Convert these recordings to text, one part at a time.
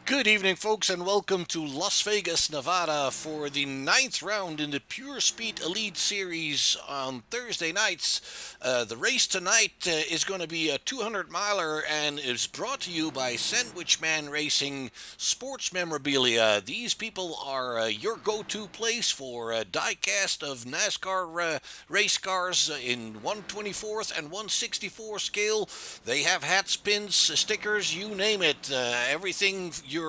Good evening, folks, and welcome to Las Vegas, Nevada for the ninth round in the Pure Speed Elite Series on Thursday nights. The race tonight is going to be a 200 miler and is brought to you by Sandwich Man Racing Sports Memorabilia. These people are your go to place for diecast of NASCAR race cars in 124th and 164 scale. They have hats, pins, stickers, you name it. Everything your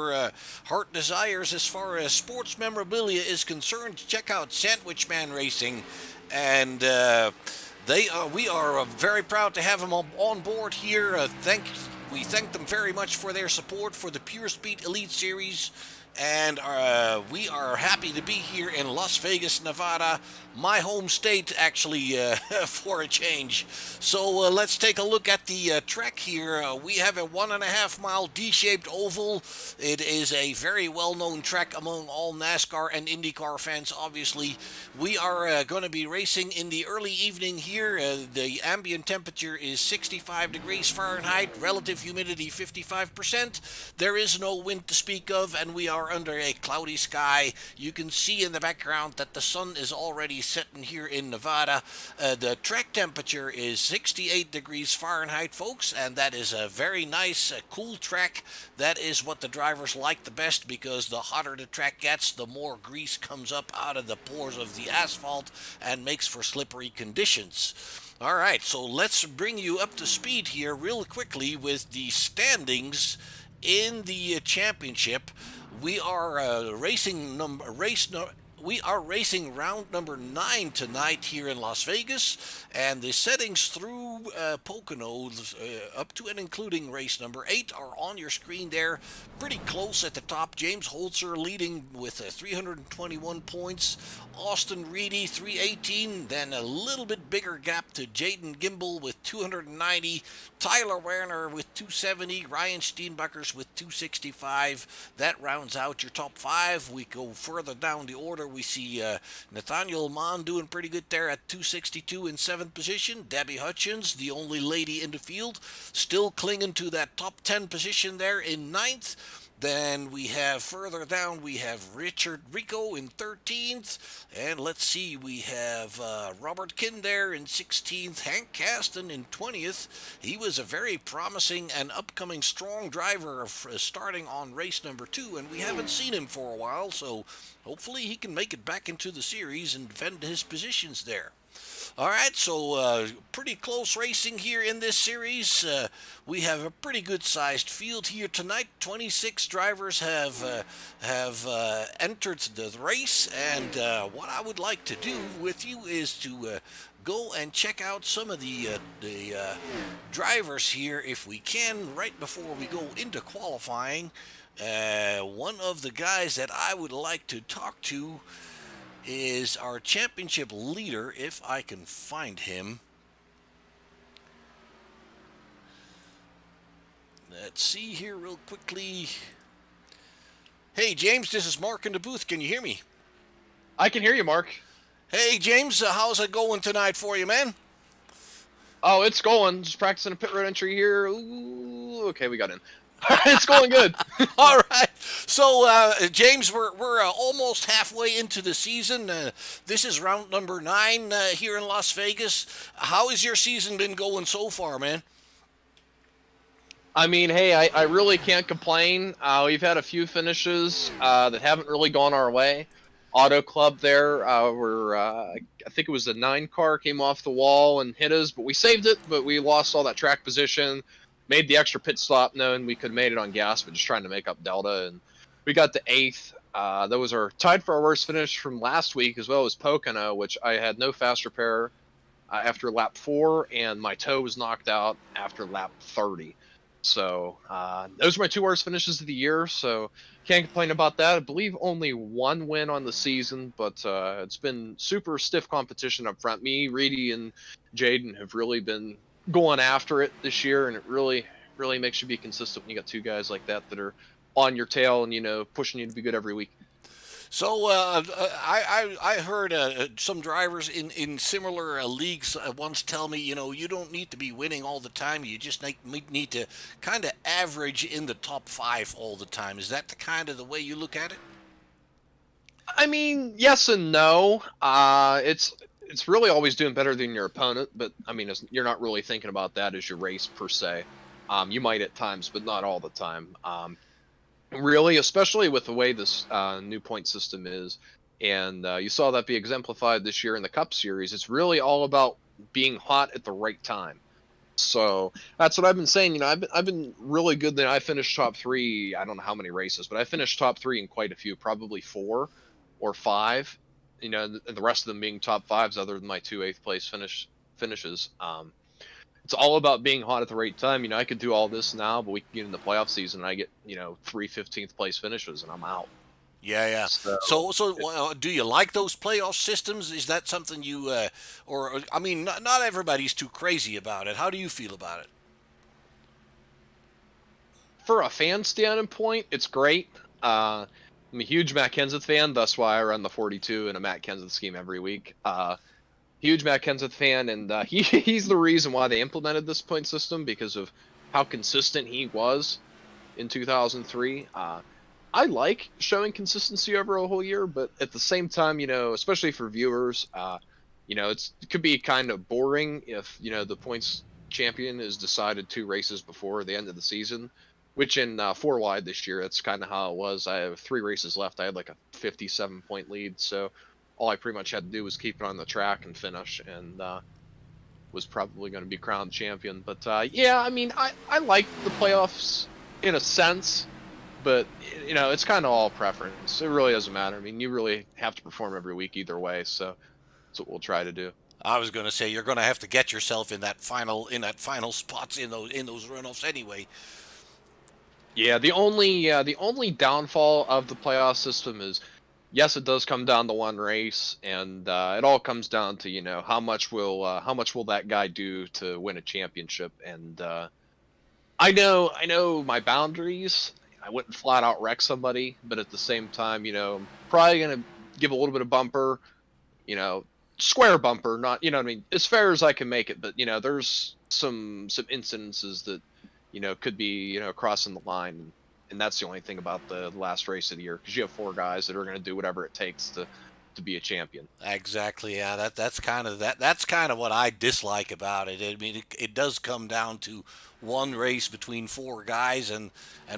heart desires as far as sports memorabilia is concerned. Check out Sandwich Man Racing, and we are very proud to have them on board here. We thank them very much for their support for the Pure Speed Elite Series, and we are happy to be here in Las Vegas, Nevada, my home state, actually, for a change. So let's take a look at the track here. We have a 1.5 mile D-shaped oval. It is a very well-known track among all NASCAR and IndyCar fans, obviously. We are going to be racing in the early evening here. The ambient temperature is 65 degrees Fahrenheit, relative humidity 55%. There is no wind to speak of, and we are are under a cloudy sky. You can see in the background that the sun is already setting here in Nevada. The track temperature is 68 degrees Fahrenheit, folks, and that is a very nice, cool track. That is what the drivers like the best, because the hotter the track gets, the more grease comes up out of the pores of the asphalt and makes for slippery conditions. All right, so let's bring you up to speed here real quickly with the standings in the championship. We are we are racing round number 9 tonight here in Las Vegas, and the settings through Pocono up to and including race number 8 are on your screen there. Pretty close at the top. James Holzer leading with 321 points. Austin Reedy 318, then a little bit bigger gap to Jaden Gimbel with 290, Tyler Werner with 270, Ryan Steenbuckers with 265. That rounds out your top 5. We go further down the order. We see Nathaniel Mann doing pretty good there at 262 in 7th position. Debbie Hutchins, the only lady in the field, still clinging to that top 10 position there in 9th. Then we have further down, we have Richard Rico in 13th. And let's see, we have Robert Kinder in 16th, Hank Caston in 20th. He was a very promising and upcoming strong driver starting on race number 2, and we haven't seen him for a while, so hopefully he can make it back into the series and defend his positions there. All right, so pretty close racing here in this series. We have a pretty good-sized field here tonight. 26 drivers have entered the race, and what I would like to do with you is to go and check out some of the drivers here, if we can, right before we go into qualifying. One of the guys that I would like to talk to is our championship leader, if I can find him. Let's see here real quickly. Hey, James, this is Mark in the booth. Can you hear me? I can hear you, Mark. Hey, James, how's it going tonight for you, man? Oh, it's going. Just practicing a pit road entry here. Ooh, okay, we got in. It's going good. All right. So, James, we're almost halfway into the season. This is round number 9 here in Las Vegas. How has your season been going so far, man? I mean, hey, I really can't complain. We've had a few finishes that haven't really gone our way. Auto Club there, I think it was a 9 car came off the wall and hit us, but we saved it, but we lost all that track position. Made the extra pit stop knowing we could have made it on gas, but just trying to make up Delta. And we got to 8th. That was tied for our worst finish from last week, as well as Pocono, which I had no fast repair after lap 4, and my toe was knocked out after lap 30. So those are my 2 worst finishes of the year, so can't complain about that. I believe only 1 win on the season, but it's been super stiff competition up front. Me, Reedy, and Jaden have really been going after it this year, and it really makes you be consistent when you got 2 guys like that are on your tail and pushing you to be good every week. So I heard some drivers in similar leagues once tell me, you don't need to be winning all the time. You just need to kind of average in the top 5 all the time. Is that the kind of the way you look at it? I mean, yes and no. It's really always doing better than your opponent, but I mean, you're not really thinking about that as your race per se. You might at times, but not all the time. Really, especially with the way this new point system is, and you saw that be exemplified this year in the Cup Series. It's really all about being hot at the right time. So that's what I've been saying. I've been really good. I finished top 3. I don't know how many races, but I finished top 3 in quite a few, probably 4 or 5. And the rest of them being top 5s, other than my 2 8th place finishes. It's all about being hot at the right time. I could do all this now, but we can get in the playoff season and I get 3 15th place finishes and I'm out. Yeah. So do you like those playoff systems? Is that something you, or I mean, not everybody's too crazy about it. How do you feel about it? For a fan standpoint, it's great. I'm a huge Matt Kenseth fan, thus why I run the 42 in a Matt Kenseth scheme every week. Huge Matt Kenseth fan, and he's the reason why they implemented this point system, because of how consistent he was in 2003. I like showing consistency over a whole year, but at the same time, especially for viewers, it could be kind of boring if the points champion is decided 2 races before the end of the season. Which in 4 wide this year, that's kind of how it was. I have 3 races left. I had like a 57-point lead, so all I pretty much had to do was keep it on the track and finish, and was probably going to be crowned champion. But yeah, I mean, I like the playoffs in a sense, but it's kind of all preference. It really doesn't matter. I mean, you really have to perform every week either way, so that's what we'll try to do. I was going to say you're going to have to get yourself in that final spots in those runoffs anyway. Yeah, the only downfall of the playoff system is, yes, it does come down to one race, and it all comes down to how much will that guy do to win a championship. And I know my boundaries. I wouldn't flat out wreck somebody, but at the same time, I'm probably gonna give a little bit of bumper, square bumper, not what I mean, as fair as I can make it. But there's some incidences that could be crossing the line, and that's the only thing about the last race of the year, because you have 4 guys that are going to do whatever it takes to be a champion. Exactly. Yeah, that's kind of what I dislike about it. I mean, it does come down to one race between 4 guys, and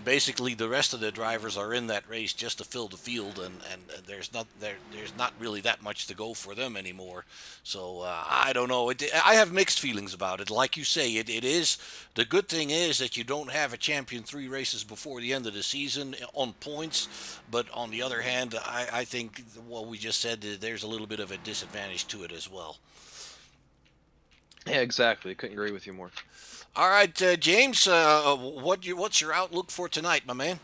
basically the rest of the drivers are in that race just to fill the field, and there's not really that much to go for them anymore. So I don't know. I have mixed feelings about it. Like you say, it is the good thing is that you don't have a champion 3 races before the end of the season on points, but on the other hand, I think what we just said, there's a little bit of a disadvantage to it as well. Yeah, exactly. Couldn't agree with you more. All right, James, what's your outlook for tonight, my man?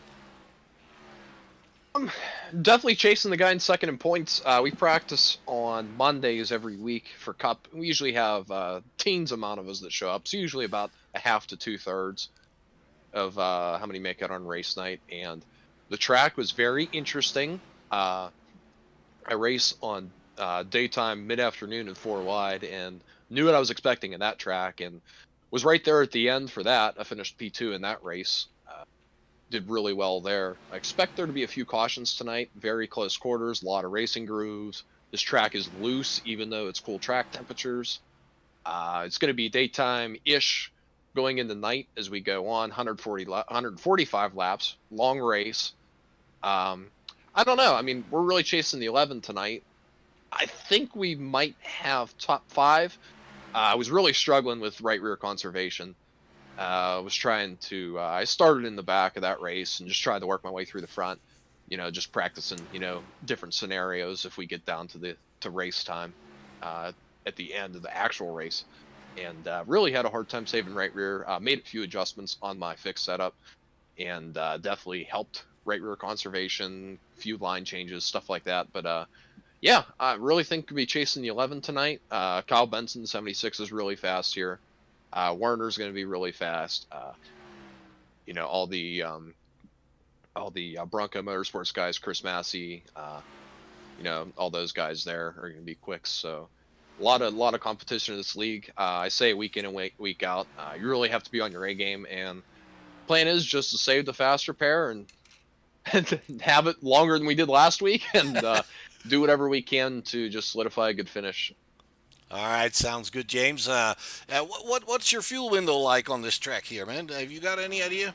Definitely chasing the guy in second in points. We practice on Mondays every week for Cup. We usually have teens amount of us that show up. So usually about a half to 2/3 of how many make it on race night. And the track was very interesting. I race on daytime, mid-afternoon, and 4 wide, and knew what I was expecting in that track, and was right there at the end for that. I finished P2 in that race. Did really well there. I expect there to be a few cautions tonight. Very close quarters, a lot of racing grooves. This track is loose, even though it's cool track temperatures. It's going to be daytime-ish going into night as we go on. 145 laps, long race. I don't know. I mean, we're really chasing the 11 tonight. I think we might have top 5. I was really struggling with right rear conservation. I started in the back of that race and just tried to work my way through the front, just practicing, different scenarios if we get down to race time at the end of the actual race. And really had a hard time saving right rear. Made a few adjustments on my fixed setup, and definitely helped right rear conservation, few line changes, stuff like that. But yeah, I really think we'll be chasing the 11 tonight. Kyle Benson, 76, is really fast here. Werner's going to be really fast. All the Bronco Motorsports guys, Chris Massey, all those guys there are going to be quick. So a lot of competition in this league. I say week in and week out. You really have to be on your A game, and plan is just to save the faster pair and have it longer than we did last week, and do whatever we can to just solidify a good finish. All right, sounds good, James. What's your fuel window like on this track here, man? Have you got any idea?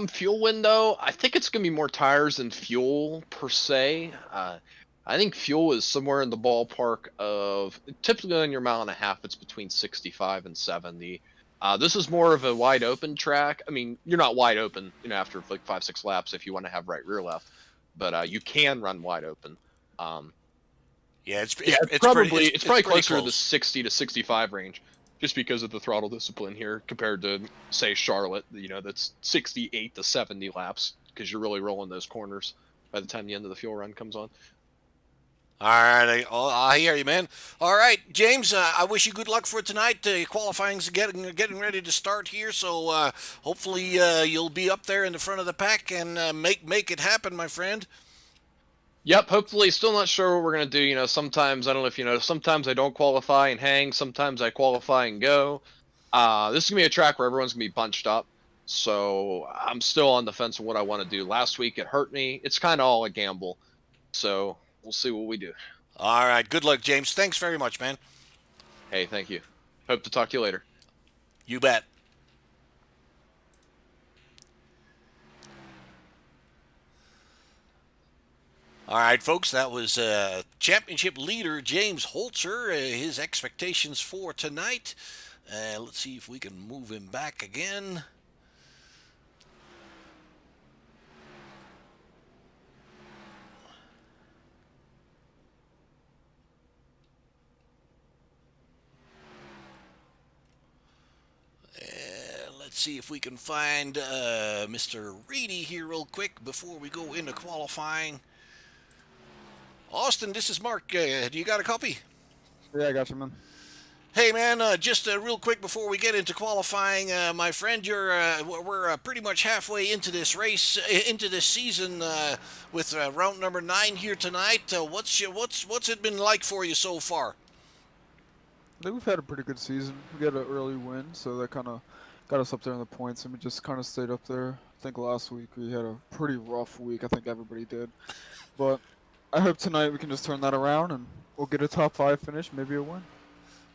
Fuel window, I think it's gonna be more tires than fuel per se. I think fuel is somewhere in the ballpark of, typically on your 1.5 miles, it's between 65 and 70. This is more of a wide open track. I mean, you're not wide open, after like 5-6 laps if you want to have right rear left, but you can run wide open. Yeah, it's probably closer close to the 60 to 65 range, just because of the throttle discipline here compared to, say, Charlotte. That's 68 to 70 laps, because you're really rolling those corners by the time the end of the fuel run comes on. All right, I hear you, man. All right, James, I wish you good luck for tonight. Qualifying's getting ready to start here, so hopefully you'll be up there in the front of the pack and make it happen, my friend. Yep, hopefully. Still not sure what we're going to do. Sometimes, I don't know if you know, sometimes I don't qualify and hang. Sometimes I qualify and go. This is going to be a track where everyone's going to be bunched up. So I'm still on the fence of what I want to do. Last week it hurt me. It's kind of all a gamble. So we'll see what we do. All right. Good luck, James. Thanks very much, man. Hey, thank you. Hope to talk to you later. You bet. All right, folks, that was championship leader James Holzer. His expectations for tonight. Let's see if we can move him back again. Let's see if we can find Mr. Reedy here real quick before we go into qualifying. Austin, this is Mark. Do you got a copy? Yeah, I got you, man. Hey, man, just real quick before we get into qualifying, my friend, we're pretty much halfway into this race, into this season, with round number 9 here tonight. What's it been like for you so far? I think we've had a pretty good season. We got an early win, so that kind of got us up there in the points, and we just kind of stayed up there. I think last week we had a pretty rough week. I think everybody did. But I hope tonight we can just turn that around, and we'll get a top 5 finish, maybe a win.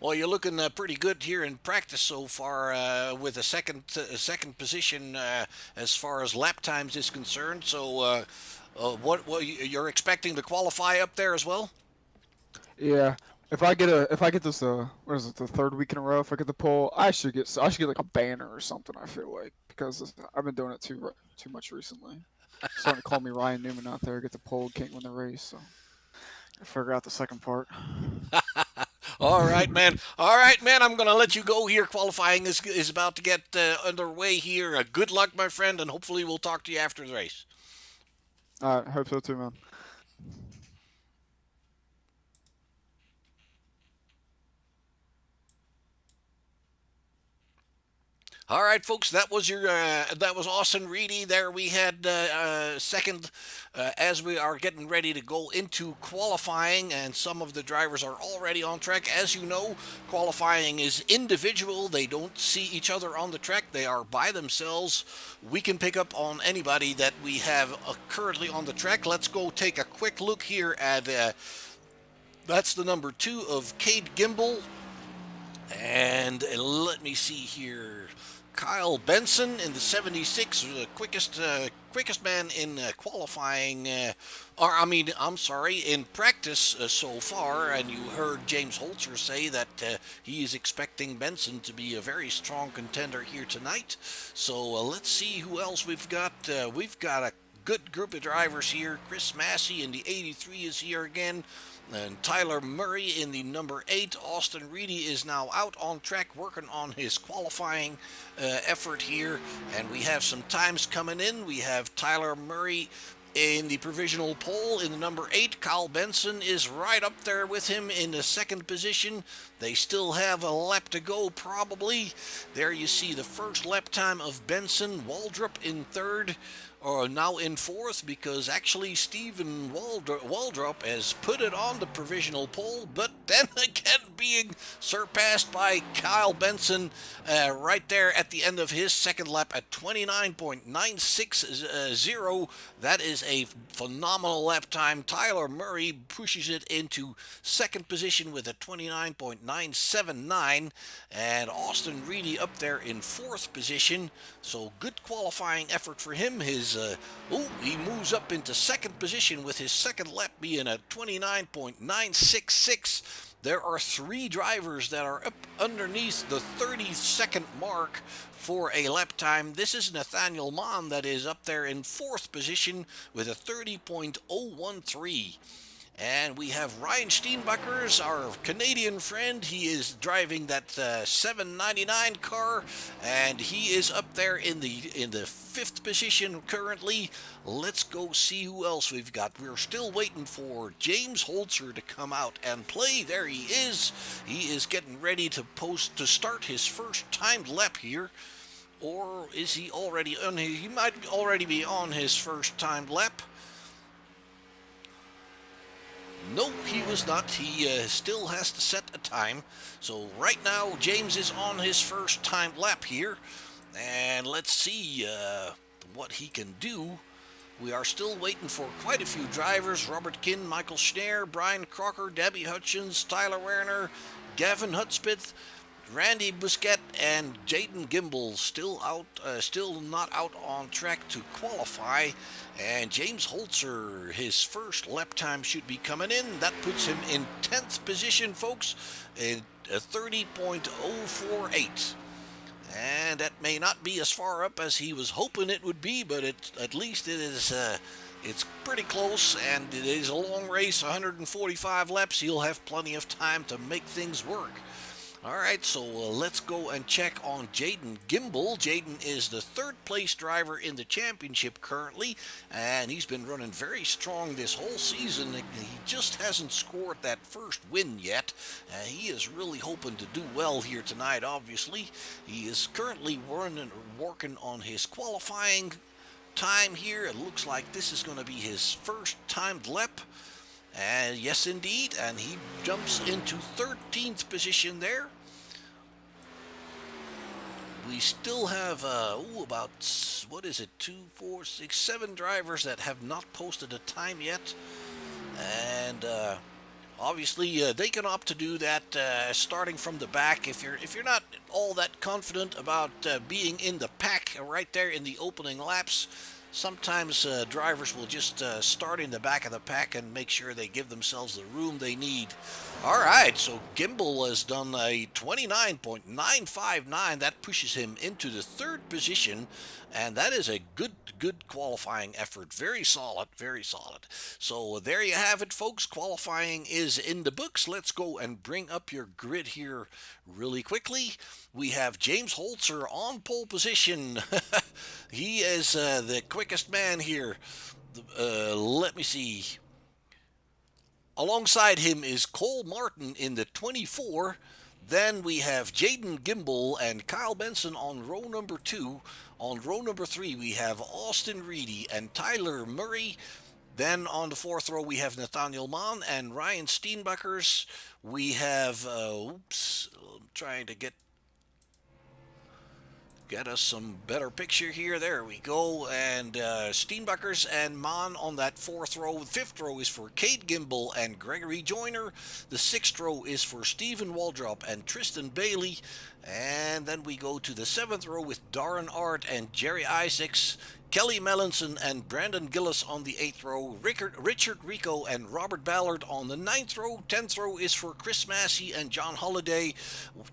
Well, you're looking pretty good here in practice so far, with a second position as far as lap times is concerned. So, what you're expecting to qualify up there as well? Yeah. If I get this what is it, the 3rd week in a row, if I get the pole, I should get like a banner or something, I feel like, because I've been doing it too much recently. Starting to call me Ryan Newman out there, get the pole, can't win the race, so I figure out the second part. All right, man. All right, man. I'm going to let you go here. Qualifying is about to get underway here. Good luck, my friend, and hopefully we'll talk to you after the race. All right, hope so too, man. All right, folks, that was Austin Reedy. There we had second as we are getting ready to go into qualifying, and some of the drivers are already on track. As you know, qualifying is individual. They don't see each other on the track. They are by themselves. We can pick up on anybody that we have currently on the track. Let's go take a quick look here at that's the number 2 of Cade Gimbel. And let me see here. Kyle Benson in the 76, the quickest man in qualifying, in practice so far. And you heard James Holzer say that he is expecting Benson to be a very strong contender here tonight. So let's see who else we've got. We've got a good group of drivers here. Chris Massey in the 83 is here again. And Tyler Murray in the number 8. Austin Reedy is now out on track working on his qualifying effort here. And we have some times coming in. We have Tyler Murray in the provisional pole in the number 8. Kyle Benson is right up there with him in the 2nd position. They still have a lap to go probably. There you see the first lap time of Benson. Waldrop in 3rd. Or now in 4th, because actually Stephen Waldrop has put it on the provisional pole, but then again being surpassed by Kyle Benson right there at the end of his 2nd lap at 29.960. That is a phenomenal lap time. Tyler Murray pushes it into 2nd position with a 29.979, and Austin Reedy up there in 4th position. So good qualifying effort for him. He moves up into 2nd position with his 2nd lap being at 29.966. There are 3 drivers that are up underneath the 30-second mark for a lap time. This is Nathaniel Mann that is up there in 4th position with a 30.013. And we have Ryan Steenbuckers, our Canadian friend. He is driving that 799 car, and he is up there in the 5th position currently. Let's go see who else we've got. We're still waiting for James Holzer to come out and play. There he is. He is getting ready to start his first timed lap here. Or is he already on? He might already be on his first timed lap. No, he was not. He still has to set a time. So right now, James is on his first timed lap here. And let's see what he can do. We are still waiting for quite a few drivers. Robert Kinn, Michael Schneer, Brian Crocker, Debbie Hutchins, Tyler Werner, Gavin Hudspeth, Randy Busquet, and Jaden Gimbel still not out on track to qualify. And James Holzer, his first lap time should be coming in. That puts him in 10th position, folks, in 30.048. And that may not be as far up as he was hoping it would be, but at least it is. It's pretty close, and it is a long race, 145 laps. He'll have plenty of time to make things work. All right, so let's go and check on Jaden Gimbel. Jaden is the third place driver in the championship currently, and he's been running very strong this whole season. He just hasn't scored that first win yet. He is really hoping to do well here tonight, obviously. He is currently working on his qualifying time here. It looks like this is going to be his first timed lap. And yes, indeed, and he jumps into 13th position there. We still have, about, 7 drivers that have not posted a time yet. And obviously, they can opt to do that starting from the back. If you're not all that confident about being in the pack right there in the opening laps, sometimes drivers will just start in the back of the pack and make sure they give themselves the room they need. All right, so Gimbel has done a 29.959. That pushes him into the third position, and that is a good qualifying effort. Very solid, very solid. So there you have it, folks. Qualifying is in the books. Let's go and bring up your grid here really quickly. We have James Holzer on pole position. He is the quickest man here. Let me see. Alongside him is Cole Martin in the 24. Then we have Jaden Gimbel and Kyle Benson on row number 2. On row number 3, we have Austin Reedy and Tyler Murray. Then on the 4th row, we have Nathaniel Mann and Ryan Steenbuckers. We have, I'm trying to get us some better picture here. There we go. And Steenbuckers and Mann on that 4th row. The 5th row is for Kate Gimbel and Gregory Joyner. The 6th row is for Stephen Waldrop and Tristan Bailey. And then we go to the 7th row with Darren Art and Jerry Isaacs, Kelly Melanson and Brandon Gillis on the 8th row, Richard Rico and Robert Ballard on the 9th row. 10th row is for Chris Massey and John Holliday,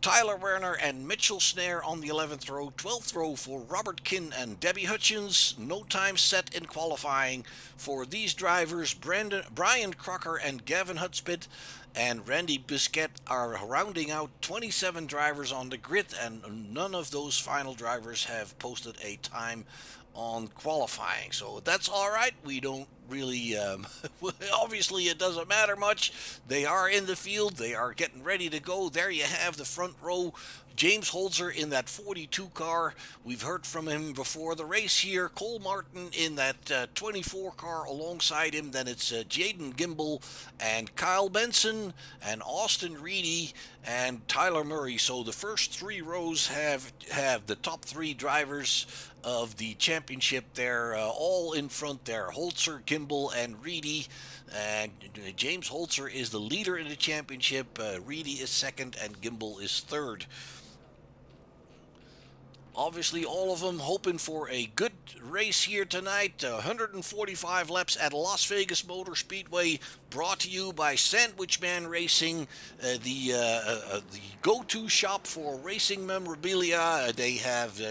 Tyler Werner and Mitchell Snare on the 11th row. 12th row for Robert Kinn and Debbie Hutchins. No time set in qualifying for these drivers. Brian Crocker and Gavin Hudspeth and Randy Busquet are rounding out 27 drivers on the grid, and none of those final drivers have posted a time on qualifying. So that's all right. We don't really, obviously it doesn't matter much. They are in the field. They are getting ready to go. There you have the front row. James Holzer in that 42 car. We've heard from him before the race here. Cole Martin in that 24 car alongside him. Then it's Jaden Gimbel and Kyle Benson and Austin Reedy and Tyler Murray. So the first 3 rows have the top 3 drivers of the championship there, all in front there. Holzer, Gimbel, and Reedy. And James Holzer is the leader in the championship. Reedy is second, and Gimbel is third. Obviously, all of them hoping for a good race here tonight. 145 laps at Las Vegas Motor Speedway, brought to you by Sandwich Man Racing, the go-to shop for racing memorabilia. They have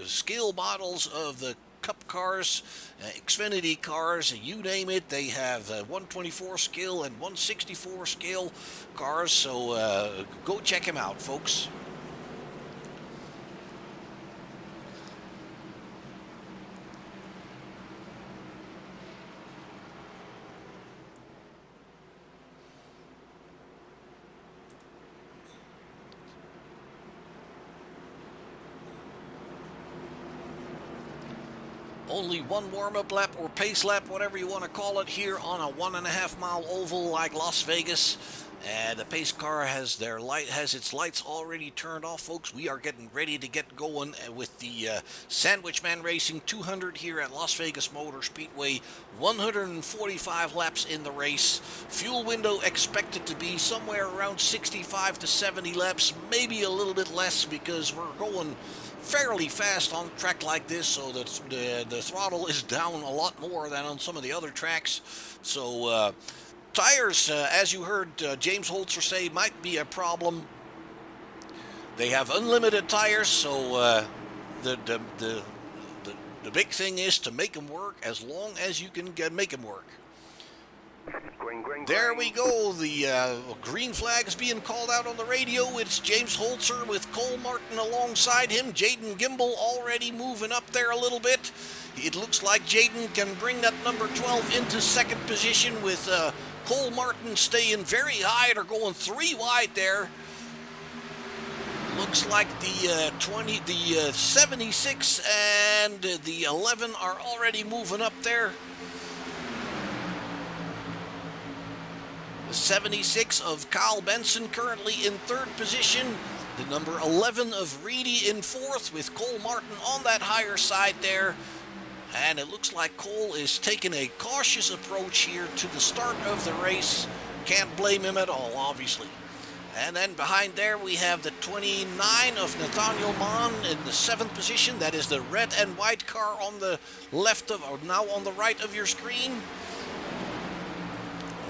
scale models of the Cup cars, Xfinity cars, you name it. They have 124 scale and 164 scale cars, so go check them out, folks. Only one warm-up lap or pace lap, whatever you want to call it, here on a 1.5 mile oval like Las Vegas. And the pace car has its lights already turned off, folks. We are getting ready to get going with the Sandwich Man Racing 200 here at Las Vegas Motor Speedway. 145 laps in the race. Fuel window expected to be somewhere around 65 to 70 laps, maybe a little bit less because we're going fairly fast on a track like this, so that the throttle is down a lot more than on some of the other tracks. So tires, as you heard James Holzer say, might be a problem. They have unlimited tires, so the big thing is to make them work as long as you can make them work. There we go. The green flag's being called out on the radio. It's James Holzer with Cole Martin alongside him. Jaden Gimbel already moving up there a little bit. It looks like Jaden can bring that number 12 into second position with Cole Martin staying very high. They're going 3 wide there. Looks like the 76 and the 11 are already moving up there. The 76 of Kyle Benson currently in third position. The number 11 of Reedy in fourth with Cole Martin on that higher side there. And it looks like Cole is taking a cautious approach here to the start of the race. Can't blame him at all, obviously. And then behind there we have the 29 of Nathaniel Mann in the 7th position. That is the red and white car on the left of, or now on the right of your screen.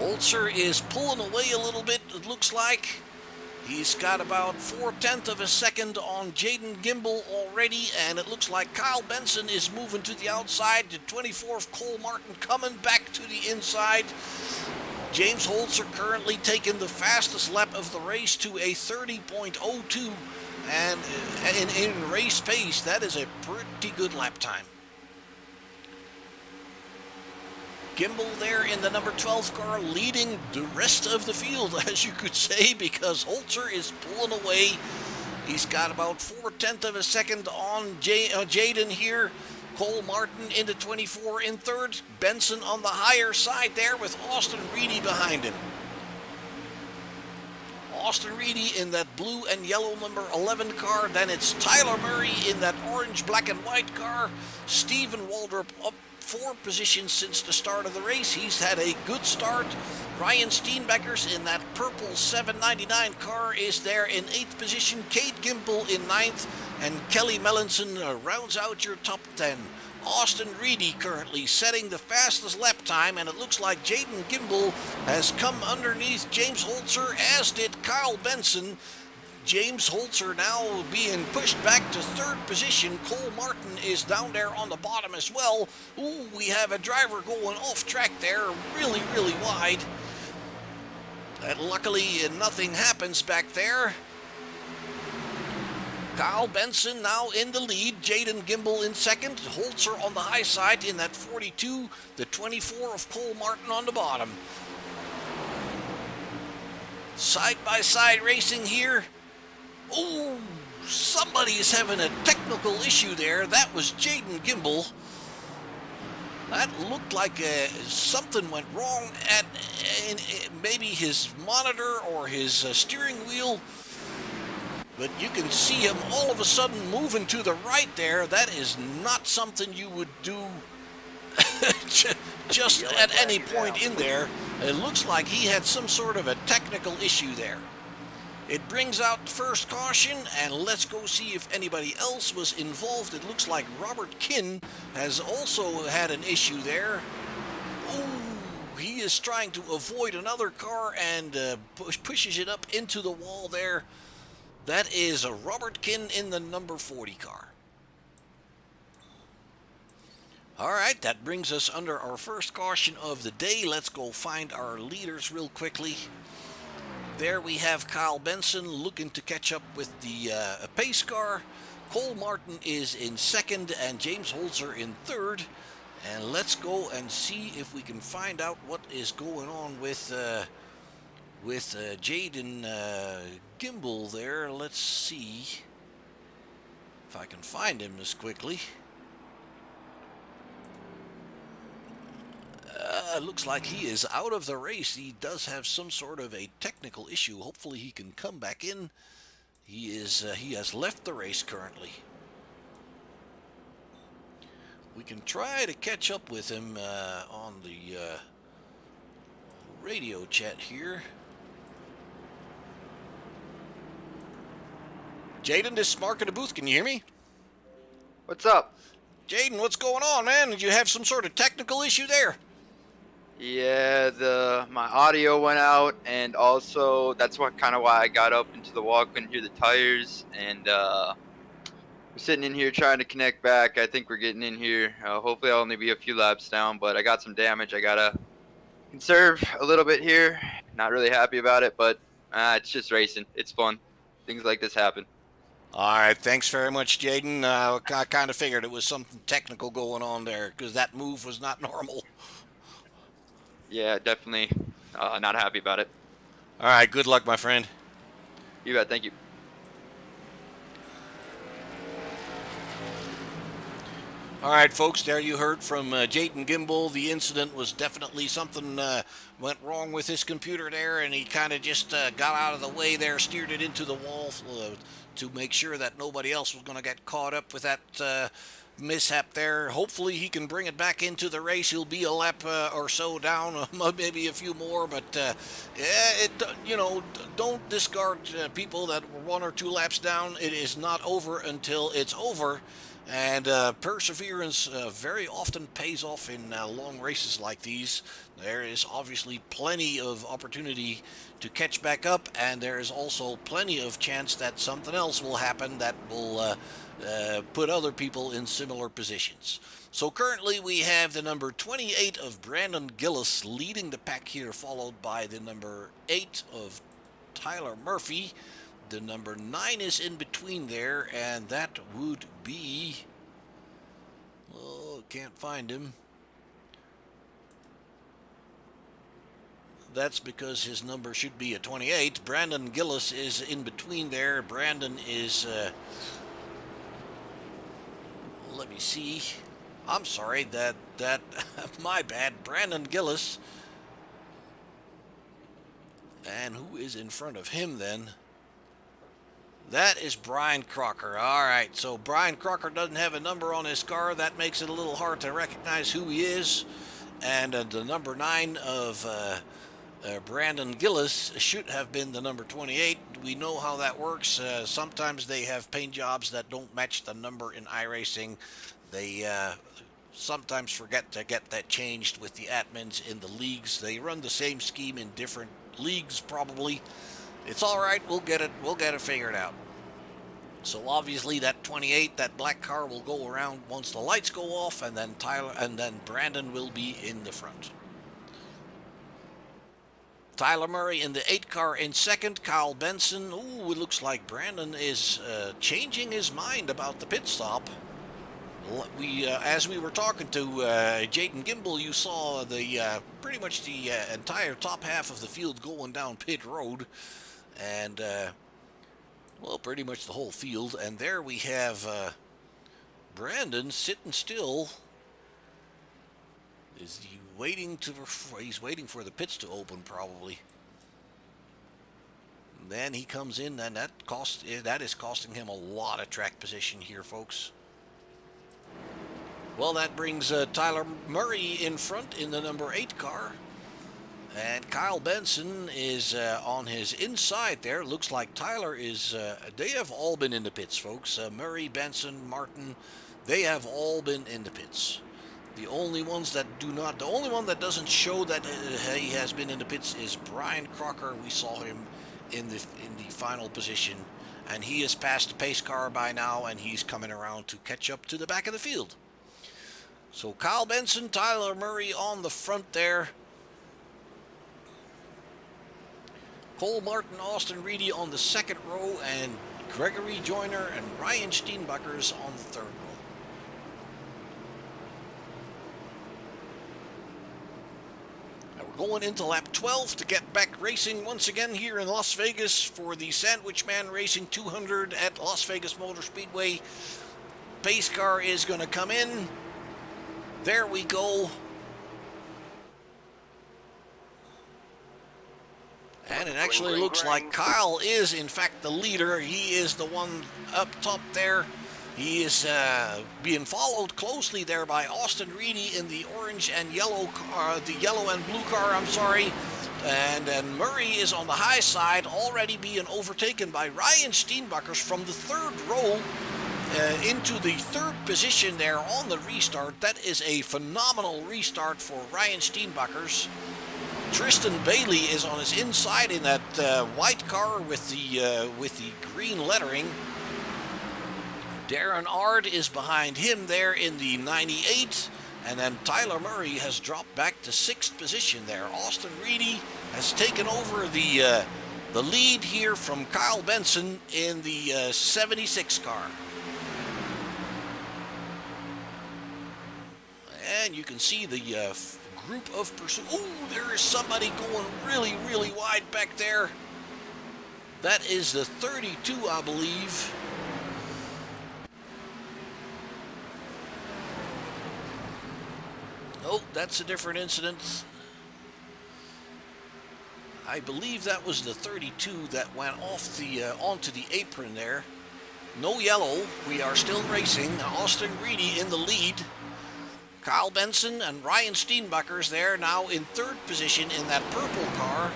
Holzer is pulling away a little bit, it looks like. He's got about 4/10 of a second on Jaden Gimbel already, and it looks like Kyle Benson is moving to the outside. The 24 of Cole Martin coming back to the inside. James Holzer currently taking the fastest lap of the race to a 30.02, and in race pace, that is a pretty good lap time. Gimbel there in the number 12 car leading the rest of the field, as you could say, because Holzer is pulling away. He's got about 4/10 of a second on Jaden here. Cole Martin into 24 in third. Benson on the higher side there with Austin Reedy behind him. Austin Reedy in that blue and yellow number 11 car. Then it's Tyler Murray in that orange, black, and white car. Steven Waldrop up 4 positions since the start of the race. He's had a good start. Ryan Steenbeckers in that purple 799 car is there in 8th position. Kate Gimbel in 9th. And Kelly Melanson rounds out your top 10. Austin Reedy currently setting the fastest lap time, and it looks like Jaden Gimbel has come underneath James Holzer, as did Kyle Benson. James Holzer now being pushed back to 3rd position. Cole Martin is down there on the bottom as well. Ooh, we have a driver going off track there, really, really wide. And luckily, nothing happens back there. Kyle Benson now in the lead. Jaden Gimbel in second. Holzer on the high side in that 42. The 24 of Cole Martin on the bottom. Side-by-side racing here. Oh, somebody is having a technical issue there. That was Jaden Gimbel. That looked like something went wrong at maybe his monitor or his steering wheel. But you can see him all of a sudden moving to the right there. That is not something you would do just at any point in there. It looks like he had some sort of a technical issue there. It brings out the first caution, and let's go see if anybody else was involved. It looks like Robert Kinn has also had an issue there. Ooh, he is trying to avoid another car and pushes it up into the wall there. That is a Robert Kinn in the number 40 car. All right, that brings us under our first caution of the day. Let's go find our leaders real quickly. There we have Kyle Benson looking to catch up with the pace car. Cole Martin is in second and James Holzer in third. And let's go and see if we can find out what is going on with Jaden Gimbel there. Let's see if I can find him as quickly. Looks like he is out of the race. He does have some sort of a technical issue. Hopefully he can come back in. He has left the race currently. We can try to catch up with him on the radio chat here. Jaden, this is Mark in the booth. Can you hear me? What's up? Jaden, what's going on, man? Did you have some sort of technical issue there? Yeah, my audio went out, and also that's why I got up into the wall. Couldn't hear the tires, and we're sitting in here trying to connect back. I think we're getting in here. Hopefully, I'll only be a few laps down, but I got some damage. I gotta conserve a little bit here. Not really happy about it, but it's just racing. It's fun. Things like this happen. All right, thanks very much, Jaden. I kind of figured it was something technical going on there because that move was not normal. Yeah, definitely not happy about it. All right, good luck, my friend. You bet. Thank you. All right, folks, there you heard from Jaden Gimbel. The incident was definitely something went wrong with his computer there, and he kind of just got out of the way there, steered it into the wall to make sure that nobody else was going to get caught up with that mishap there. Hopefully he can bring it back into the race. He'll be a lap or so down, maybe a few more, but don't discard people that were 1 or 2 laps down. It is not over until it's over. And perseverance very often pays off in long races like these. There is obviously plenty of opportunity to catch back up, and there is also plenty of chance that something else will happen that will put other people in similar positions. So currently we have the number 28 of Brandon Gillis leading the pack here, followed by the number 8 of Tyler Murphy. The number 9 is in between there, and that would be... Oh, can't find him. That's because his number should be a 28. Brandon Gillis is in between there. Brandon is... let me see. I'm sorry, that my bad. Brandon Gillis. And who is in front of him then? That is Brian Crocker. All right, so Brian Crocker doesn't have a number on his car. That makes it a little hard to recognize who he is. And the number 9 of Brandon Gillis should have been the number 28. We know how that works. Sometimes they have paint jobs that don't match the number in iRacing. They sometimes forget to get that changed with the admins in the leagues. They run the same scheme in different leagues probably. It's all right. We'll get it figured out. So obviously that 28, that black car will go around once the lights go off, and then Brandon will be in the front. Tyler Murray in the 8 car in second. Kyle Benson. Ooh, it looks like Brandon is changing his mind about the pit stop. As we were talking to Jaden Gimbel, you saw the pretty much the entire top half of the field going down pit road. And, well, pretty much the whole field. And there we have Brandon sitting still. Is he waiting he's waiting for the pits to open, probably. And then he comes in, and that is costing him a lot of track position here, folks. Well, that brings Tyler Murray in front in the number 8 car. And Kyle Benson is on his inside there. Looks like Tyler is... they have all been in the pits, folks. Murray, Benson, Martin, they have all been in the pits. The only ones that do not... The only one that doesn't show that he has been in the pits is Brian Crocker. We saw him in the final position. And he has passed the pace car by now, and he's coming around to catch up to the back of the field. So Kyle Benson, Tyler Murray on the front there. Cole Martin, Austin Reedy on the second row, and Gregory Joyner and Ryan Steenbuckers on the third row. Now we're going into lap 12 to get back racing once again here in Las Vegas for the Sandwich Man Racing 200 at Las Vegas Motor Speedway. Pace car is going to come in. There we go. And it actually looks like Kyle is, in fact, the leader. He is the one up top there. He is being followed closely there by Austin Reedy in the orange and yellow car, the yellow and blue car, I'm sorry. And then Murray is on the high side, already being overtaken by Ryan Steenbakkers from the third row into the third position there on the restart. That is a phenomenal restart for Ryan Steenbakkers. Tristan Bailey is on his inside in that white car with the green lettering. Darren Ard is behind him there in the 98, and then Tyler Murray has dropped back to 6th position there. Austin Reedy has taken over the lead here from Kyle Benson in the 76 car. And you can see the group of pursuit. Oh, there is somebody going really, really wide back there. That is the 32, I believe. Oh, that's a different incident. I believe that was the 32 that went off the onto the apron there. No yellow. We are still racing. Austin Reedy in the lead. Kyle Benson and Ryan Steenbakkers there now in 3rd position in that purple car.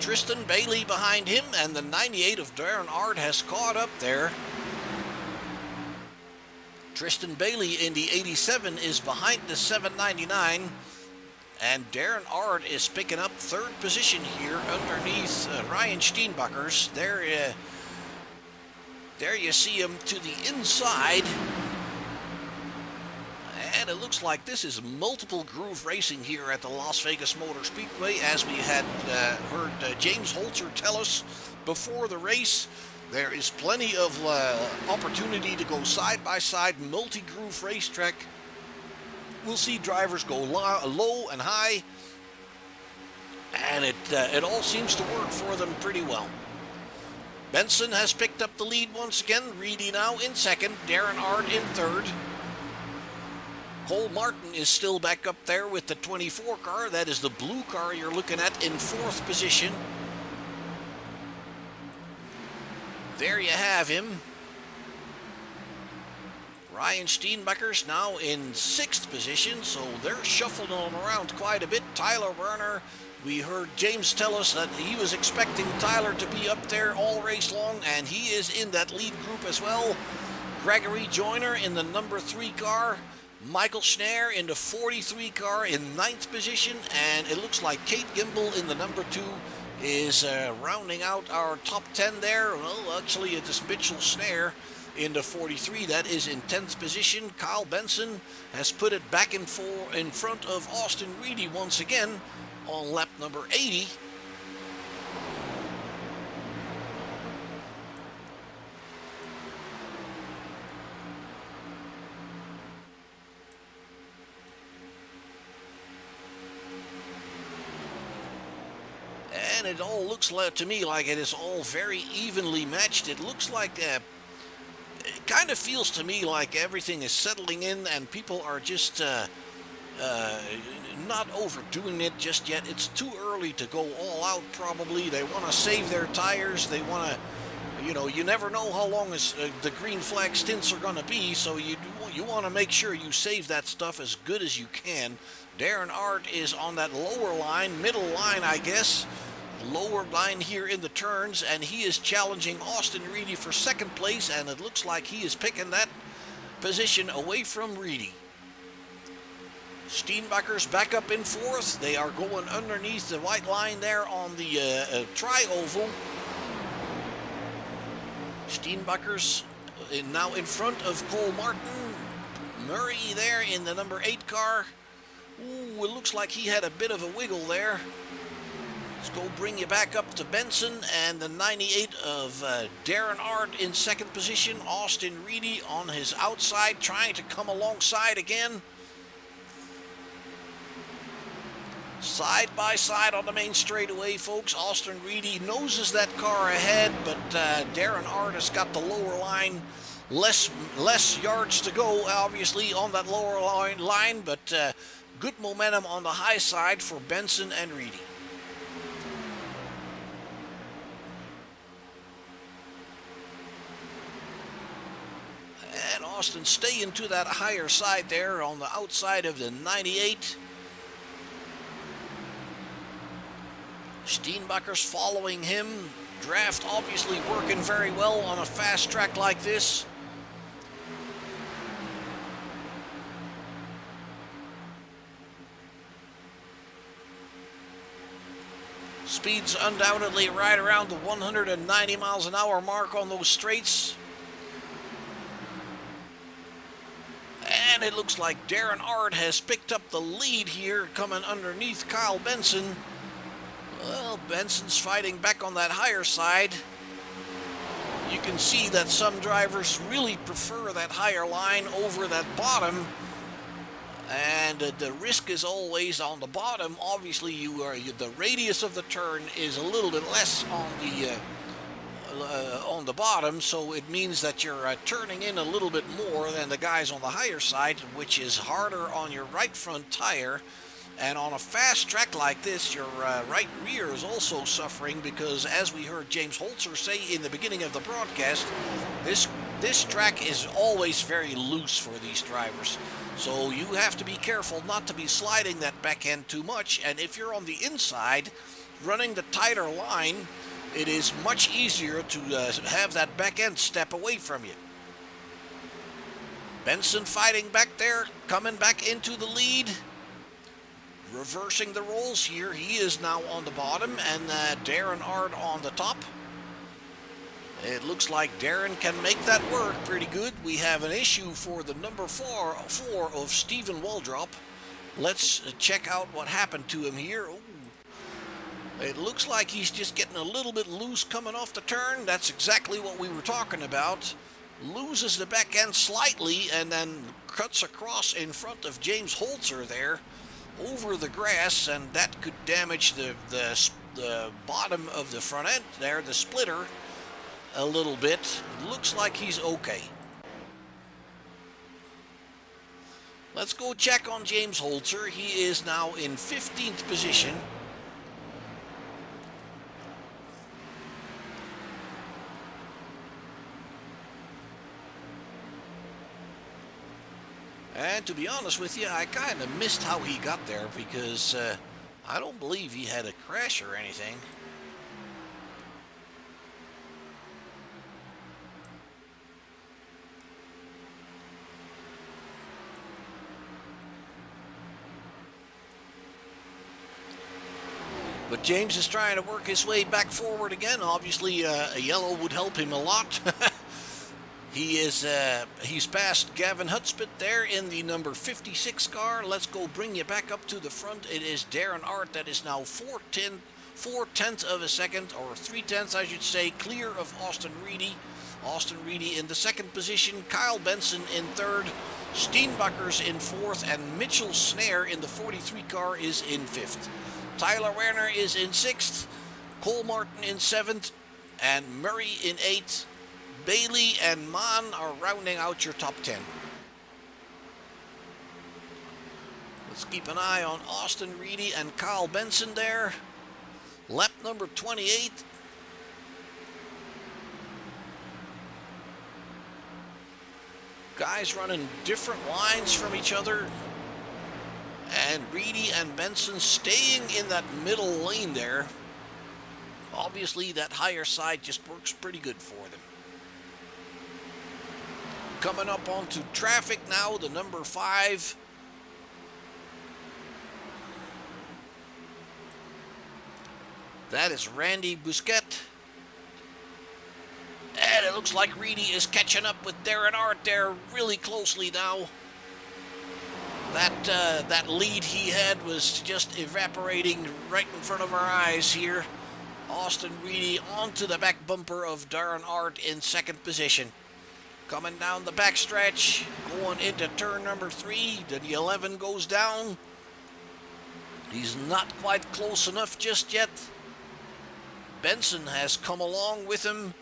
Tristan Bailey behind him, and the 98 of Darren Ard has caught up there. Tristan Bailey in the 87 is behind the 799, and Darren Ard is picking up 3rd position here underneath Ryan Steenbakkers. There you see him to the inside. And it looks like this is multiple groove racing here at the Las Vegas Motor Speedway, as we had heard James Holzer tell us before the race. There is plenty of opportunity to go side-by-side, multi-groove racetrack. We'll see drivers go low and high, and it all seems to work for them pretty well. Benson has picked up the lead once again. Reedy now in 2nd, Darren Ard in 3rd. Cole Martin is still back up there with the 24 car. That is the blue car you're looking at in 4th position. There you have him. Ryan Steenbakkers now in 6th position, so they're shuffling on around quite a bit. Tyler Werner, we heard James tell us that he was expecting Tyler to be up there all race long, and he is in that lead group as well. Gregory Joyner in the number 3 car. Michael Schneier in the 43 car in 9th position, and it looks like Kate Gimbel in the number 2 is rounding out our top 10 there. Well, actually, it is Mitchell Schneier in the 43. That is in 10th position. Kyle Benson has put it back in front of Austin Reedy once again on lap number 80. And it all looks to me like it is all very evenly matched. It looks like, it kind of feels to me like everything is settling in and people are just not overdoing it just yet. It's too early to go all out probably. They want to save their tires. They want to, you never know how long the green flag stints are going to be, so you want to make sure you save that stuff as good as you can. Darren Ard is on that lower line, middle line, I guess. Lower line here in the turns, and he is challenging Austin Reedy for 2nd place, and it looks like he is picking that position away from Reedy. Steenbakkers back up in 4th. They are going underneath the white line there on the tri-oval. Steenbakkers now in front of Cole Martin. Murray there in the number 8 car. Ooh, it looks like he had a bit of a wiggle there. Let's go bring you back up to Benson and the 98 of Darren Ard in 2nd position. Austin Reedy on his outside trying to come alongside again. Side by side on the main straightaway, folks. Austin Reedy noses that car ahead, but Darren Ard has got the lower line. Less yards to go, obviously, on that lower line, but good momentum on the high side for Benson and Reedy. Austin staying to that higher side there on the outside of the 98. Steenbacher's following him. Draft obviously working very well on a fast track like this. Speed's undoubtedly right around the 190 miles an hour mark on those straights. And it looks like Darren Ard has picked up the lead here, coming underneath Kyle Benson. Well, Benson's fighting back on that higher side. You can see that some drivers really prefer that higher line over that bottom. And the risk is always on the bottom. Obviously, the radius of the turn is a little bit less on the bottom, so it means that you're turning in a little bit more than the guys on the higher side, which is harder on your right front tire. And on a fast track like this, your right rear is also suffering because, as we heard James Holzer say in the beginning of the broadcast, this track is always very loose for these drivers. So you have to be careful not to be sliding that back end too much. And if you're on the inside, running the tighter line, it is much easier to have that back end step away from you. Benson fighting back there, coming back into the lead. Reversing the roles here. He is now on the bottom and Darren Ard on the top. It looks like Darren can make that work pretty good. We have an issue for the number four of Stephen Waldrop. Let's check out what happened to him here. Ooh. It looks like he's just getting a little bit loose coming off the turn. That's exactly what we were talking about. Loses the back end slightly and then cuts across in front of James Holzer there over the grass, and that could damage the bottom of the front end there, the splitter, a little bit. Looks like he's okay. Let's go check on James Holzer. He is now in 15th position. And to be honest with you, I kind of missed how he got there because I don't believe he had a crash or anything. But James is trying to work his way back forward again. Obviously, a yellow would help him a lot. He's passed Gavin Hudspeth there in the number 56 car. Let's go bring you back up to the front. It is Darren Ard that is now 4/10 of a second, or 3/10 I should say, clear of Austin Reedy. Austin Reedy in the second position, Kyle Benson in third, Steenbacher's in fourth, and Mitchell Snare in the 43 car is in fifth. Tyler Werner is in sixth, Cole Martin in seventh, and Murray in eighth. Bailey and Mann are rounding out your top 10. Let's keep an eye on Austin Reedy and Kyle Benson there. Lap number 28. Guys running different lines from each other. And Reedy and Benson staying in that middle lane there. Obviously, that higher side just works pretty good for them. Coming up onto traffic now, the number 5. That is Randy Busquet. And it looks like Reedy is catching up with Darren Ard there really closely now. That lead he had was just evaporating right in front of our eyes here. Austin Reedy onto the back bumper of Darren Ard in second position. Coming down the backstretch, going into turn number 3. The 11 goes down. He's not quite close enough just yet. Benson has come along with him,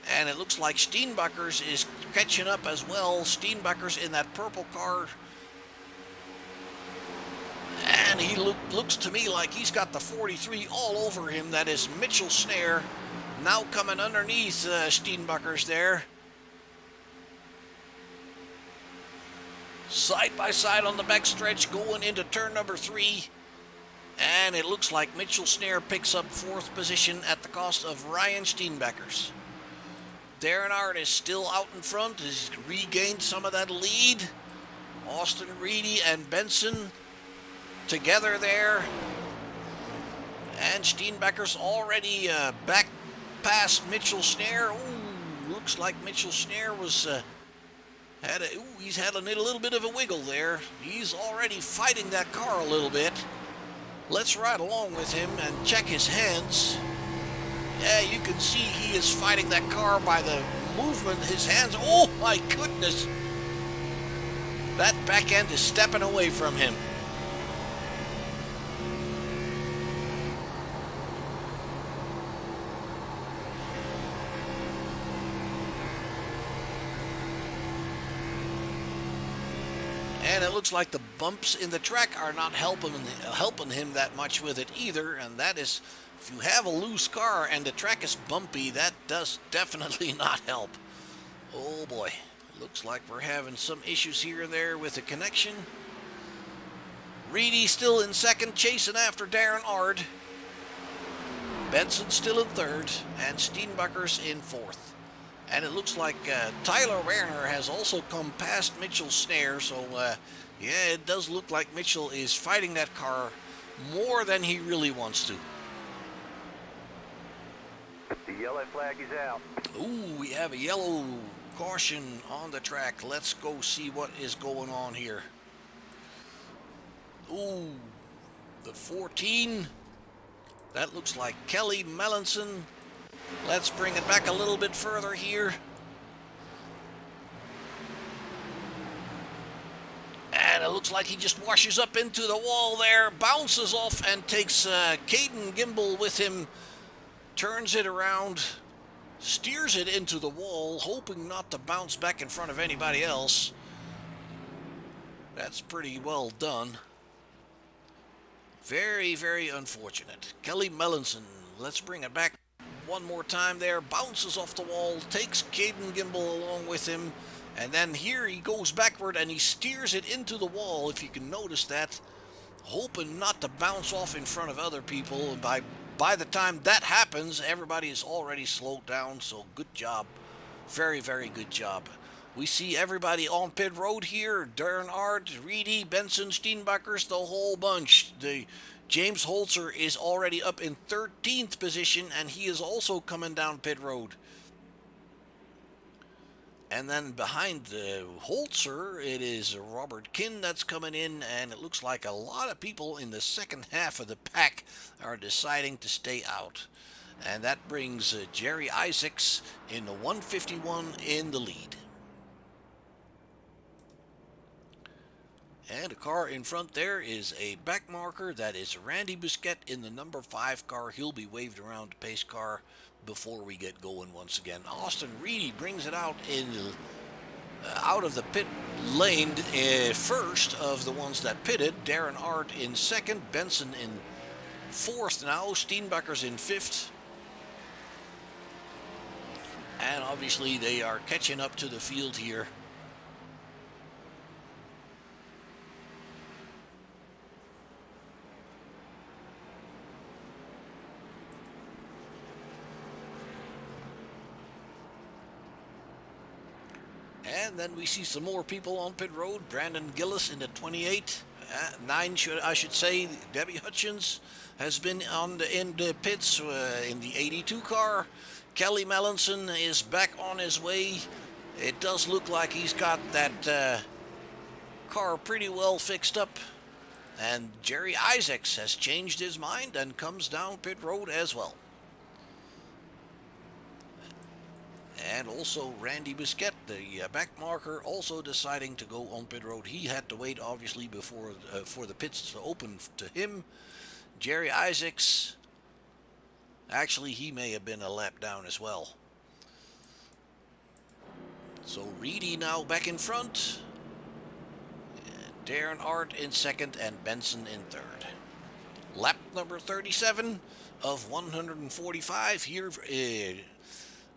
and it looks like Steenbacher's is catching up as well. Steenbacher's in that purple car. And he looks to me like he's got the 43 all over him. That is Mitchell Snare. Now coming underneath Steenbacher's there. Side by side on the backstretch going into turn number 3. And it looks like Mitchell Snare picks up 4th position at the cost of Ryan Steenbeckers. Darren Art is still out in front, has regained some of that lead. Austin Reedy and Benson together there. And Steenbecker's already back past Mitchell Snare. Ooh, looks like Mitchell Snare was he's had a little bit of a wiggle there. He's already fighting that car a little bit. Let's ride along with him and check his hands. Yeah, you can see he is fighting that car by the movement of his hands. Oh my goodness! That back end is stepping away from him. And it looks like the bumps in the track are not helping him that much with it either. And that is, if you have a loose car and the track is bumpy, that does definitely not help. Oh boy, looks like we're having some issues here and there with the connection. Reedy still in second, chasing after Darren Ard. Benson still in third, and Steenbecker's in fourth. And it looks like Tyler Werner has also come past Mitchell Snare, so yeah, it does look like Mitchell is fighting that car more than he really wants to. The yellow flag is out. Ooh, we have a yellow caution on the track. Let's go see what is going on here. Ooh, the 14. That looks like Kelly Melanson. Let's bring it back a little bit further here. And it looks like he just washes up into the wall there, bounces off and takes Caden Gimbel with him, turns it around, steers it into the wall, hoping not to bounce back in front of anybody else. That's pretty well done. Very, very unfortunate. Kelly Melanson, let's bring it back one more time there, bounces off the wall, takes Caden Gimbel along with him, and then here he goes backward and he steers it into the wall, if you can notice that, hoping not to bounce off in front of other people. And by the time that happens, everybody is already slowed down, so good job. Very, very good job. We see everybody on pit road here. Darren Ard, Reedy, Benson, Steenbeckers, the whole bunch. James Holzer is already up in 13th position, and he is also coming down pit road. And then behind Holzer, it is Robert Kinn that's coming in, and it looks like a lot of people in the second half of the pack are deciding to stay out. And that brings Jerry Isaacs in the 151 in the lead. And a car in front there is a back marker. That is Randy Busquet in the number 5 car. He'll be waved around to pace car before we get going once again. Austin Reedy brings it out out of the pit lane first of the ones that pitted. Darren Ard in second. Benson in fourth now. Steenbecker's in fifth. And obviously they are catching up to the field here. And then we see some more people on pit road. Brandon Gillis in the 28. 9, I should say. Debbie Hutchins has been in the pits in the 82 car. Kelly Melanson is back on his way. It does look like he's got that car pretty well fixed up. And Jerry Isaacs has changed his mind and comes down pit road as well. And also Randy Busquet, the back marker, also deciding to go on pit road. He had to wait, obviously, before for the pits to open to him. Jerry Isaacs, actually, he may have been a lap down as well. So Reedy now back in front. Darren Ard in second and Benson in third. Lap number 37 of 145 here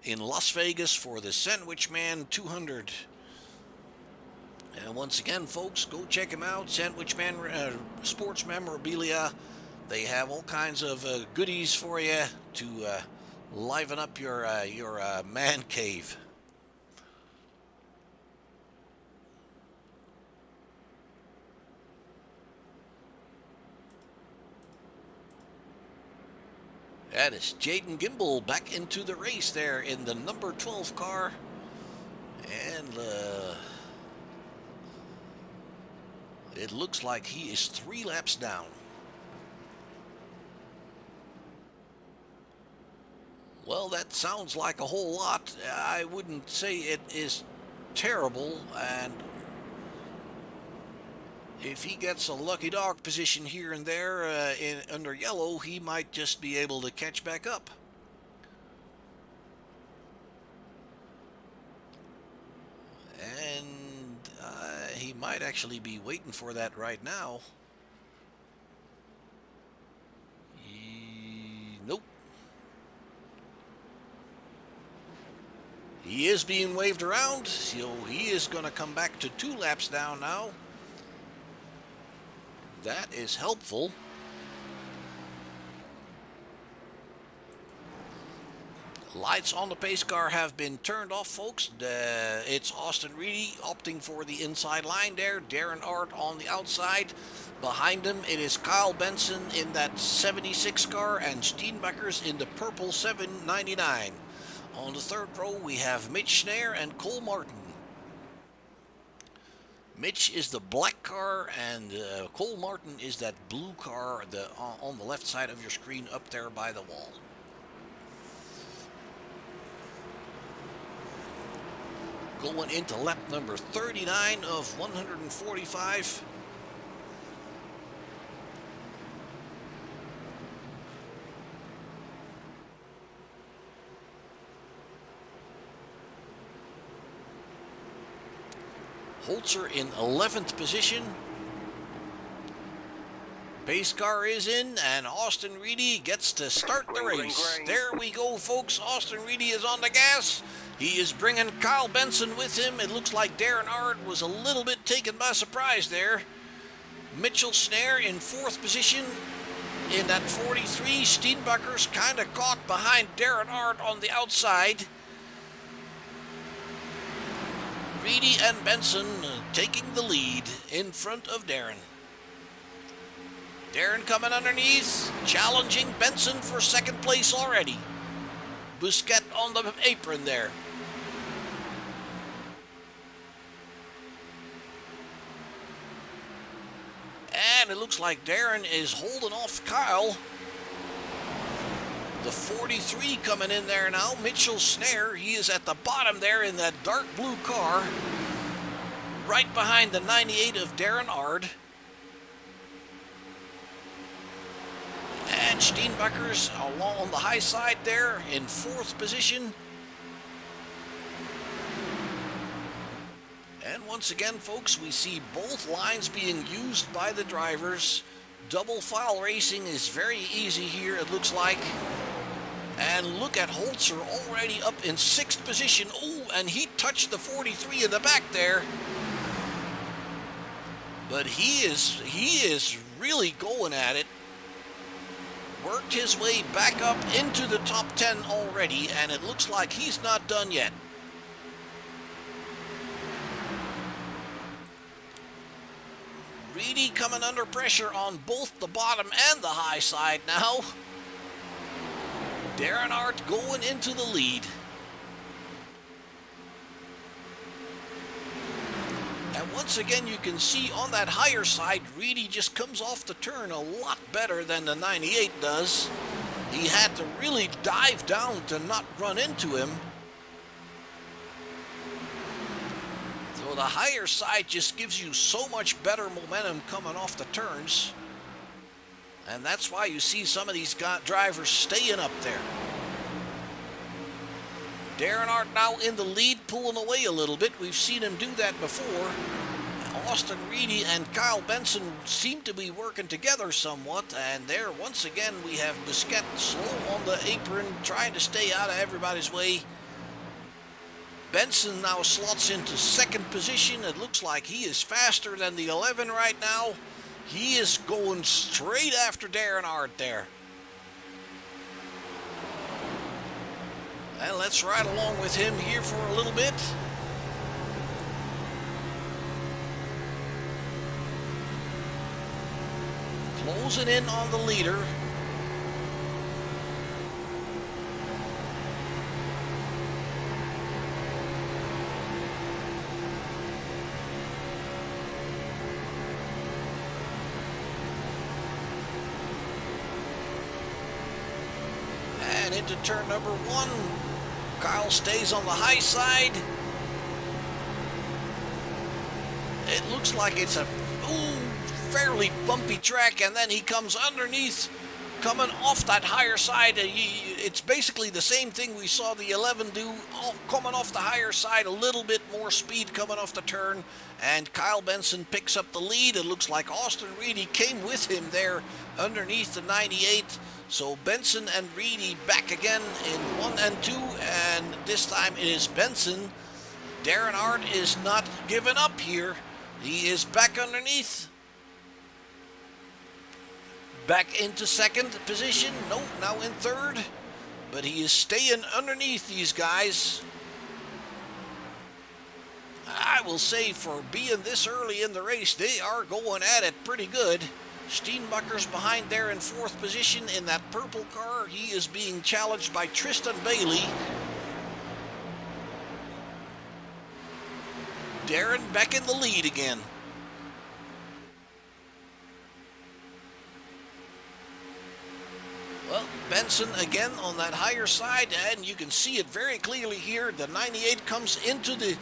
in Las Vegas for the Sandwich Man 200 And once again, folks, go check them out. Sandwich Man Sports Memorabilia. They have all kinds of goodies for you to liven up your man cave. That is Jaden Gimbel back into the race there in the number 12 car. And it looks like he is 3 laps down. Well, that sounds like a whole lot. I wouldn't say it is terrible, and if he gets a lucky dog position here and there under yellow, he might just be able to catch back up. And he might actually be waiting for that right now. Nope. He is being waved around, so he is going to come back to 2 laps down now. That is helpful. Lights on the pace car have been turned off, folks. It's Austin Reedy opting for the inside line there. Darren Art on the outside. Behind him, it is Kyle Benson in that 76 car and Steenbeckers in the purple 799. On the third row, we have Mitch Schneier and Cole Martin. Mitch is the black car, and Cole Martin is that blue car on the left side of your screen up there by the wall. Going into lap number 39 of 145. Holzer in 11th position. Pace car is in, and Austin Reedy gets to start the race. There we go, folks. Austin Reedy is on the gas. He is bringing Kyle Benson with him. It looks like Darren Ard was a little bit taken by surprise there. Mitchell Schneier in 4th position in that 43. Steenbeckers kind of caught behind Darren Ard on the outside. Reedy and Benson taking the lead in front of Darren. Darren coming underneath, challenging Benson for 2nd place already. Busquet on the apron there. And it looks like Darren is holding off Kyle. The 43 coming in there now, Mitchell Schneier. He is at the bottom there in that dark blue car, right behind the 98 of Darren Ard. And Steenbeckers along the high side there in 4th position. And once again, folks, we see both lines being used by the drivers. Double file racing is very easy here, it looks like. And look at Holzer already up in 6th position. Oh, and he touched the 43 in the back there. But he is really going at it. Worked his way back up into the top 10 already, and it looks like he's not done yet. Reedy coming under pressure on both the bottom and the high side now. Darren Art going into the lead. And once again, you can see on that higher side, Reedy just comes off the turn a lot better than the 98 does. He had to really dive down to not run into him. So the higher side just gives you so much better momentum coming off the turns. And that's why you see some of these drivers staying up there. Darren Art now in the lead, pulling away a little bit. We've seen him do that before. Austin Reedy and Kyle Benson seem to be working together somewhat. And there, once again, we have Busquet slow on the apron, trying to stay out of everybody's way. Benson now slots into second position. It looks like he is faster than the 11 right now. He is going straight after Darren Hart there. And let's ride along with him here for a little bit. Closing in on the leader. And into turn number 1. Kyle stays on the high side. It looks like it's a fairly bumpy track, and then he comes underneath, coming off that higher side. It's basically the same thing we saw the 11 do, coming off the higher side, a little bit more speed coming off the turn, and Kyle Benson picks up the lead. It looks like Austin Reedy came with him there underneath the 98. So Benson and Reedy back again in 1 and 2, and this time it is Benson. Darren Hart is not giving up here. He is back underneath. Back into second position. No, now in third. But he is staying underneath these guys. I will say, for being this early in the race, they are going at it pretty good. Steenbucker's behind there in fourth position in that purple car. He is being challenged by Tristan Bailey. Darren back in the lead again. Well, Benson again on that higher side, and you can see it very clearly here. The 98 comes into the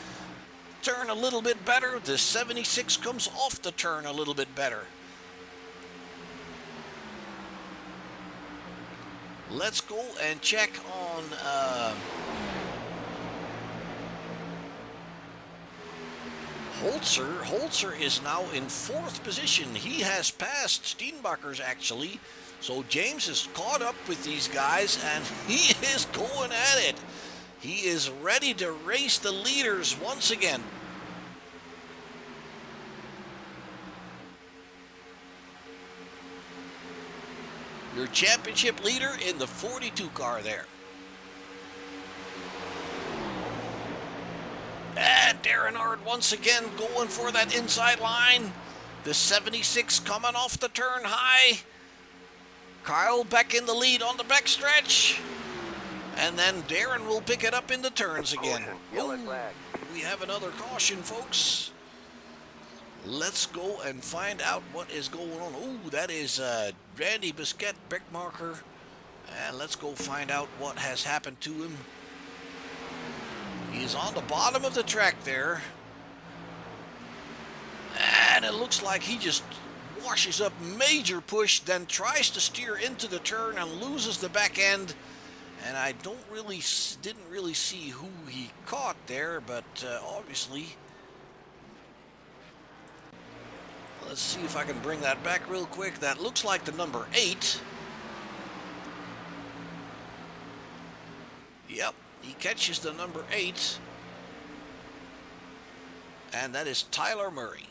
turn a little bit better. The 76 comes off the turn a little bit better. Let's go and check on Holzer. Holzer is now in fourth position. He has passed Steenbucker's actually. So James is caught up with these guys, and he is going at it. He is ready to race the leaders once again. Your championship leader in the 42 car there. And Darren Hart once again going for that inside line. The 76 coming off the turn high. Kyle back in the lead on the backstretch. And then Darren will pick it up in the turns again. Yellow flag. We have another caution, folks. Let's go and find out what is going on. Oh, that is Randy Bisquet, Beckmarker. And let's go find out what has happened to him. He's on the bottom of the track there. And it looks like he just washes up, major push, then tries to steer into the turn and loses the back end. And I didn't really see who he caught there, but obviously. Let's see if I can bring that back real quick. That looks like the number 8. Yep, he catches the number 8. And that is Tyler Murray.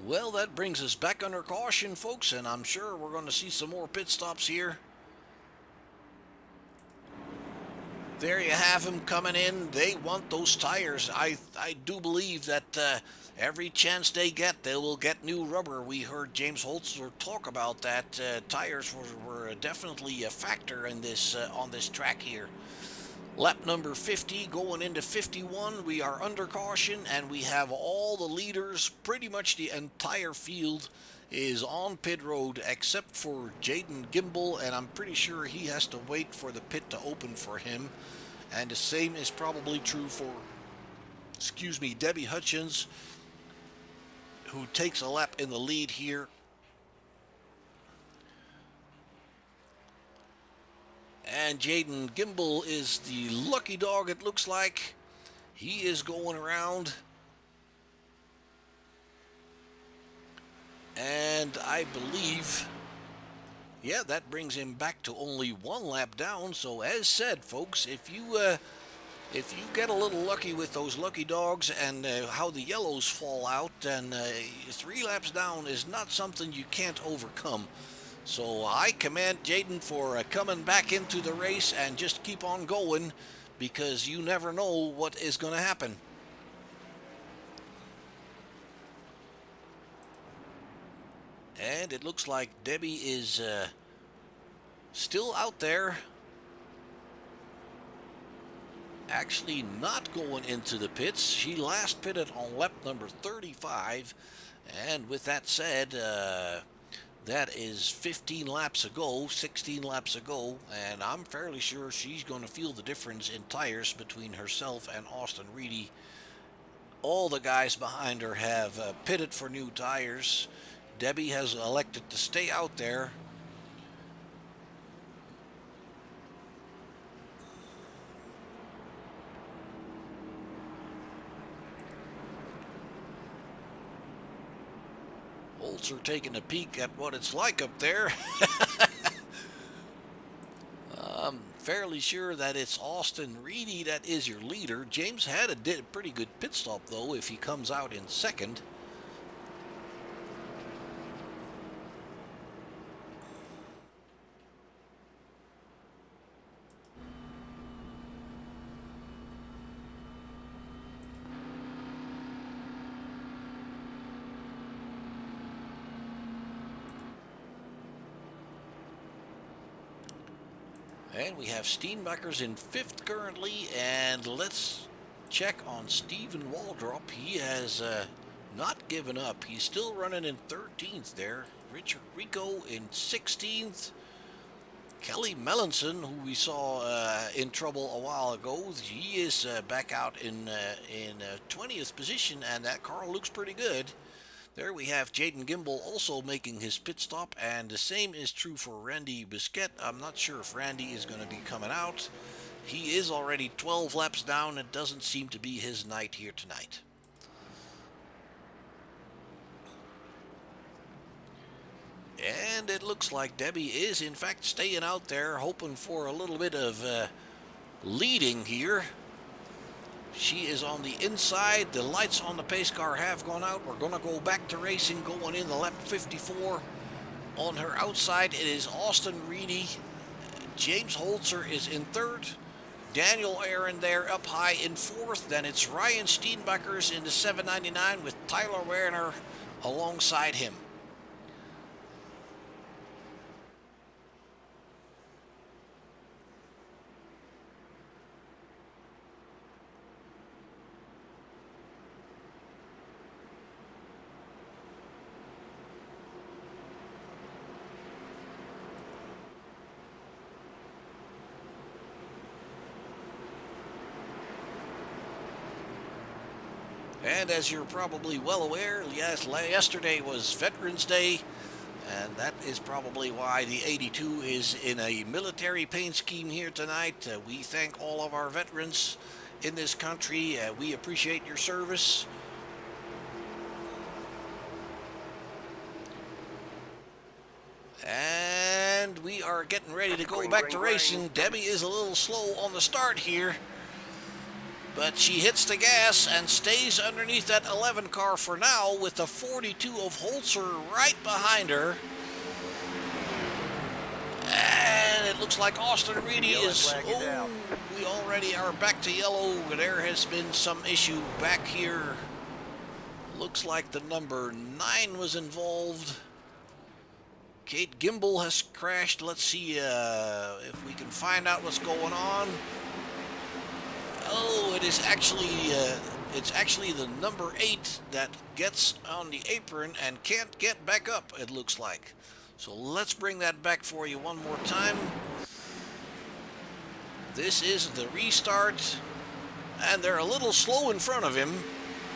Well, that brings us back under caution, folks, and I'm sure we're going to see some more pit stops here. There you have them coming in. They want those tires. I do believe that every chance they get, they will get new rubber. We heard James Holzer talk about that. Tires were definitely a factor in this on this track here. Lap number 50 going into 51. We are under caution, and we have all the leaders. Pretty much the entire field is on pit road except for Jaden Gimbel, and I'm pretty sure he has to wait for the pit to open for him. And the same is probably true for, Debbie Hutchins, who takes a lap in the lead here. And Jaden Gimbel is the lucky dog, it looks like. He is going around. And I believe Yeah, that brings him back to only 1 lap down. So as said, folks, if you get a little lucky with those lucky dogs and how the yellows fall out, then 3 laps down is not something you can't overcome. So I commend Jaden for coming back into the race and just keep on going, because you never know what is going to happen. And it looks like Debbie is still out there. Actually not going into the pits. She last pitted on lap number 35. And with that said, that is 15 laps ago, 16 laps ago. And I'm fairly sure she's going to feel the difference in tires between herself and Austin Reedy. All the guys behind her have pitted for new tires. Debbie has elected to stay out there. Holzer taking a peek at what it's like up there. I'm fairly sure that it's Austin Reedy that is your leader. James Haddad did a pretty good pit stop, though, if he comes out in second. And we have Steenbacher's in 5th currently, and let's check on Steven Waldrop. He has not given up. He's still running in 13th there. Richard Rico in 16th. Kelly Melanson, who we saw in trouble a while ago, he is back out in 20th position, and that car looks pretty good. There we have Jaden Gimbel also making his pit stop, and the same is true for Randy Bisquet. I'm not sure if Randy is going to be coming out. He is already 12 laps down. It doesn't seem to be his night here tonight. And it looks like Debbie is in fact staying out there, hoping for a little bit of leading here. She is on the inside. The lights on the pace car have gone out. We're going to go back to racing, going in the lap 54. On her outside, it is Austin Reedy. James Holzer is in 3rd. Daniel Aaron there up high in 4th. Then it's Ryan Steenbacher's in the 799 with Tyler Werner alongside him. And as you're probably well aware, yes, yesterday was Veterans Day, and that is probably why the 82 is in a military paint scheme here tonight. We thank all of our veterans in this country. We appreciate your service. And we are getting ready to go back to racing. Debbie is a little slow on the start here, but she hits the gas and stays underneath that 11 car for now, with the 42 of Holzer right behind her. And it looks like Austin Reedy is... Oh, we already are back to yellow. There has been some issue back here. Looks like the number 9 was involved. Kate Gimbel has crashed. Let's see if we can find out what's going on. Oh, it is actually, it's actually the number 8 that gets on the apron and can't get back up, it looks like. So let's bring that back for you one more time. This is the restart, and they're a little slow in front of him.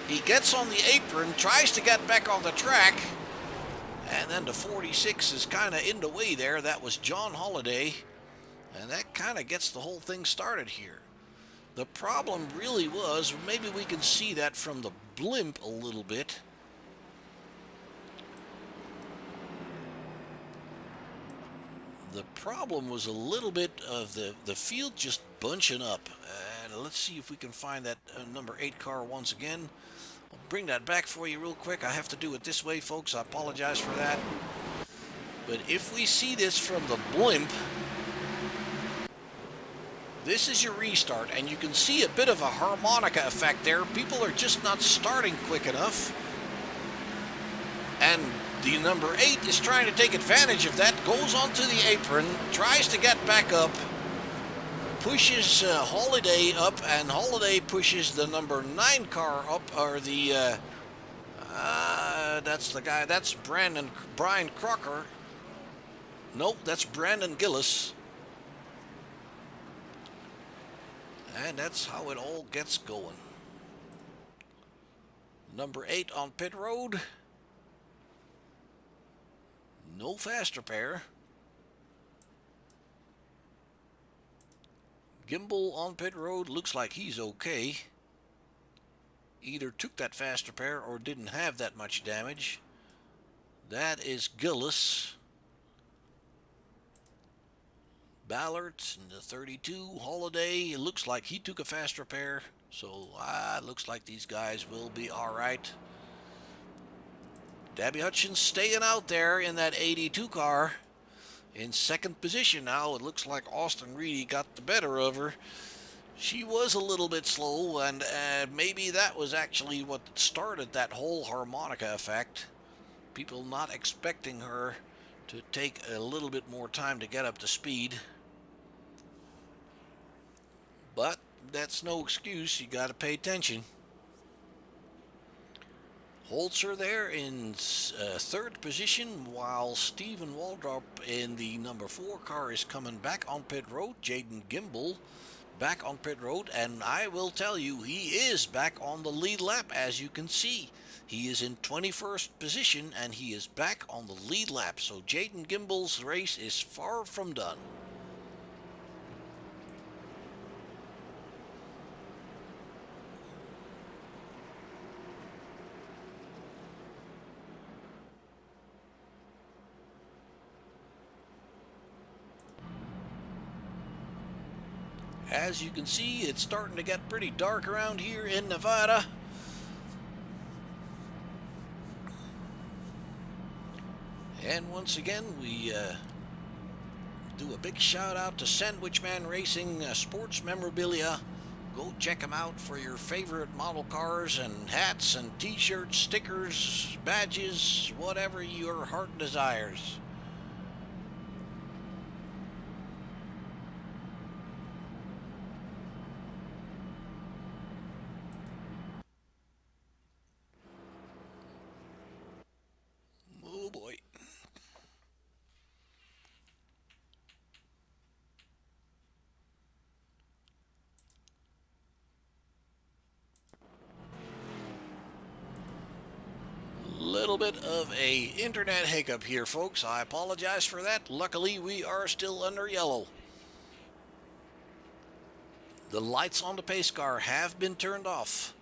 He gets on the apron, tries to get back on the track, and then the 46 is kind of in the way there. That was John Holliday, and that kind of gets the whole thing started here. The problem really was, maybe we can see that from the blimp a little bit. The problem was a little bit of the field just bunching up. And let's see if we can find that number 8 car once again. I'll bring that back for you real quick. I have to do it this way, folks. I apologize for that. But if we see this from the blimp, this is your restart, and you can see a bit of a harmonica effect there. People are just not starting quick enough. And the number 8 is trying to take advantage of that, goes onto the apron, tries to get back up, pushes Holiday up, and Holiday pushes the number 9 car up, or the, that's the guy, that's Brian Crocker. Nope, that's Brandon Gillis. And that's how it all gets going. Number 8 on pit road. No fast repair. Gimbal on pit road, looks like he's okay. Either took that fast repair or didn't have that much damage. That is Gillis. Ballard in the 32, Holiday, it looks like he took a fast repair, so it looks like these guys will be alright. Debbie Hutchins staying out there in that 82 car in second position now. It looks like Austin Reedy got the better of her. She was a little bit slow, and maybe that was actually what started that whole harmonica effect. People not expecting her to take a little bit more time to get up to speed. But that's no excuse. You got to pay attention. Holzer there in third position, while Stephen Waldrop in the number 4 car is coming back on pit road. Jaden Gimbal back on pit road, and I will tell you, he is back on the lead lap, as you can see. He is in 21st position, and he is back on the lead lap. So Jaden Gimbal's race is far from done. As you can see, it's starting to get pretty dark around here in Nevada. And once again, we do a big shout out to Sandwichman Racing Sports Memorabilia. Go check them out for your favorite model cars and hats and t-shirts, stickers, badges, whatever your heart desires. Oh boy. Little bit of a internet hiccup here, folks. I apologize for that. Luckily, we are still under yellow. The lights on the pace car have been turned off.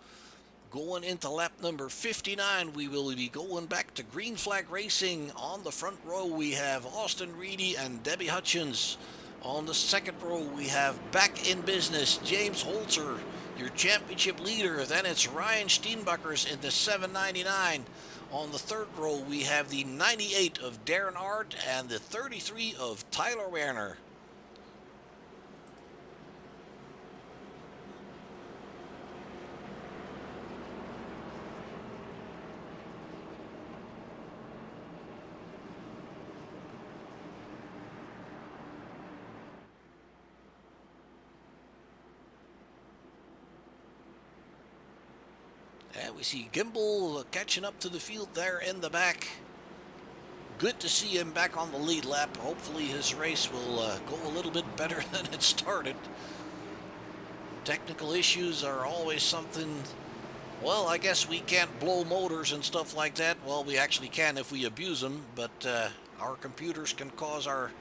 Going into lap number 59, we will be going back to Green Flag Racing. On the front row, we have Austin Reedy and Debbie Hutchins. On the second row, we have back in business James Holzer, your championship leader. Then it's Ryan Steenbuckers in the 799. On the third row, we have the 98 of Darren Art and the 33 of Tyler Werner. And we see Gimbal catching up to the field there in the back. Good to see him back on the lead lap. Hopefully his race will go a little bit better than it started. Technical issues are always something. Well, I guess we can't blow motors and stuff like that. Well, we actually can if we abuse them, but our computers can cause our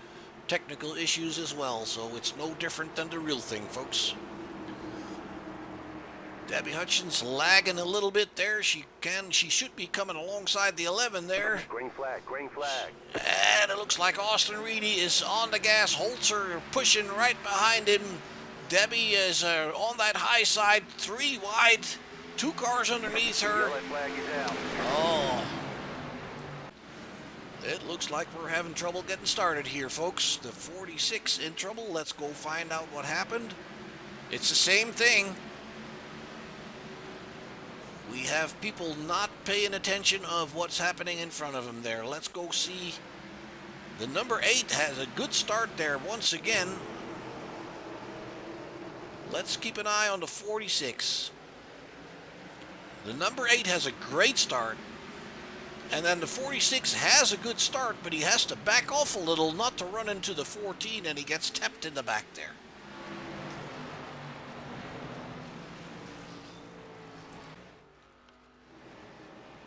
technical issues as well. So it's no different than the real thing, folks. Debbie Hutchins lagging a little bit there. She should be coming alongside the 11 there. Green flag, green flag. And it looks like Austin Reedy is on the gas. Holzer pushing right behind him. Debbie is on that high side, 3 wide, 2 cars underneath her. Yellow flag is out. Oh. It looks like we're having trouble getting started here, folks. The 46 in trouble. Let's go find out what happened. It's the same thing. We have people not paying attention of what's happening in front of them there. Let's go see. The number 8 has a good start there once again. Let's keep an eye on the 46. The number 8 has a great start. And then the 46 has a good start, but he has to back off a little not to run into the 14, and he gets tapped in the back there.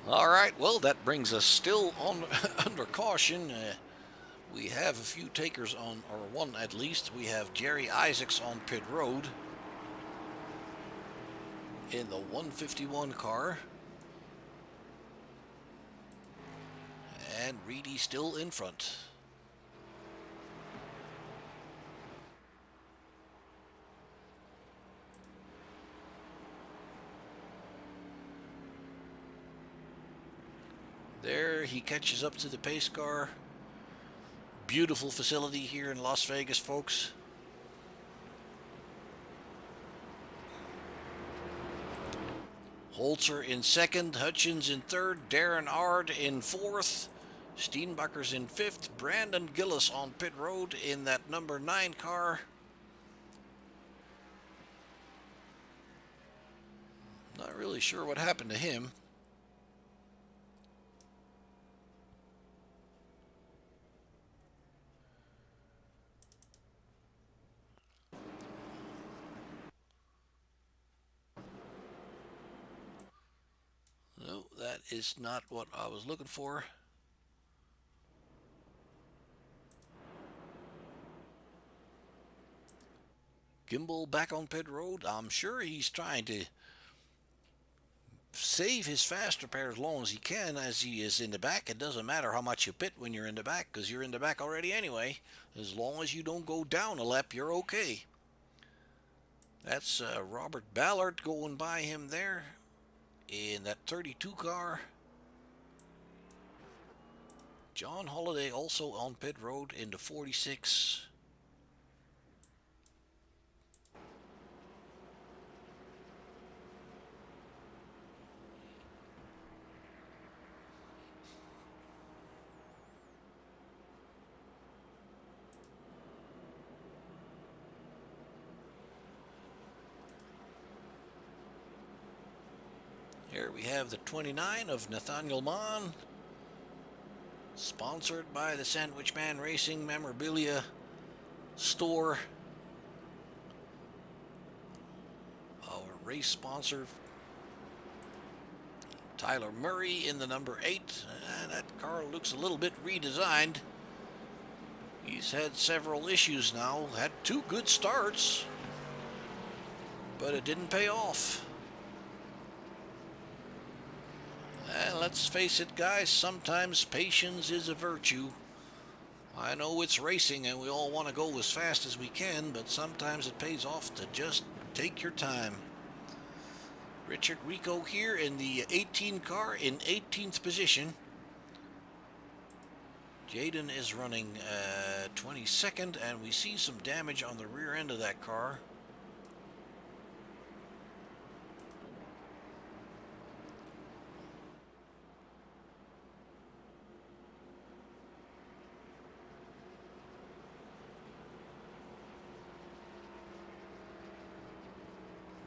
All right, well, that brings us still on under caution. We have a few takers on, or one at least. We have Jerry Isaacs on pit road in the 151 car. And Reedy still in front. There he catches up to the pace car. Beautiful facility here in Las Vegas, folks. Holzer in second, Hutchins in third, Darren Ard in fourth, Steenbacher's in fifth, Brandon Gillis on pit road in that number 9 car. Not really sure what happened to him. No, that is not what I was looking for. Gimbal back on pit road. I'm sure he's trying to save his fast repair as long as he can as he is in the back. It doesn't matter how much you pit when you're in the back because you're in the back already anyway. As long as you don't go down a lap, you're okay. That's Robert Ballard going by him there in that 32 car. John Holliday also on pit road in the 46. Here we have the 29 of Nathaniel Mann, sponsored by the Sandwich Man Racing Memorabilia Store, our race sponsor. Tyler Murray in the number 8, and that car looks a little bit redesigned. He's had several issues now, had 2 good starts, but it didn't pay off. And let's face it, guys, sometimes patience is a virtue. I know it's racing and we all want to go as fast as we can, but sometimes it pays off to just take your time. Richard Rico here in the 18 car in 18th position. Jaden is running 22nd, and we see some damage on the rear end of that car.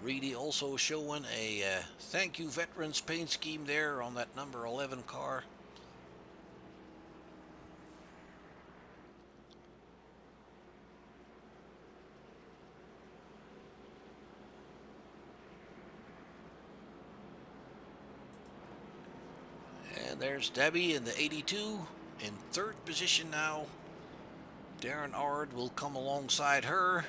Reedy also showing a thank you veterans paint scheme there on that number 11 car. And there's Debbie in the 82 in 3rd position now. Darren Ard will come alongside her.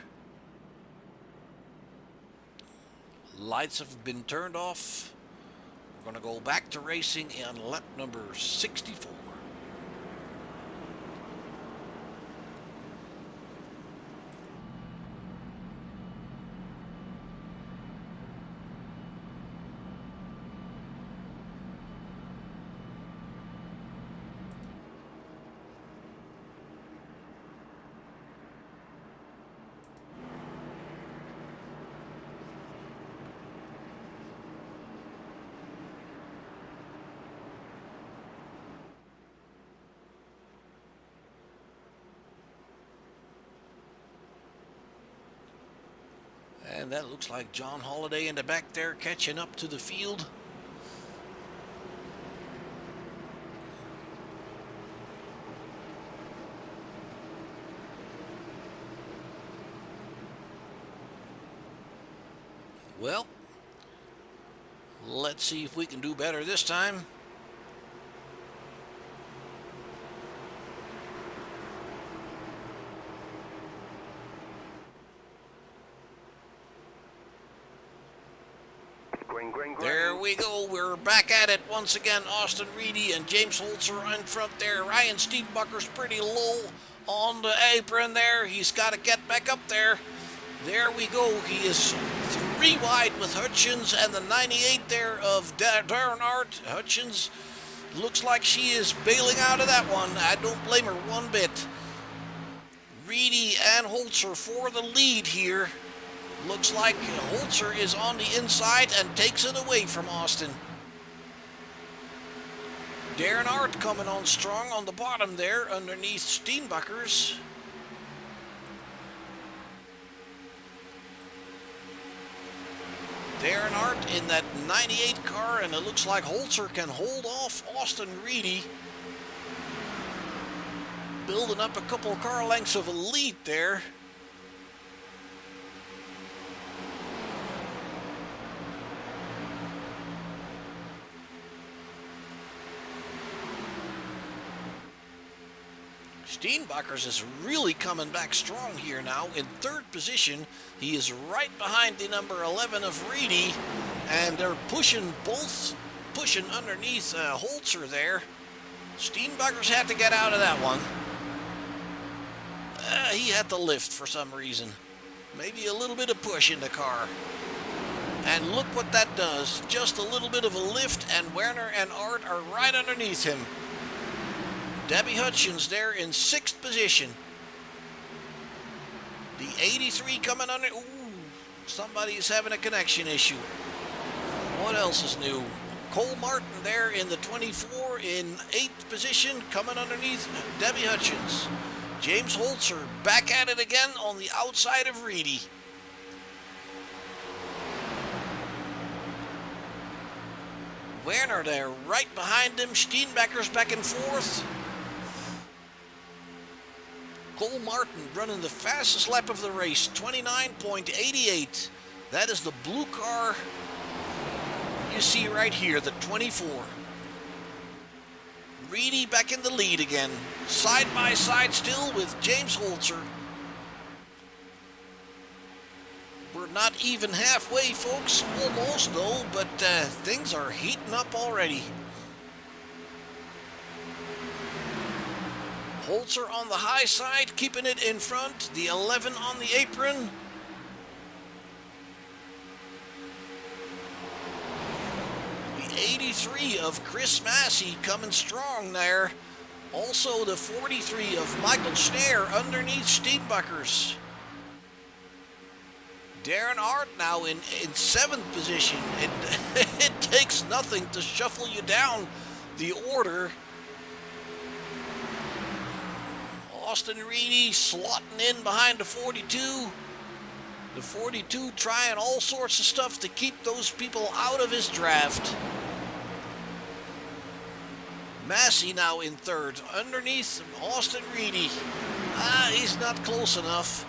Lights have been turned off. We're going to go back to racing on lap number 64. And that looks like John Holiday in the back there catching up to the field. Well, let's see if we can do better this time. Green, green, green. There we go. We're back at it once again. Austin Reedy and James Holzer in front there. Ryan Steenbucker's pretty low on the apron there. He's got to get back up there. There we go. He is 3 wide with Hutchins and the 98 there of Darren Hart. Hutchins looks like she is bailing out of that one. I don't blame her one bit. Reedy and Holzer for the lead here. Looks like Holzer is on the inside and takes it away from Austin. Darren Hart coming on strong on the bottom there underneath Steenbuckers. Darren Hart in that 98 car, and it looks like Holzer can hold off Austin Reedy. Building up a couple car lengths of a lead there. Steenbuckers is really coming back strong here now. In 3rd position, he is right behind the number 11 of Reedy, and they're pushing underneath Holzer there. Steenbuckers had to get out of that one. He had to lift for some reason. Maybe a little bit of push in the car. And look what that does. Just a little bit of a lift, and Werner and Art are right underneath him. Debbie Hutchins there in 6th position. The 83 coming under. Ooh, somebody is having a connection issue. What else is new? Cole Martin there in the 24 in 8th position, coming underneath Debbie Hutchins. James Holzer back at it again on the outside of Reedy. Werner there right behind him. Steenbucker's back and forth. Cole Martin running the fastest lap of the race, 29.88. That is the blue car you see right here, the 24. Reedy back in the lead again, side by side still with James Holzer. We're not even halfway, folks, almost though, but things are heating up already. Holzer on the high side, keeping it in front. The 11 on the apron. The 83 of Chris Massey coming strong there. Also the 43 of Michael Schneer underneath Steenbuckers. Darren Hart now in 7th position. It takes nothing to shuffle you down the order. Austin Reedy slotting in behind the 42. The 42 trying all sorts of stuff to keep those people out of his draft. Massey now in 3rd, underneath Austin Reedy. He's not close enough.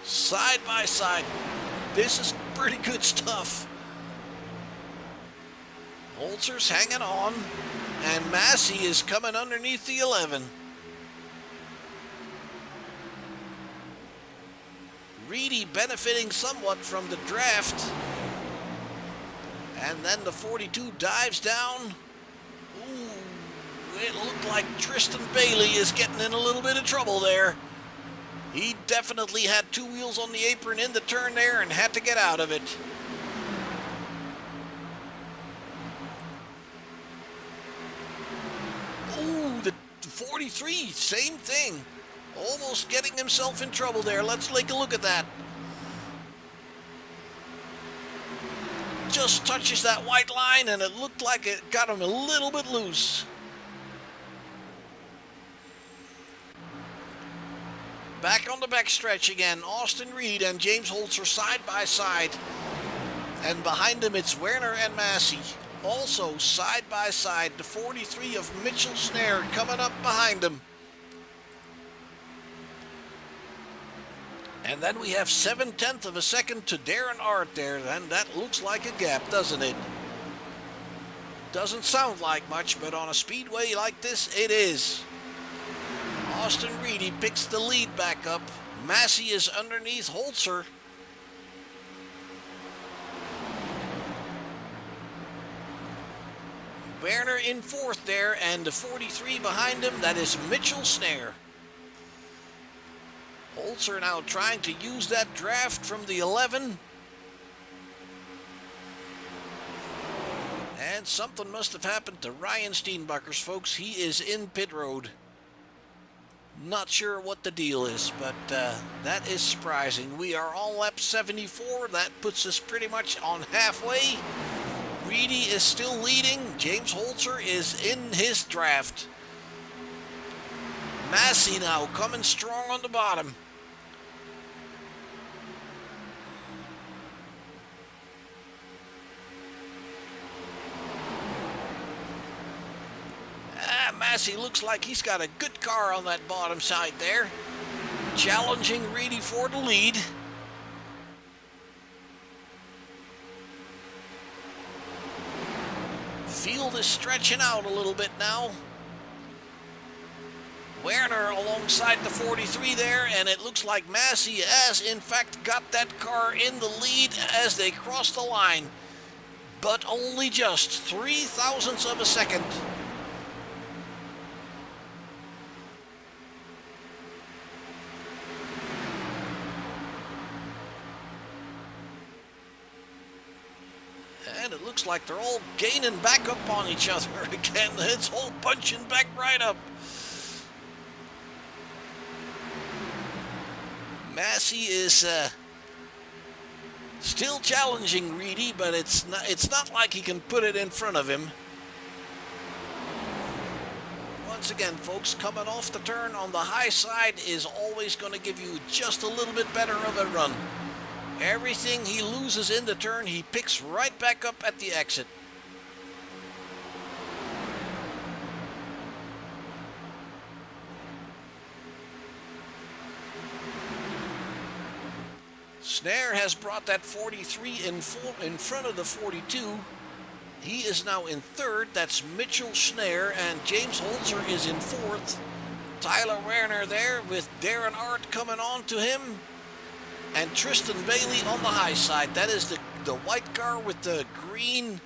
Side by side. This is pretty good stuff. Holzer's hanging on. And Massey is coming underneath the 11. Reedy benefiting somewhat from the draft. And then the 42 dives down. Ooh, it looked like Tristan Bailey is getting in a little bit of trouble there. He definitely had two wheels on the apron in the turn there and had to get out of it. Ooh, the 43, same thing. Almost getting himself in trouble there. Let's take a look at that. Just touches that white line and it looked like it got him a little bit loose. Back on the backstretch again, Austin Reed and James Holzer side by side. And behind them it's Werner and Massey. Also side by side, the 43 of Mitchell Snare coming up behind them. And then we have 7/10 of a second to Darren Art there, and that looks like a gap, doesn't it? Doesn't sound like much, but on a speedway like this, it is. Austin Reedy picks the lead back up. Massey is underneath Holzer. Werner in fourth there, and the 43 behind him, that is Mitchell Snare. Holzer now trying to use that draft from the 11. And something must have happened to Ryan Steenbuckers, folks. He is in pit road. Not sure what the deal is, but that is surprising. We are on lap 74. That puts us pretty much on halfway. Reedy is still leading. James Holzer is in his draft. Massey now coming strong on the bottom. Massey looks like he's got a good car on that bottom side there. Challenging Reedy for the lead. Field is stretching out a little bit now. Werner alongside the 43 there, and it looks like Massey has in fact got that car in the lead as they cross the line. But only just 0.03 of a second. And it looks like they're all gaining back up on each other again. It's all punching back right up. Massey is still challenging Reedy, but it's not like he can put it in front of him. Once again, folks, coming off the turn on the high side is always going to give you just a little bit better of a run. Everything he loses in the turn, he picks right back up at the exit. Snare has brought that 43 in front of the 42. He is now in third. That's Mitchell Snare, and James Holzer is in fourth. Tyler Werner there with Darren Art coming on to him. And Tristan Bailey on the high side. That is the white car with the green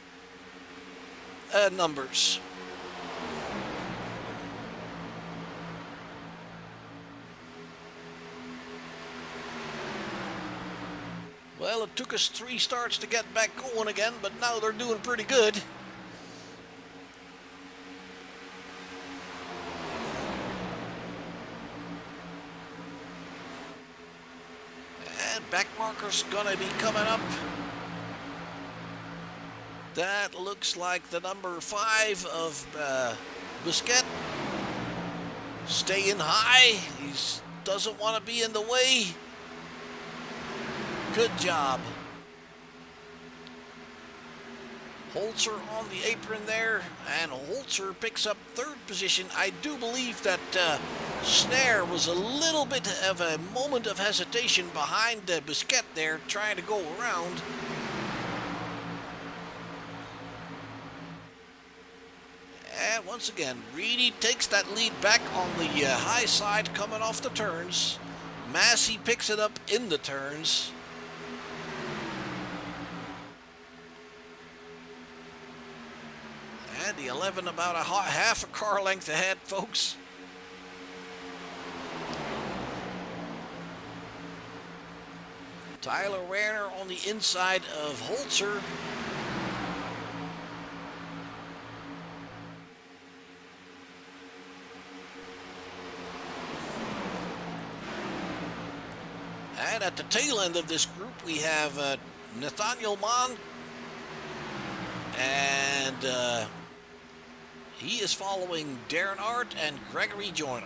numbers. Well, it took us 3 starts to get back going again, but now they're doing pretty good. Back marker's gonna be coming up. That looks like the number 5 of Busquet. Staying high. He doesn't want to be in the way. Good job. Holzer on the apron there, and Holzer picks up third position. I do believe that Snare was a little bit of a moment of hesitation behind Busquet there, trying to go around. And once again, Reedy takes that lead back on the high side coming off the turns. Massey picks it up in the turns. And the 11 about half a car length ahead, folks. Tyler Werner on the inside of Holzer. And at the tail end of this group, we have Nathaniel Mann. And he is following Darren Art and Gregory Joyner.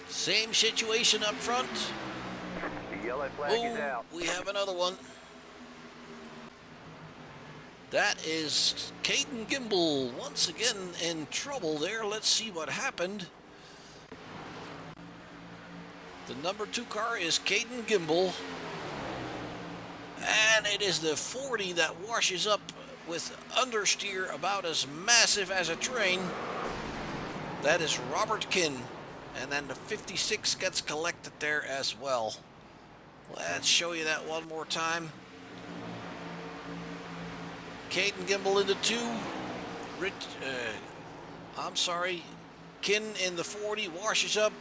Same situation up front. The yellow flag is Oh, out. we have another one. That is Caden Gimbel once again in trouble there. Let's see what happened. The number 2 car is Caden Gimbel. And it is the 40 that washes up with understeer about as massive as a train. That is Robert Kinn. And then the 56 gets collected there as well. Let's show you that one more time. Caden Gimbel in the 2. Kinn in the 40 washes up.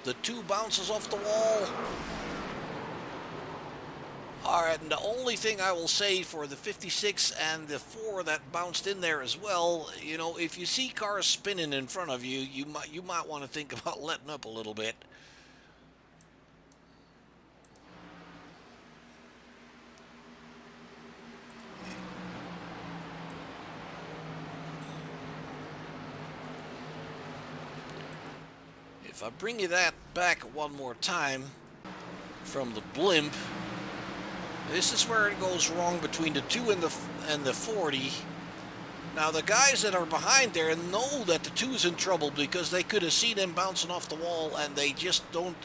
The 2 bounces off the wall. Alright, and the only thing I will say for the 56 and the 4 that bounced in there as well, you know, if you see cars spinning in front of you, you might want to think about letting up a little bit. If I bring you that back one more time from the blimp, this is where it goes wrong between the 2 and the 40. Now the guys that are behind there know that the 2 is in trouble because they could have seen him bouncing off the wall, and they just don't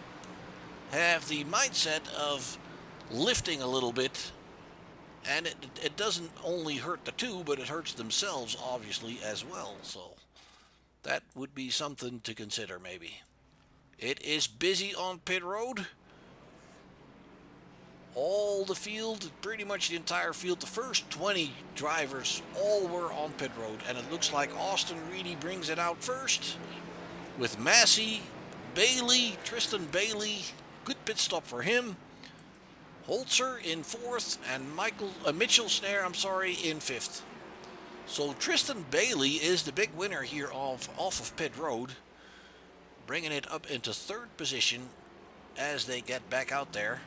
have the mindset of lifting a little bit. And it doesn't only hurt the 2, but it hurts themselves obviously as well. So that would be something to consider maybe. It is busy on pit road. All the field, pretty much the entire field, the first 20 drivers all were on pit road, and it looks like Austin Reedy brings it out first with Massey, Bailey, Tristan Bailey, good pit stop for him, Holzer in 4th, and Mitchell Snare, in 5th. So Tristan Bailey is the big winner here off of pit road, bringing it up into 3rd position as they get back out there.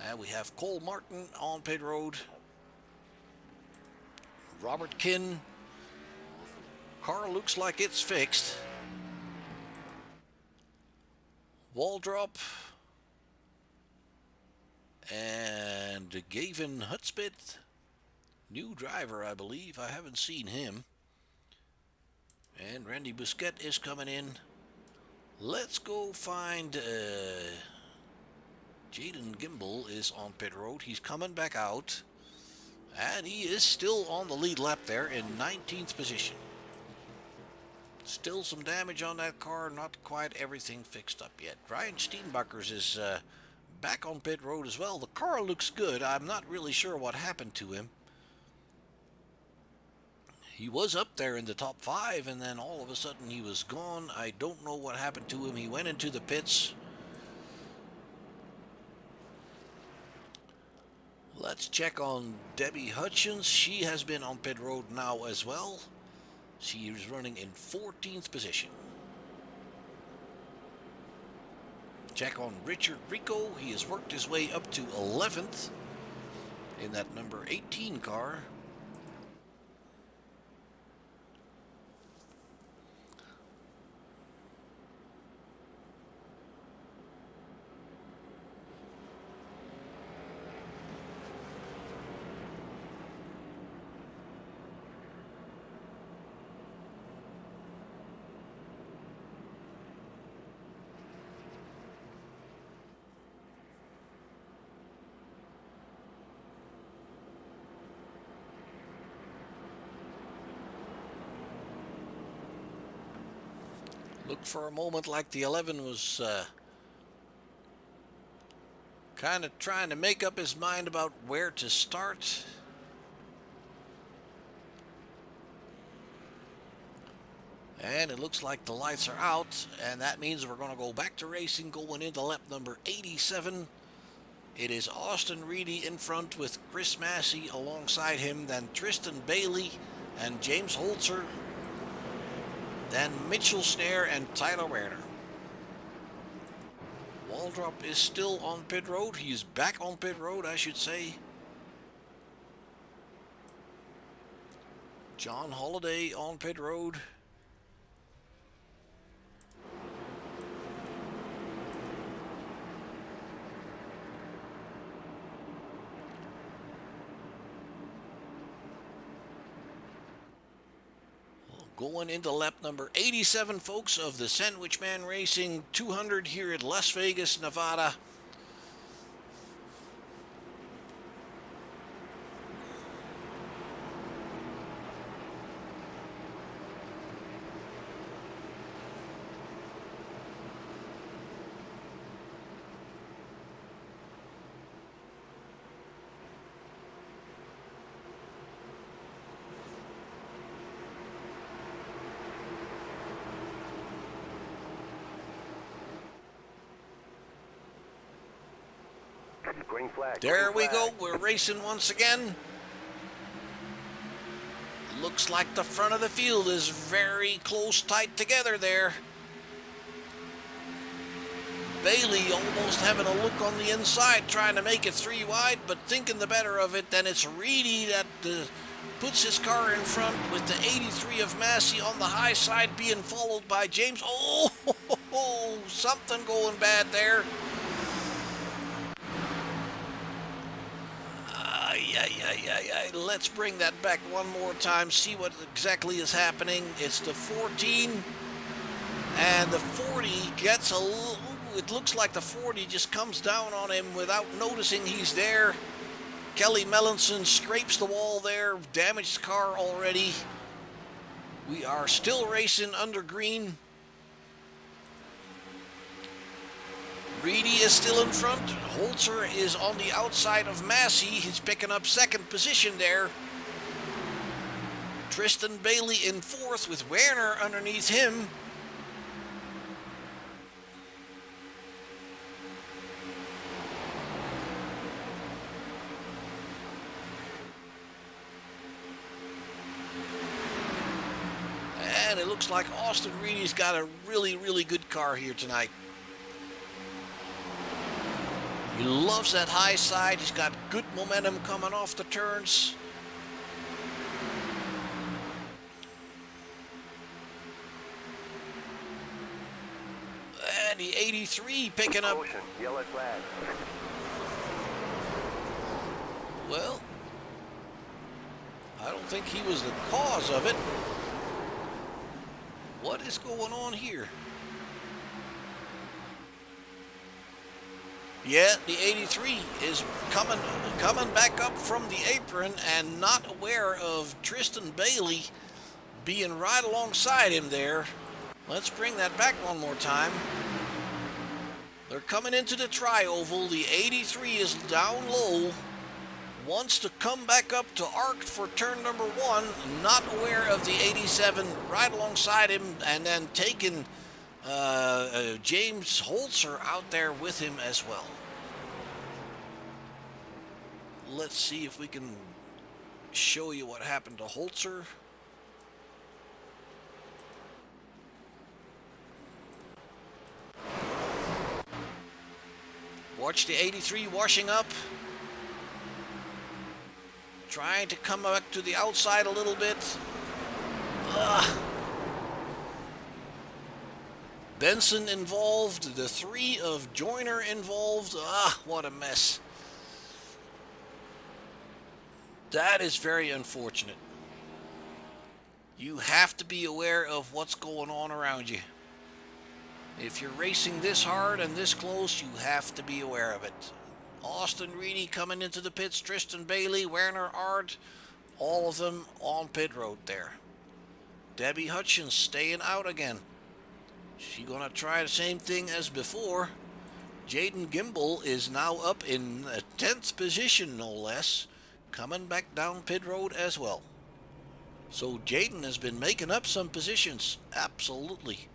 And we have Cole Martin on pit road. Robert Kinn. Car looks like it's fixed. Waldrop. And Gavin Hutspit. New driver, I believe. I haven't seen him. And Randy Busquet is coming in. Let's go find... Jaden Gimbel is on pit road. He's coming back out. And he is still on the lead lap there in 19th position. Still some damage on that car. Not quite everything fixed up yet. Ryan Steenbuckers is back on pit road as well. The car looks good. I'm not really sure what happened to him. He was up there in the top 5, and then all of a sudden he was gone. I don't know what happened to him. He went into the pits. Let's check on Debbie Hutchins. She has been on pit road now as well. She is running in 14th position. Check on Richard Rico. He has worked his way up to 11th in that number 18 car. Looked for a moment like the 11 was kind of trying to make up his mind about where to start. And it looks like the lights are out, and that means we're going to go back to racing going into lap number 87. It is Austin Reedy in front with Chris Massey alongside him, then Tristan Bailey and James Holzer, then Mitchell Snare and Tyler Werner. Waldrop is still on pit road. He's back on pit road, I should say. John Holliday on pit road. Going into lap number 87, folks, of the Sandwich Man Racing 200 here at Las Vegas, Nevada. Green flag. There green we go. flag. We're racing once again. Looks like the front of the field is very close, tight together there. Bailey almost having a look on the inside, trying to make it 3 wide, but thinking the better of it. Then it's Reedy that puts his car in front with the 83 of Massey on the high side, being followed by James. Oh, something going bad there. Let's bring that back one more time, see what exactly is happening. It's the 14, and the 40 gets a little, it looks like the 40 just comes down on him without noticing he's there. Kelly Melanson scrapes the wall there, damaged car already. We are still racing under green. Reedy is still in front. Holzer is on the outside of Massey. He's picking up second position there. Tristan Bailey in fourth with Werner underneath him. And it looks like Austin Reedy's got a really, really good car here tonight. He loves that high side. He's got good momentum coming off the turns. And the 83 picking up. Caution, yellow flag. Well, I don't think he was the cause of it. What is going on here? Yeah, the 83 is coming back up from the apron and not aware of Tristan Bailey being right alongside him there. Let's bring that back one more time. They're coming into the tri-oval. The 83 is down low. Wants to come back up to arc for turn number 1. Not aware of the 87 right alongside him, and then taking James Holzer out there with him as well. Let's see if we can show you what happened to Holzer. Watch the 83 washing up. Trying to come back to the outside a little bit. Benson involved, the 3 of Joyner involved. What a mess. That is very unfortunate. You have to be aware of what's going on around you. If you're racing this hard and this close, you have to be aware of it. Austin Reedy coming into the pits, Tristan Bailey, Werner Ard, all of them on pit road there. Debbie Hutchins staying out again. She gonna try the same thing as before. Jaden Gimbel is now up in 10th position, no less, coming back down pit road as well. So Jaden has been making up some positions, absolutely.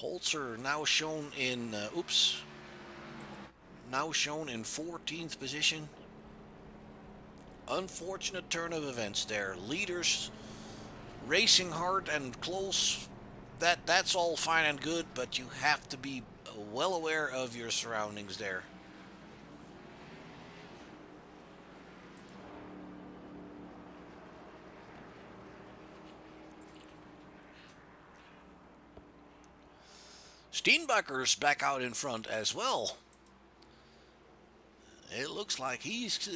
Holzer now shown in, now shown in 14th position. Unfortunate turn of events there. Leaders racing hard and close. That's all fine and good, but you have to be well aware of your surroundings there. Steenbacher's back out in front as well. It looks like he's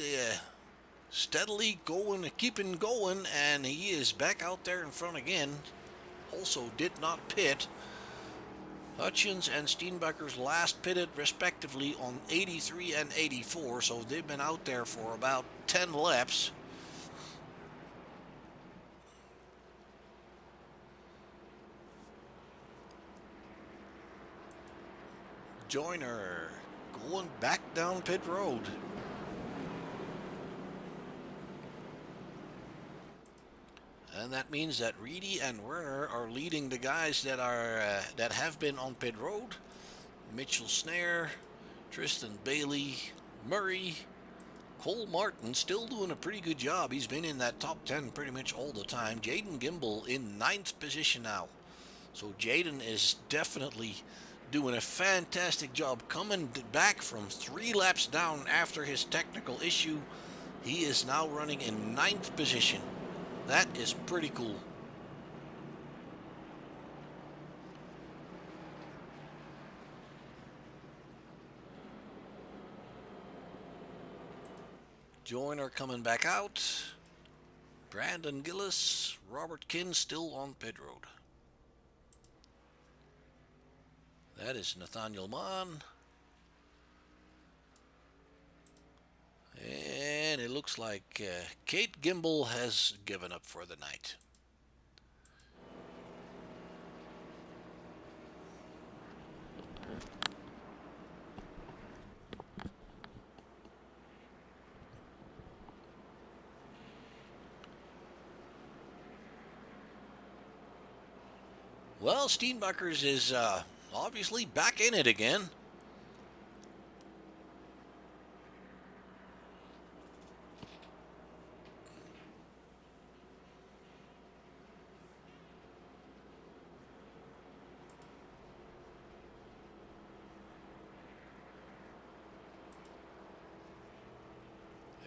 steadily going, keeping going, and he is back out there in front again. Also did not pit. Hutchins and Steenbacher's last pitted respectively on 83 and 84, so they've been out there for about 10 laps. Joyner going back down pit road. And that means that Reedy and Werner are leading the guys that are that have been on pit road. Mitchell Snare, Tristan Bailey, Murray, Cole Martin still doing a pretty good job. He's been in that top 10 pretty much all the time. Jaden Gimbel in 9th position now. So Jaden is definitely doing a fantastic job coming back from 3 laps down after his technical issue. He is now running in 9th position. That is pretty cool. Joyner coming back out. Brandon Gillis, Robert Kinn still on pit road. That is Nathaniel Mann. And it looks like Kate Gimbel has given up for the night. Well, Steenbacher's is obviously back in it again.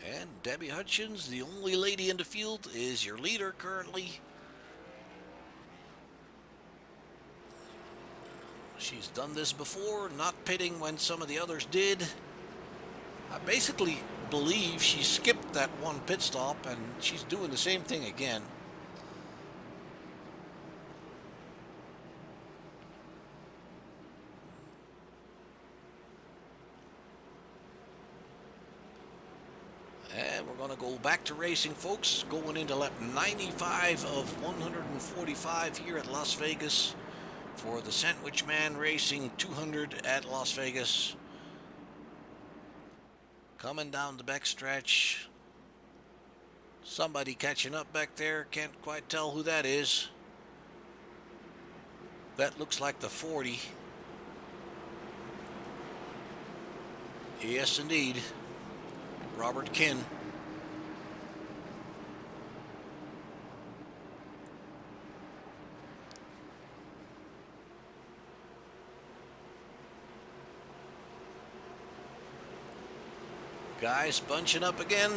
And Debbie Hutchins, the only lady in the field, is your leader currently. She's done this before, not pitting when some of the others did. I basically believe she skipped that one pit stop, and she's doing the same thing again. And we're going to go back to racing, folks, going into lap 95 of 145 here at Las Vegas for the Sandwich Man Racing 200 at Las Vegas. Coming down the backstretch. Somebody catching up back there. Can't quite tell who that is. That looks like the 40. Yes, indeed. Robert Kinn. Guys bunching up again.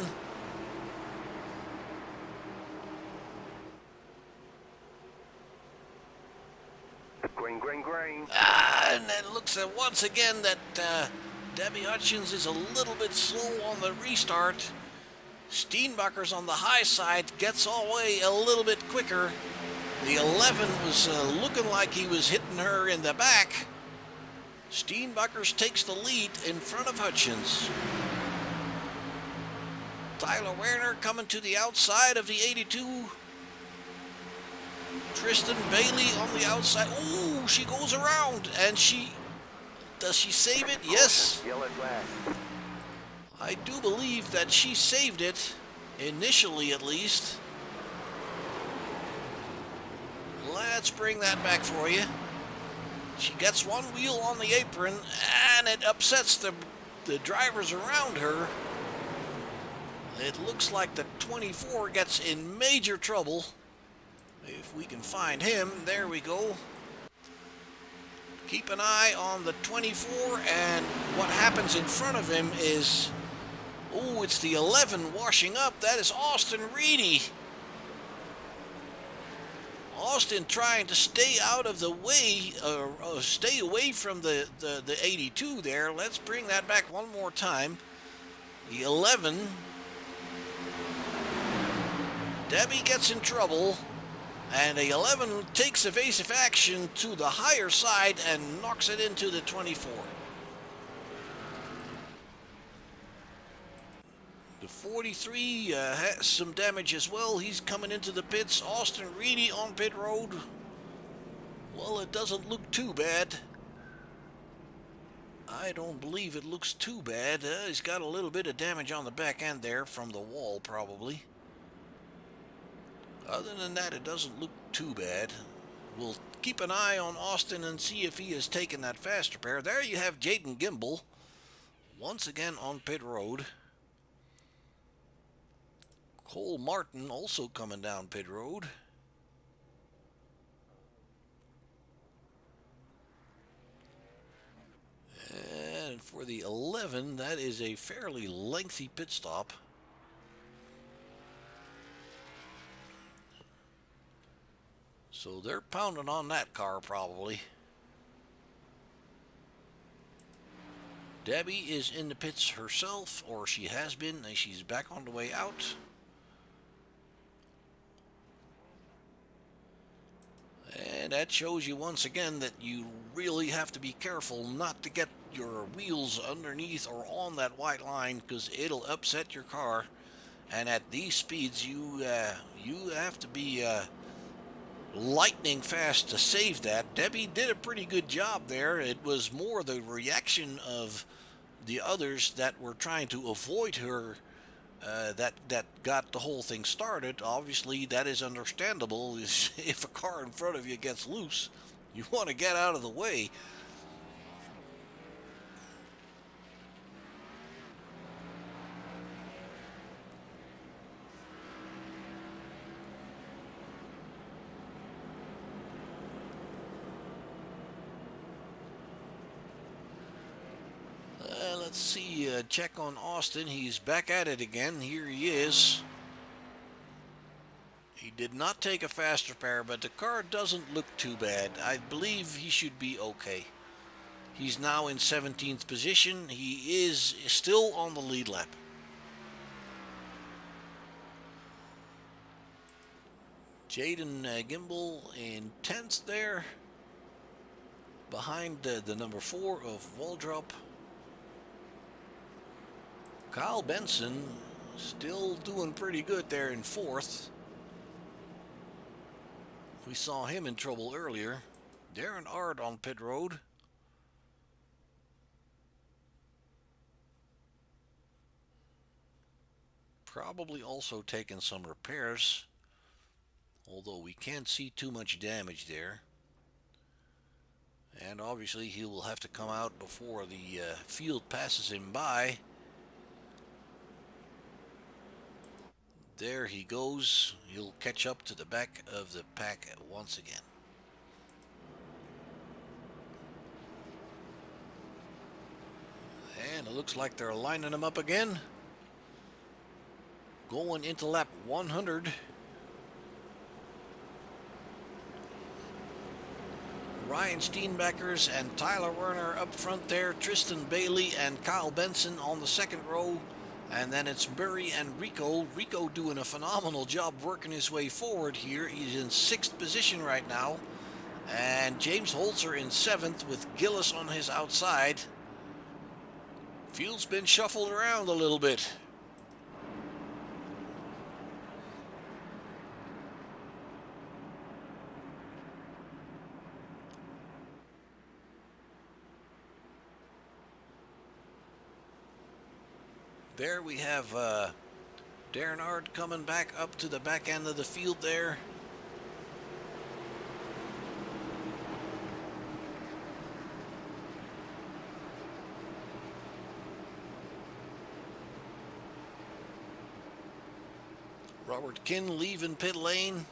Green, green, green. And it looks at once again that Debbie Hutchins is a little bit slow on the restart. Steenbacher's on the high side, gets all the way a little bit quicker. The 11 was looking like he was hitting her in the back. Steenbacher's takes the lead in front of Hutchins. Tyler Werner coming to the outside of the 82. Tristan Bailey on the outside. Oh, she goes around, and does she save it? Yes. Yellow flag. I do believe that she saved it, initially at least. Let's bring that back for you. She gets one wheel on the apron, and it upsets the drivers around her. It looks like the 24 gets in major trouble. If we can find him, there we go. Keep an eye on the 24, and what happens in front of him is, oh, it's the 11 washing up. That is Austin Reedy. Austin trying to stay out of the way, stay away from the 82 there. Let's bring that back one more time. The 11. Debbie gets in trouble, and the 11 takes evasive action to the higher side and knocks it into the 24. The 43 has some damage as well. He's coming into the pits. Austin Reedy on pit road. Well, it doesn't look too bad. I don't believe it looks too bad. He's got a little bit of damage on the back end there from the wall, probably. Other than that, it doesn't look too bad. We'll keep an eye on Austin and see if he has taken that fast repair. There you have Jaden Gimbel once again on pit road. Cole Martin also coming down pit road. And for the 11, that is a fairly lengthy pit stop. So they're pounding on that car probably. Debbie is in the pits herself, or she has been, and she's back on the way out. And that shows you once again that you really have to be careful not to get your wheels underneath or on that white line, because it'll upset your car. And at these speeds, you have to be lightning fast to save that. Debbie did a pretty good job there. It was more the reaction of the others that were trying to avoid her that got the whole thing started. Obviously, that is understandable. If a car in front of you gets loose, you want to get out of the way. Let's see, check on Austin. He's back at it again. Here he is. He did not take a fast repair, but the car doesn't look too bad. I believe he should be okay. He's now in 17th position. He is still on the lead lap. Jaden Gimbel in 10th there, behind the number 4 of Waldrop. Kyle Benson still doing pretty good there in 4th. We saw him in trouble earlier. Darren Ard on pit road. Probably also taking some repairs, although we can't see too much damage there. And obviously he will have to come out before the field passes him by. There he goes. He'll catch up to the back of the pack once again. And it looks like they're lining him up again. Going into lap 100. Ryan Steenbeckers and Tyler Werner up front there. Tristan Bailey and Kyle Benson on the second row. And then it's Murray and Rico. Rico doing a phenomenal job working his way forward here. He's in 6th position right now. And James Holzer in 7th with Gillis on his outside. Field's been shuffled around a little bit. There we have Darren Ard coming back up to the back end of the field there. Robert Kinn leaving pit lane.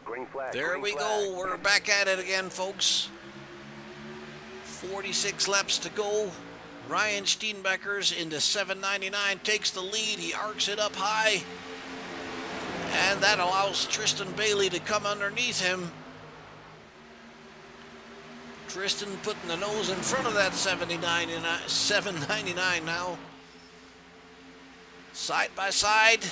Green flag. There green we flag. go. We're back at it again, folks. 46 laps to go. Ryan Steenbeckers into 799 takes the lead. He arcs it up high. And that allows Tristan Bailey to come underneath him. Tristan putting the nose in front of that 799 now. Side by side.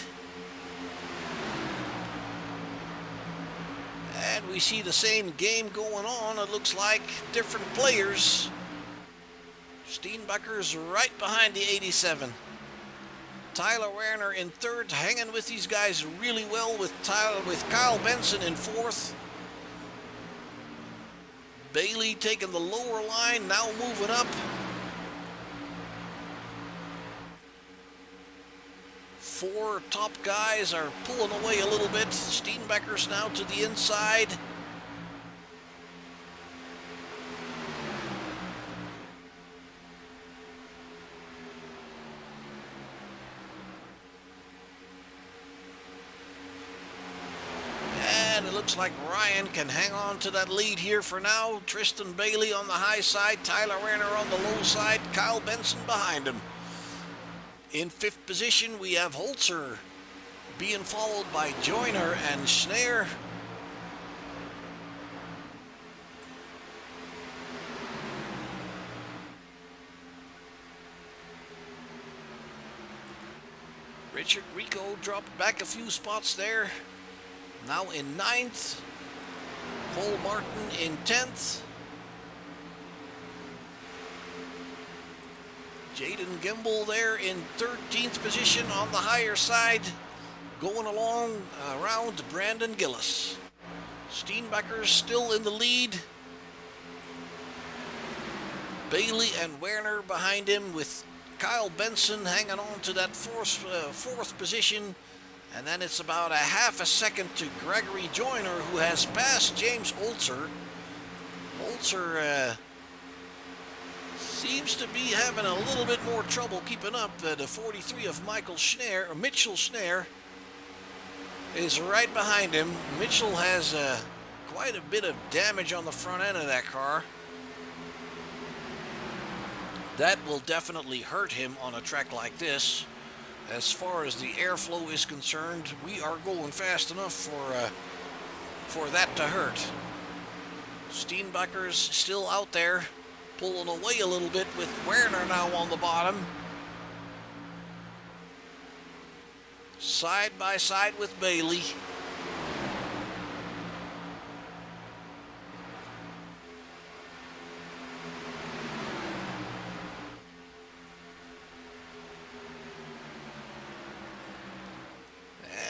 And we see the same game going on. It looks like different players. Steenbecker's right behind the 87. Tyler Werner in third, hanging with these guys really well with Kyle Benson in fourth. Bailey taking the lower line, now moving up. Four top guys are pulling away a little bit. Steenbecker's now to the inside. And it looks like Ryan can hang on to that lead here for now. Tristan Bailey on the high side, Tyler Werner on the low side, Kyle Benson behind him. In fifth position, we have Holzer being followed by Joyner and Schneer. Richard Rico dropped back a few spots there. Now in ninth. Cole Martin in 10th. Jaden Gimbel there in 13th position on the higher side. Going along around Brandon Gillis. Steenbecker's still in the lead. Bailey and Werner behind him with Kyle Benson hanging on to that fourth position. And then it's about a half a second to Gregory Joyner, who has passed James Holzer. Holzer seems to be having a little bit more trouble keeping up. The 43 of Mitchell Schneer is right behind him. Mitchell has quite a bit of damage on the front end of that car. That will definitely hurt him on a track like this. As far as the airflow is concerned, we are going fast enough for that to hurt. Steenbecker's still out there, pulling away a little bit with Werner now on the bottom. Side by side with Bailey.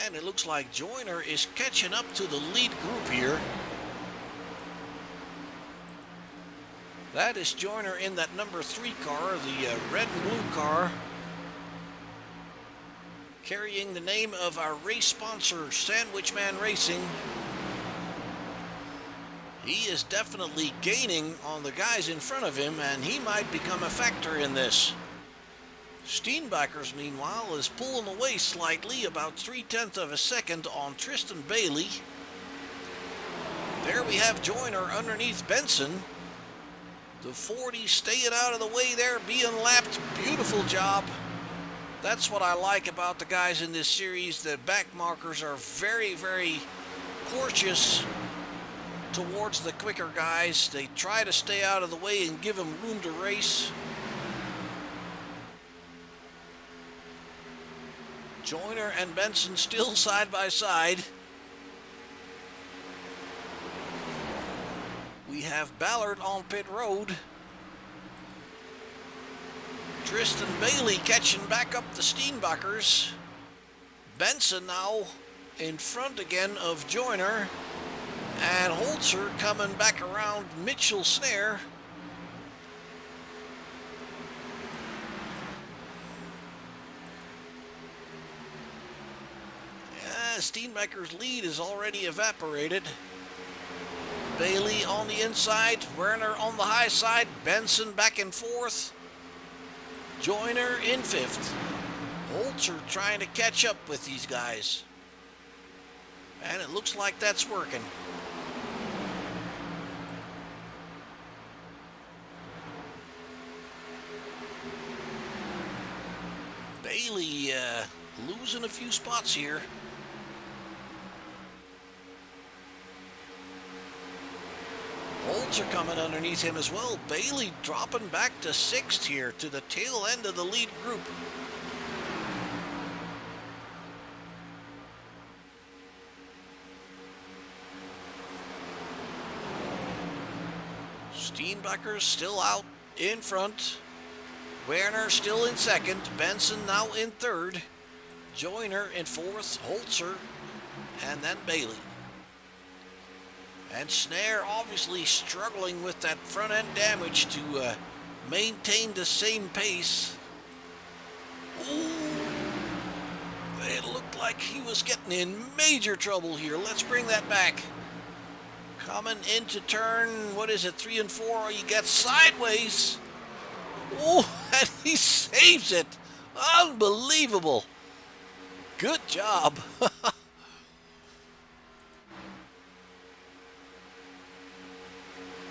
And it looks like Joyner is catching up to the lead group here. That is Joyner in that number 3 car, the red and blue car, carrying the name of our race sponsor, Sandwich Man Racing. He is definitely gaining on the guys in front of him, and he might become a factor in this. Steenbecker's, meanwhile, is pulling away slightly, about 0.3 of a second on Tristan Bailey. There we have Joyner underneath Benson. The 40 staying out of the way there, being lapped. Beautiful job. That's what I like about the guys in this series. The back markers are very, very cautious towards the quicker guys. They try to stay out of the way and give them room to race. Joyner and Benson still side by side. We have Ballard on pit road. Tristan Bailey catching back up the Steenbeckers. Benson now in front again of Joyner. And Holzer coming back around Mitchell Snare. Yeah, Steenbecker's lead is already evaporated. Bailey on the inside, Werner on the high side, Benson back and forth. Joyner in fifth. Holzer trying to catch up with these guys. And it looks like that's working. Bailey losing a few spots here. Holzer coming underneath him as well. Bailey dropping back to sixth here to the tail end of the lead group. Steenbecker's still out in front. Werner still in second. Benson now in third. Joyner in fourth. Holzer. And then Bailey. And Snare obviously struggling with that front end damage to maintain the same pace. Ooh, it looked like he was getting in major trouble here. Let's bring that back. Coming into turn, what is it, 3 and 4? He gets sideways. Oh, and he saves it. Unbelievable. Good job.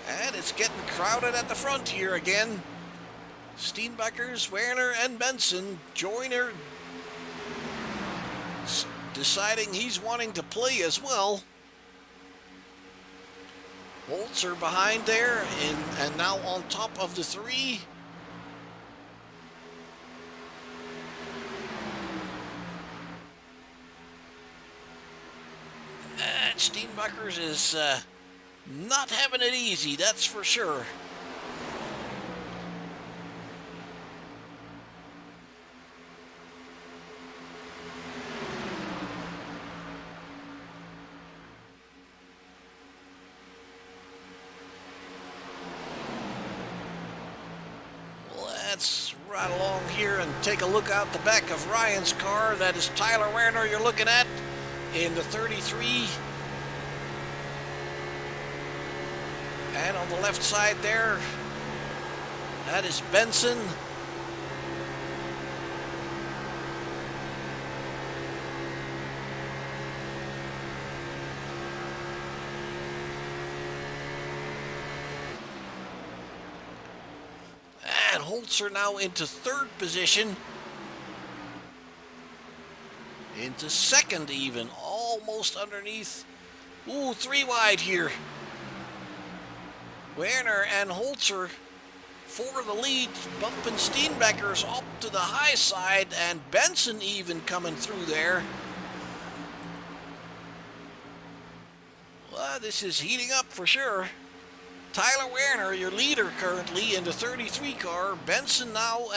And it's getting crowded at the front here again. Steenbecker's, Werner, and Benson. Joyner deciding he's wanting to play as well. Holzer behind there and now on top of the three. And Steenbecker's is not having it easy, that's for sure. Let's ride along here and take a look out the back of Ryan's car. That is Tyler Werner you're looking at in the 33. And on the left side there, that is Benson. And Holzer now into third position. Into second even, almost underneath. Ooh, 3 wide here. Werner and Holzer for the lead, bumping Steenbecker's up to the high side, and Benson even coming through there. Well, this is heating up for sure. Tyler Werner, your leader currently in the 33 car. Benson now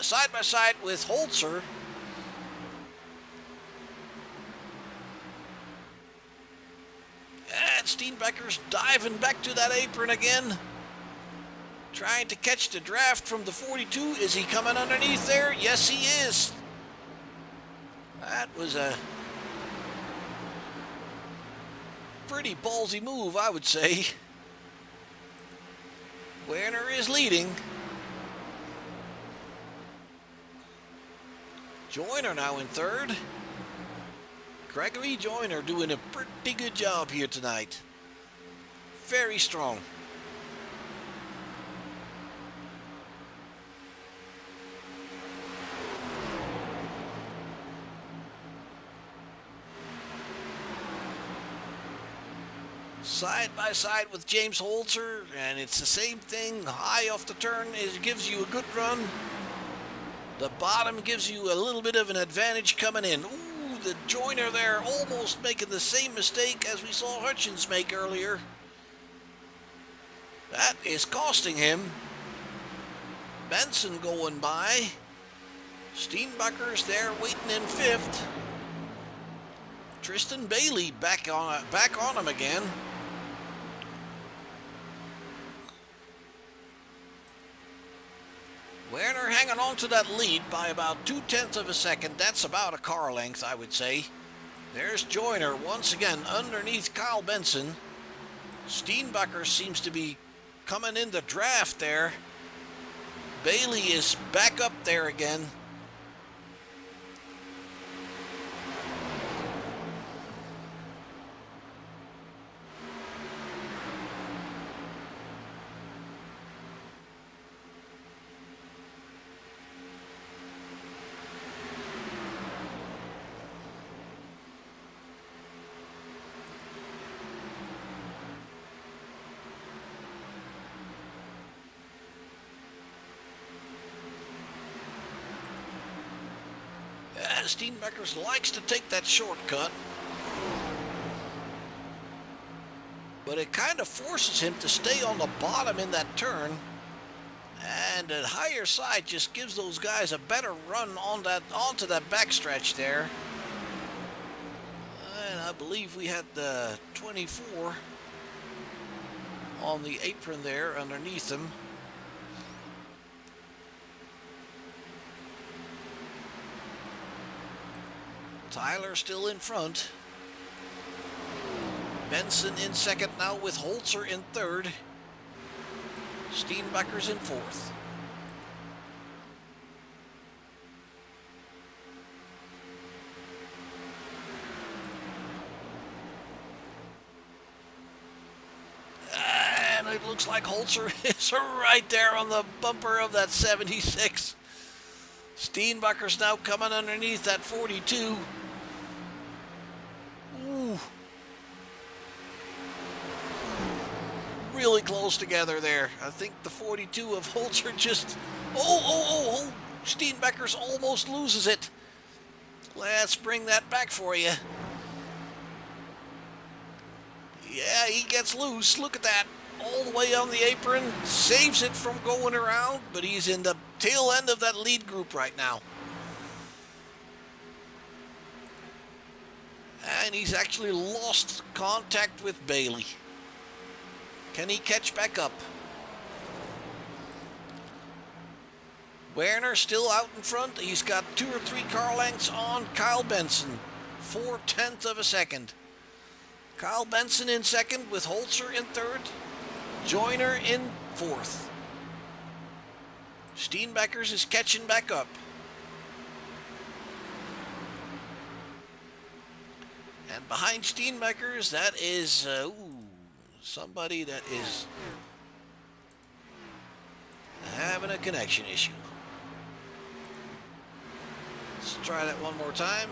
side by side with Holzer. And Steenbecker's diving back to that apron again. Trying to catch the draft from the 42. Is he coming underneath there? Yes, he is. That was a pretty ballsy move, I would say. Werner is leading. Joyner now in third. Gregory Joyner doing a pretty good job here tonight. Very strong. Side by side with James Holzer, and it's the same thing. High off the turn gives you a good run. The bottom gives you a little bit of an advantage coming in. Ooh, the Joyner there almost making the same mistake as we saw Hutchins make earlier. That is costing him. Benson going by. Steenbecker's there waiting in fifth. Tristan Bailey back on him again. Werner hanging on to that lead by about 0.2 of a second. That's about a car length, I would say. There's Joyner once again underneath Kyle Benson. Steenbacher seems to be coming in the draft there. Bailey is back up there again. Steenbacher likes to take that shortcut, but it kind of forces him to stay on the bottom in that turn, and the higher side just gives those guys a better run on onto that backstretch there. And I believe we had the 24 on the apron there underneath him. Tyler still in front. Benson in second now with Holzer in third. Steenbacher's in fourth. And it looks like Holzer is right there on the bumper of that 76. Steenbacher's now coming underneath that 42. Ooh. Really close together there. I think the 42 of Holzer just... Oh! Steenbacher's almost loses it. Let's bring that back for you. Yeah, he gets loose. Look at that. All the way on the apron. Saves it from going around, but he's in the tail end of that lead group right now. And he's actually lost contact with Bailey. Can he catch back up? Werner still out in front. He's got 2 or 3 car lengths on Kyle Benson. 0.4 of a second. Kyle Benson in second with Holzer in third. Joyner in fourth. Steenbacher's is catching back up. And behind Steenbacher's, that is somebody that is having a connection issue. Let's try that one more time.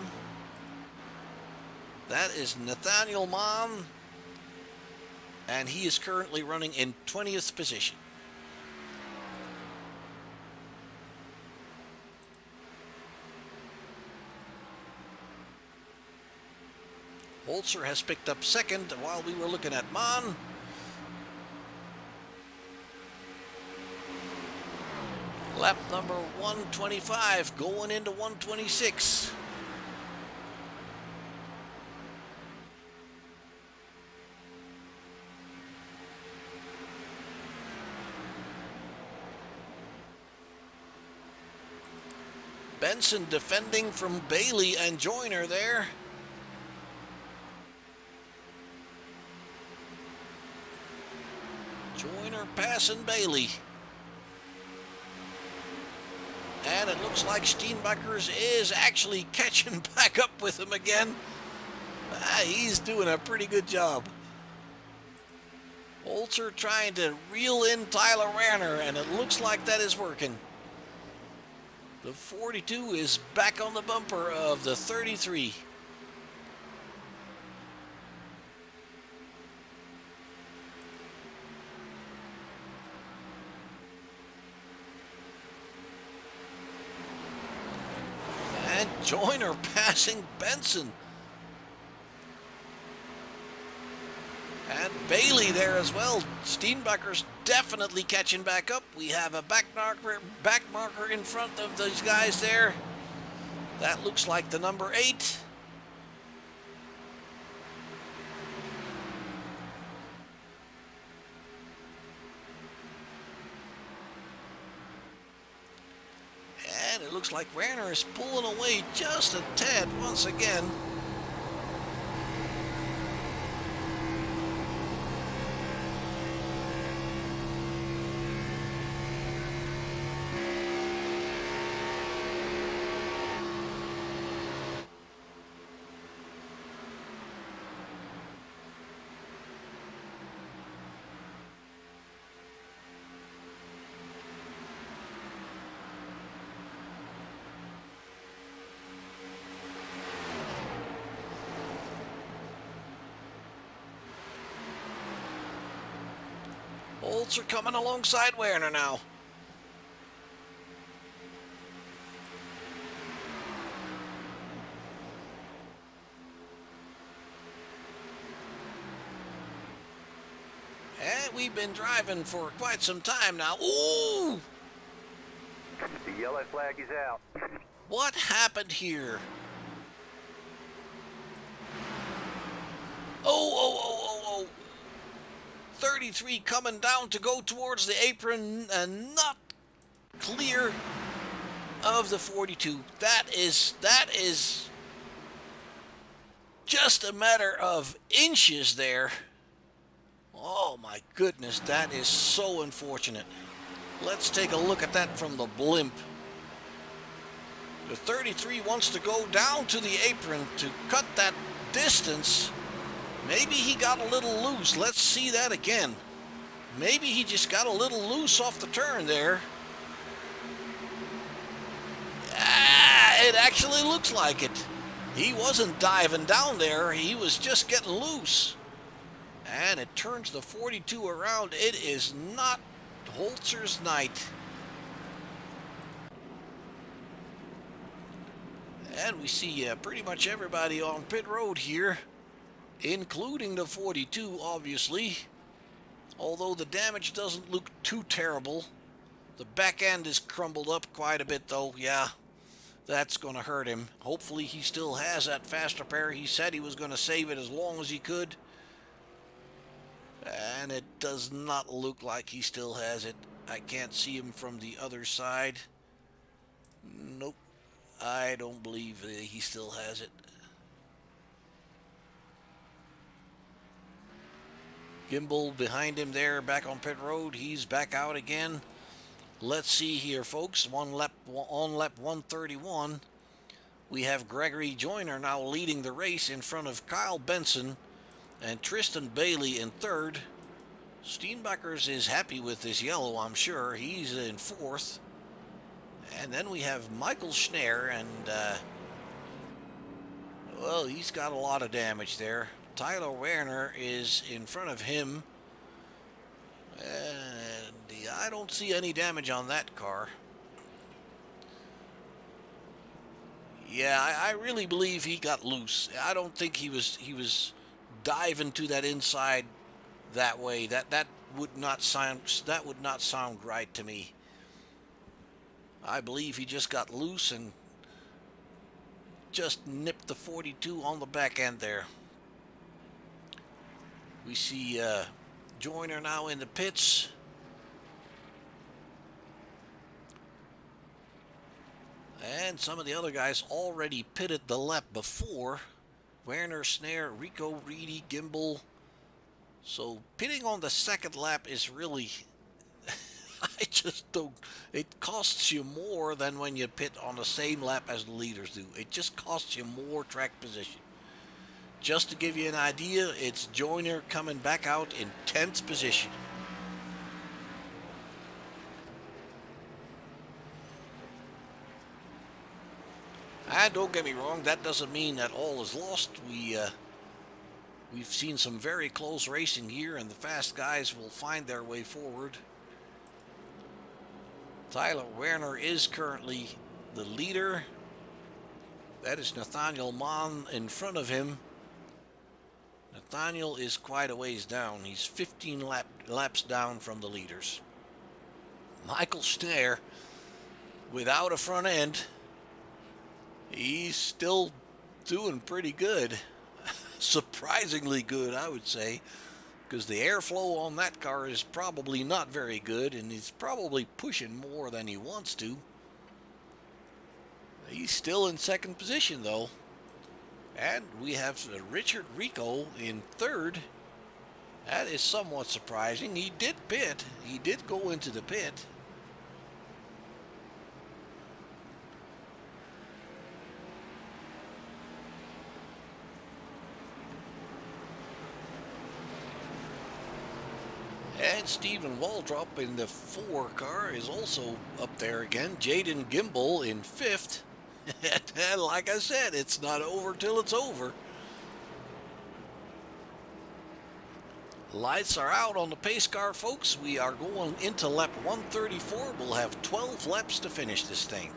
That is Nathaniel Mann, and he is currently running in 20th position. Holzer has picked up second while we were looking at Mann. Lap number 125 going into 126. Benson defending from Bailey and Joyner there. Joyner passing Bailey. And it looks like Steenbacher's is actually catching back up with him again. He's doing a pretty good job. Holzer trying to reel in Tyler Werner, and it looks like that is working. The 42 is back on the bumper of the 33. And Joyner passing Benson. And Bailey there as well. Steenbacher's definitely catching back up. We have a back marker in front of these guys there. That looks like the number 8. looks like Werner is pulling away just a tad once again. Holtz are coming alongside Werner now. And we've been driving for quite some time now. Ooh! The yellow flag is out. What happened here? Oh. 33 coming down to go towards the apron and not clear of the 42. That is just a matter of inches there. Oh my goodness, that is so unfortunate. Let's take a look at that from the blimp. The 33 wants to go down to the apron to cut that distance. Maybe he got a little loose. Let's see that again. Maybe he just got a little loose off the turn there. It actually looks like it. He wasn't diving down there. He was just getting loose. And it turns the 42 around. It is not Holzer's night. And we see pretty much everybody on pit road here, including the 42, obviously. Although the damage doesn't look too terrible. The back end is crumbled up quite a bit, though. Yeah, that's going to hurt him. Hopefully he still has that fast repair. He said he was going to save it as long as he could. And it does not look like he still has it. I can't see him from the other side. Nope. I don't believe he still has it. Gimbal behind him there, back on pit road. He's back out again. Let's see here, folks. On lap 131, we have Gregory Joyner now leading the race in front of Kyle Benson and Tristan Bailey in third. Steenbackers is happy with this yellow, I'm sure. He's in fourth. And then we have Michael Schneer, and well, he's got a lot of damage there. Tyler Werner is in front of him, and I don't see any damage on that car. Yeah, I really believe he got loose. I don't think he was diving to that inside that way. That would not sound right to me. I believe he just got loose and just nipped the 42 on the back end there. We see Joyner now in the pits. And some of the other guys already pitted the lap before. Werner, Snare, Rico, Reedy, Gimbal. So pitting on the second lap is really... I just don't... It costs you more than when you pit on the same lap as the leaders do. It just costs you more track position. Just to give you an idea, it's Joyner coming back out in 10th position. And don't get me wrong, that doesn't mean that all is lost. We've seen some very close racing here, and the fast guys will find their way forward. Tyler Werner is currently the leader. That is Nathaniel Mann in front of him. Nathaniel is quite a ways down. He's 15 laps down from the leaders. Michael Schneer, without a front end, he's still doing pretty good. Surprisingly good, I would say, because the airflow on that car is probably not very good, and he's probably pushing more than he wants to. He's still in second position, though. And we have Richard Rico in third. That is somewhat surprising. He did pit. He did go into the pit. And Stephen Waldrop in the 4 car is also up there again. Jaden Gimbel in 5th. And like I said, it's not over till it's over. Lights are out on the pace car, folks. We are going into lap 134. We'll have 12 laps to finish this thing.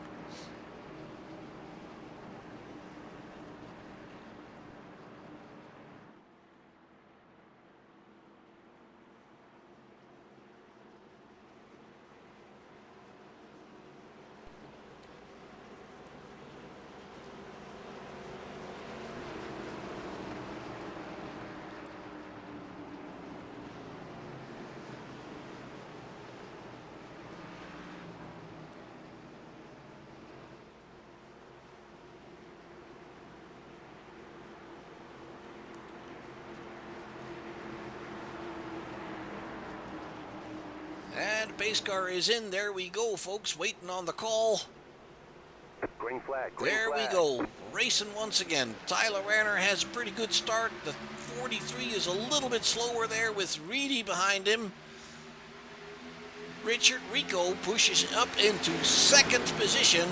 And the pace car is in. There we go, folks. Waiting on the call. Green flag. Green There we flag. go. Racing once again. Tyler Ranner has a pretty good start. The 43 is a little bit slower there with Reedy behind him. Richard Rico pushes up into second position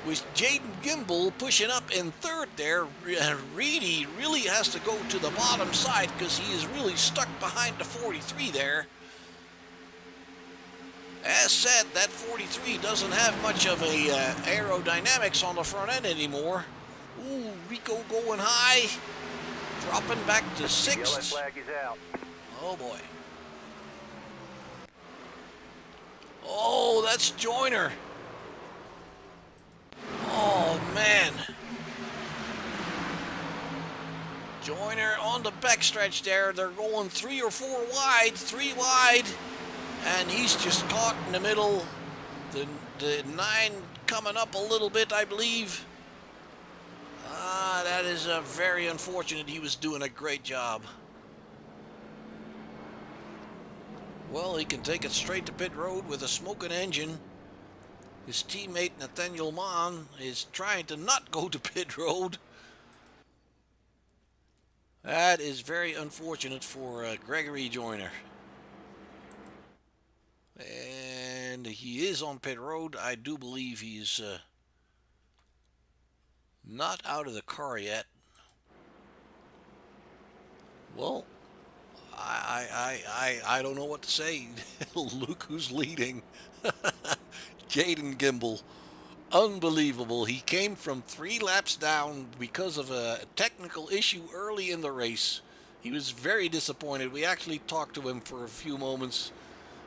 with Jaden Gimbel pushing up in third there. Reedy really has to go to the bottom side because he is really stuck behind the 43 there. As said, that 43 doesn't have much of a aerodynamics on the front end anymore. Ooh, Rico going high, dropping back to Yellow 6th. flag is out. Oh boy. Oh, that's Joyner. Oh man. Joyner on the backstretch there. They're going 3 or 4 wide, 3 wide. And he's just caught in the middle. The 9 coming up a little bit, I believe. That is very unfortunate. He was doing a great job. Well, he can take it straight to pit road with a smoking engine. His teammate Nathaniel Mann is trying to not go to pit road. That is very unfortunate for Gregory Joyner. And he is on pit road. I do believe he's not out of the car yet. Well, I don't know what to say. Look who's leading. Jaden Gimbel. Unbelievable. He came from 3 laps down because of a technical issue early in the race. He was very disappointed. We actually talked to him for a few moments.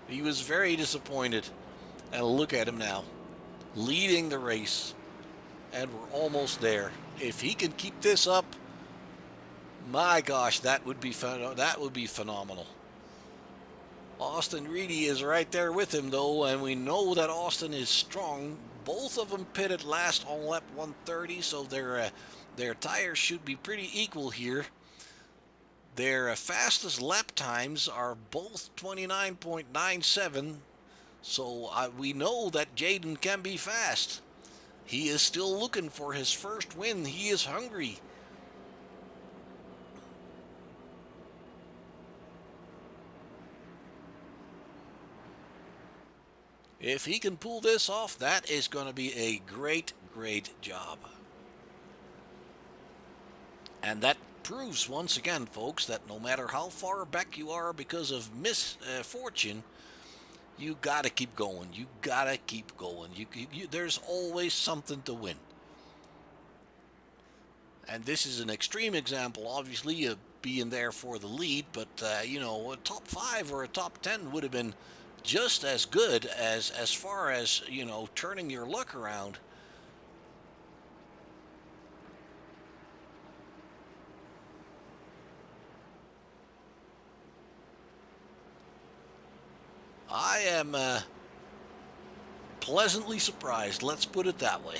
He was very disappointed. And look at him now, leading the race. And we're almost there. If he can keep this up, my gosh, that would be phenomenal. Austin Reedy is right there with him, though, and we know that Austin is strong. Both of them pitted last on lap 130, so their tires should be pretty equal here. Their fastest lap times are both 29.97, so we know that Jaden can be fast. He is still looking for his first win. He is hungry. If he can pull this off, that is going to be a great, great job. And that proves once again, folks, that no matter how far back you are because of misfortune, you got to keep going. You got to keep going. There's always something to win. And this is an extreme example, obviously, of being there for the lead, but, you know, a top 5 or a top 10 would have been just as good as far as, you know, turning your luck around. I am pleasantly surprised, let's put it that way.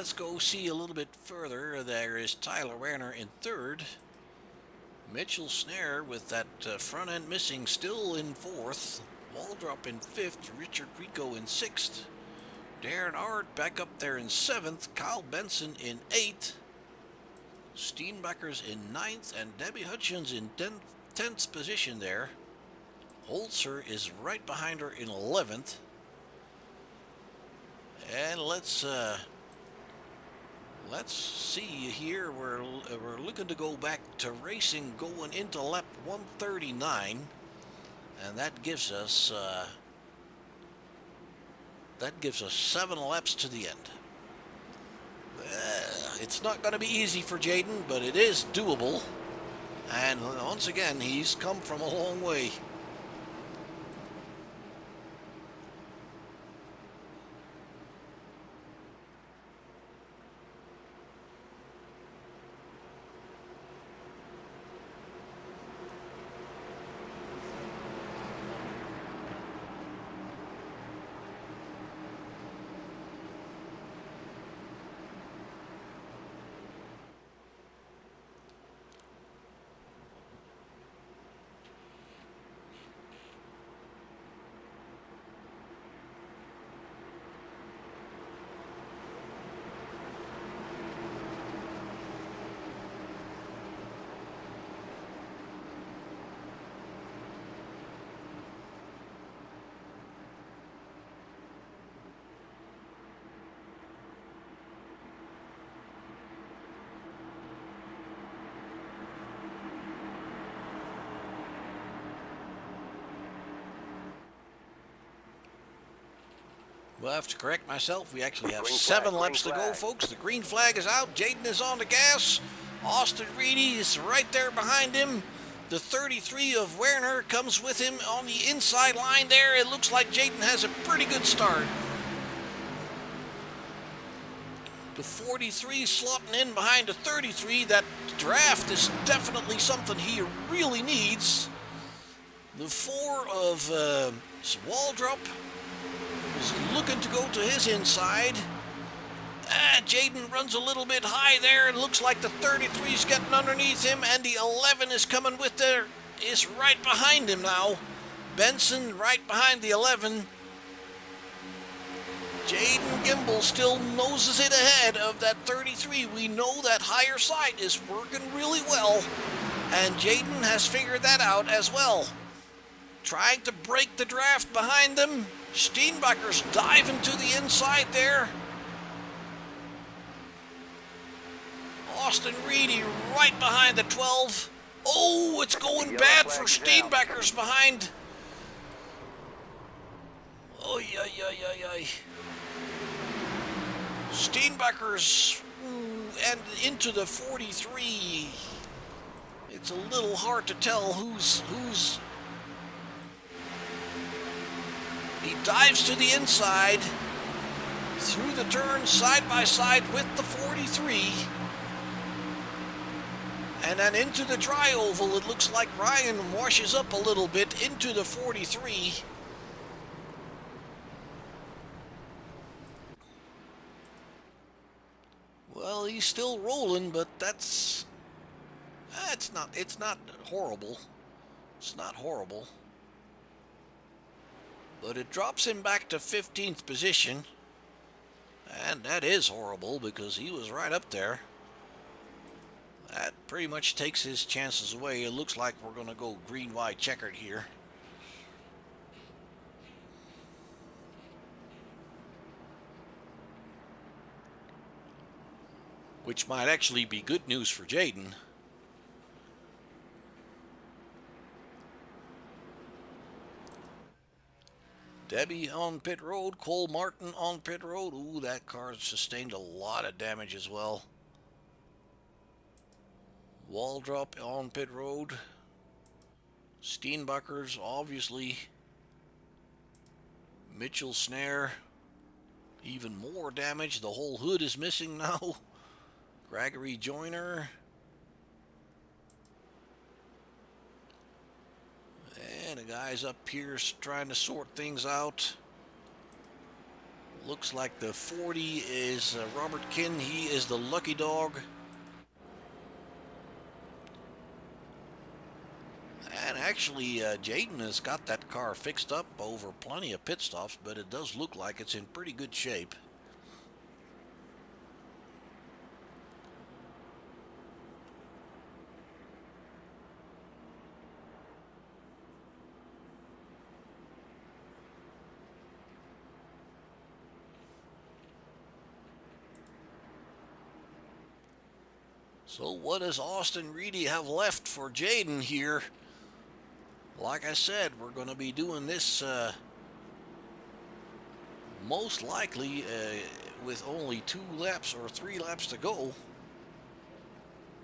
let's go see a little bit further. There is Tyler Werner in third. Mitchell Snare with that front end missing still in fourth. Waldrop in fifth. Richard Rico in sixth. Darren Art back up there in seventh. Kyle Benson in eighth. Steenbacher's in ninth. And Debbie Hutchins in 10th position there. Holzer is right behind her in 11th. And let's see here. We're looking to go back to racing going into lap 139, and that gives us 7 laps to the end. It's not going to be easy for Jaden, but it is doable. And once again, he's come from a long way. Well, I have to correct myself. We actually have 7 laps to go, folks. The green flag is out. Jaden is on the gas. Austin Reedy is right there behind him. The 33 of Werner comes with him on the inside line there. It looks like Jaden has a pretty good start. The 43 slotting in behind the 33. That draft is definitely something he really needs. The 4 of Waldrop is looking to go to his inside. Jaden runs a little bit high there. It looks like the 33 is getting underneath him, and the 11 is coming with there, is right behind him now. Benson right behind the 11. Jaden Gimbel still noses it ahead of that 33. We know that higher side is working really well, and Jaden has figured that out as well. Trying to break the draft behind them. Steenbacher's diving to the inside there. Austin Reedy right behind the 12. Oh, it's going bad for Steenbacher's behind. Oh, yeah. Steenbacher's and into the 43. It's a little hard to tell who's. He dives to the inside, through the turn, side by side with the 43. And then into the tri-oval, it looks like Ryan washes up a little bit into the 43. Well, he's still rolling, but it's not horrible. It's not horrible. But it drops him back to 15th position. And that is horrible because he was right up there. That pretty much takes his chances away. It looks like we're going to go green-white checkered here. Which might actually be good news for Jaden. Debbie on pit road, Cole Martin on pit road. Ooh, that car sustained a lot of damage as well. Waldrop on pit road. Steenbacher's obviously. Mitchell Snare, even more damage. The whole hood is missing now. Gregory Joyner. And the guys up here trying to sort things out. Looks like the 40 is Robert Kinn. He is the lucky dog. And actually, Jaden has got that car fixed up over plenty of pit stops, but it does look like it's in pretty good shape. So what does Austin Reedy have left for Jaden here? Like I said, we're going to be doing this most likely with only 2 laps or 3 laps to go.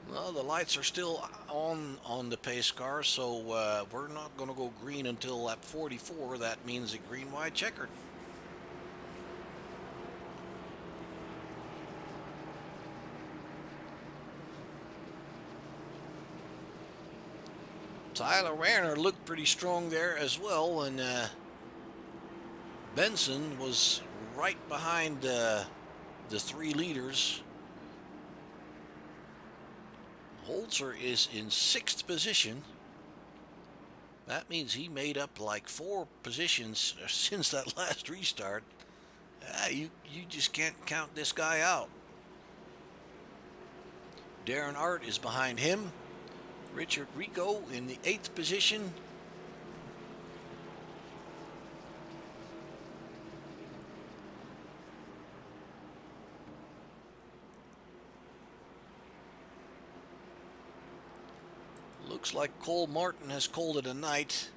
Well, the lights are still on the pace car, so we're not going to go green until lap 44. That means a green-white checkered. Tyler Werner looked pretty strong there as well, and Benson was right behind the 3 leaders. Holzer is in 6th position. That means he made up like 4 positions since that last restart. You just can't count this guy out. Darren Art is behind him. Richard Rico in the 8th position. Looks like Cole Martin has called it a night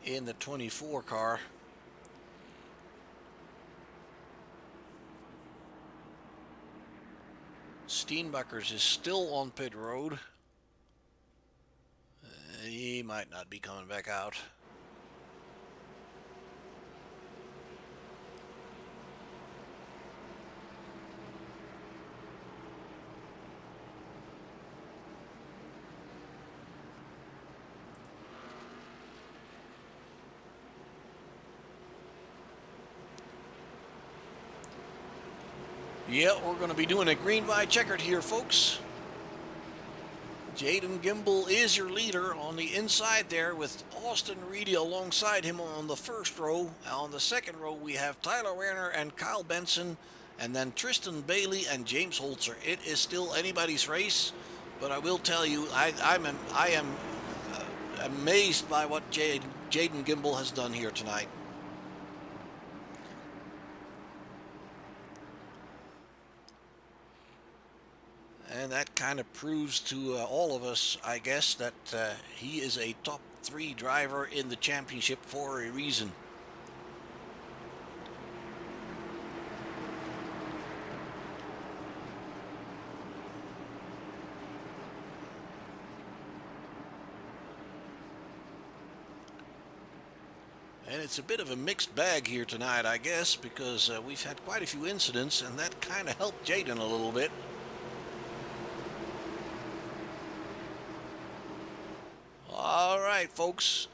in the 24 car. Steenbakkers is still on pit road. He might not be coming back out. Yeah, we're going to be doing a green-white checkered here, folks. Jaden Gimbel is your leader on the inside there with Austin Reedy alongside him on the first row. On the second row, we have Tyler Werner and Kyle Benson, and then Tristan Bailey and James Holzer. It is still anybody's race, but I will tell you, I am amazed by what Jaden Gimbel has done here tonight. And that kind of proves to all of us, I guess, that he is a top 3 driver in the championship for a reason. And it's a bit of a mixed bag here tonight, I guess, because we've had quite a few incidents, and that kind of helped Jaden a little bit. All right, folks,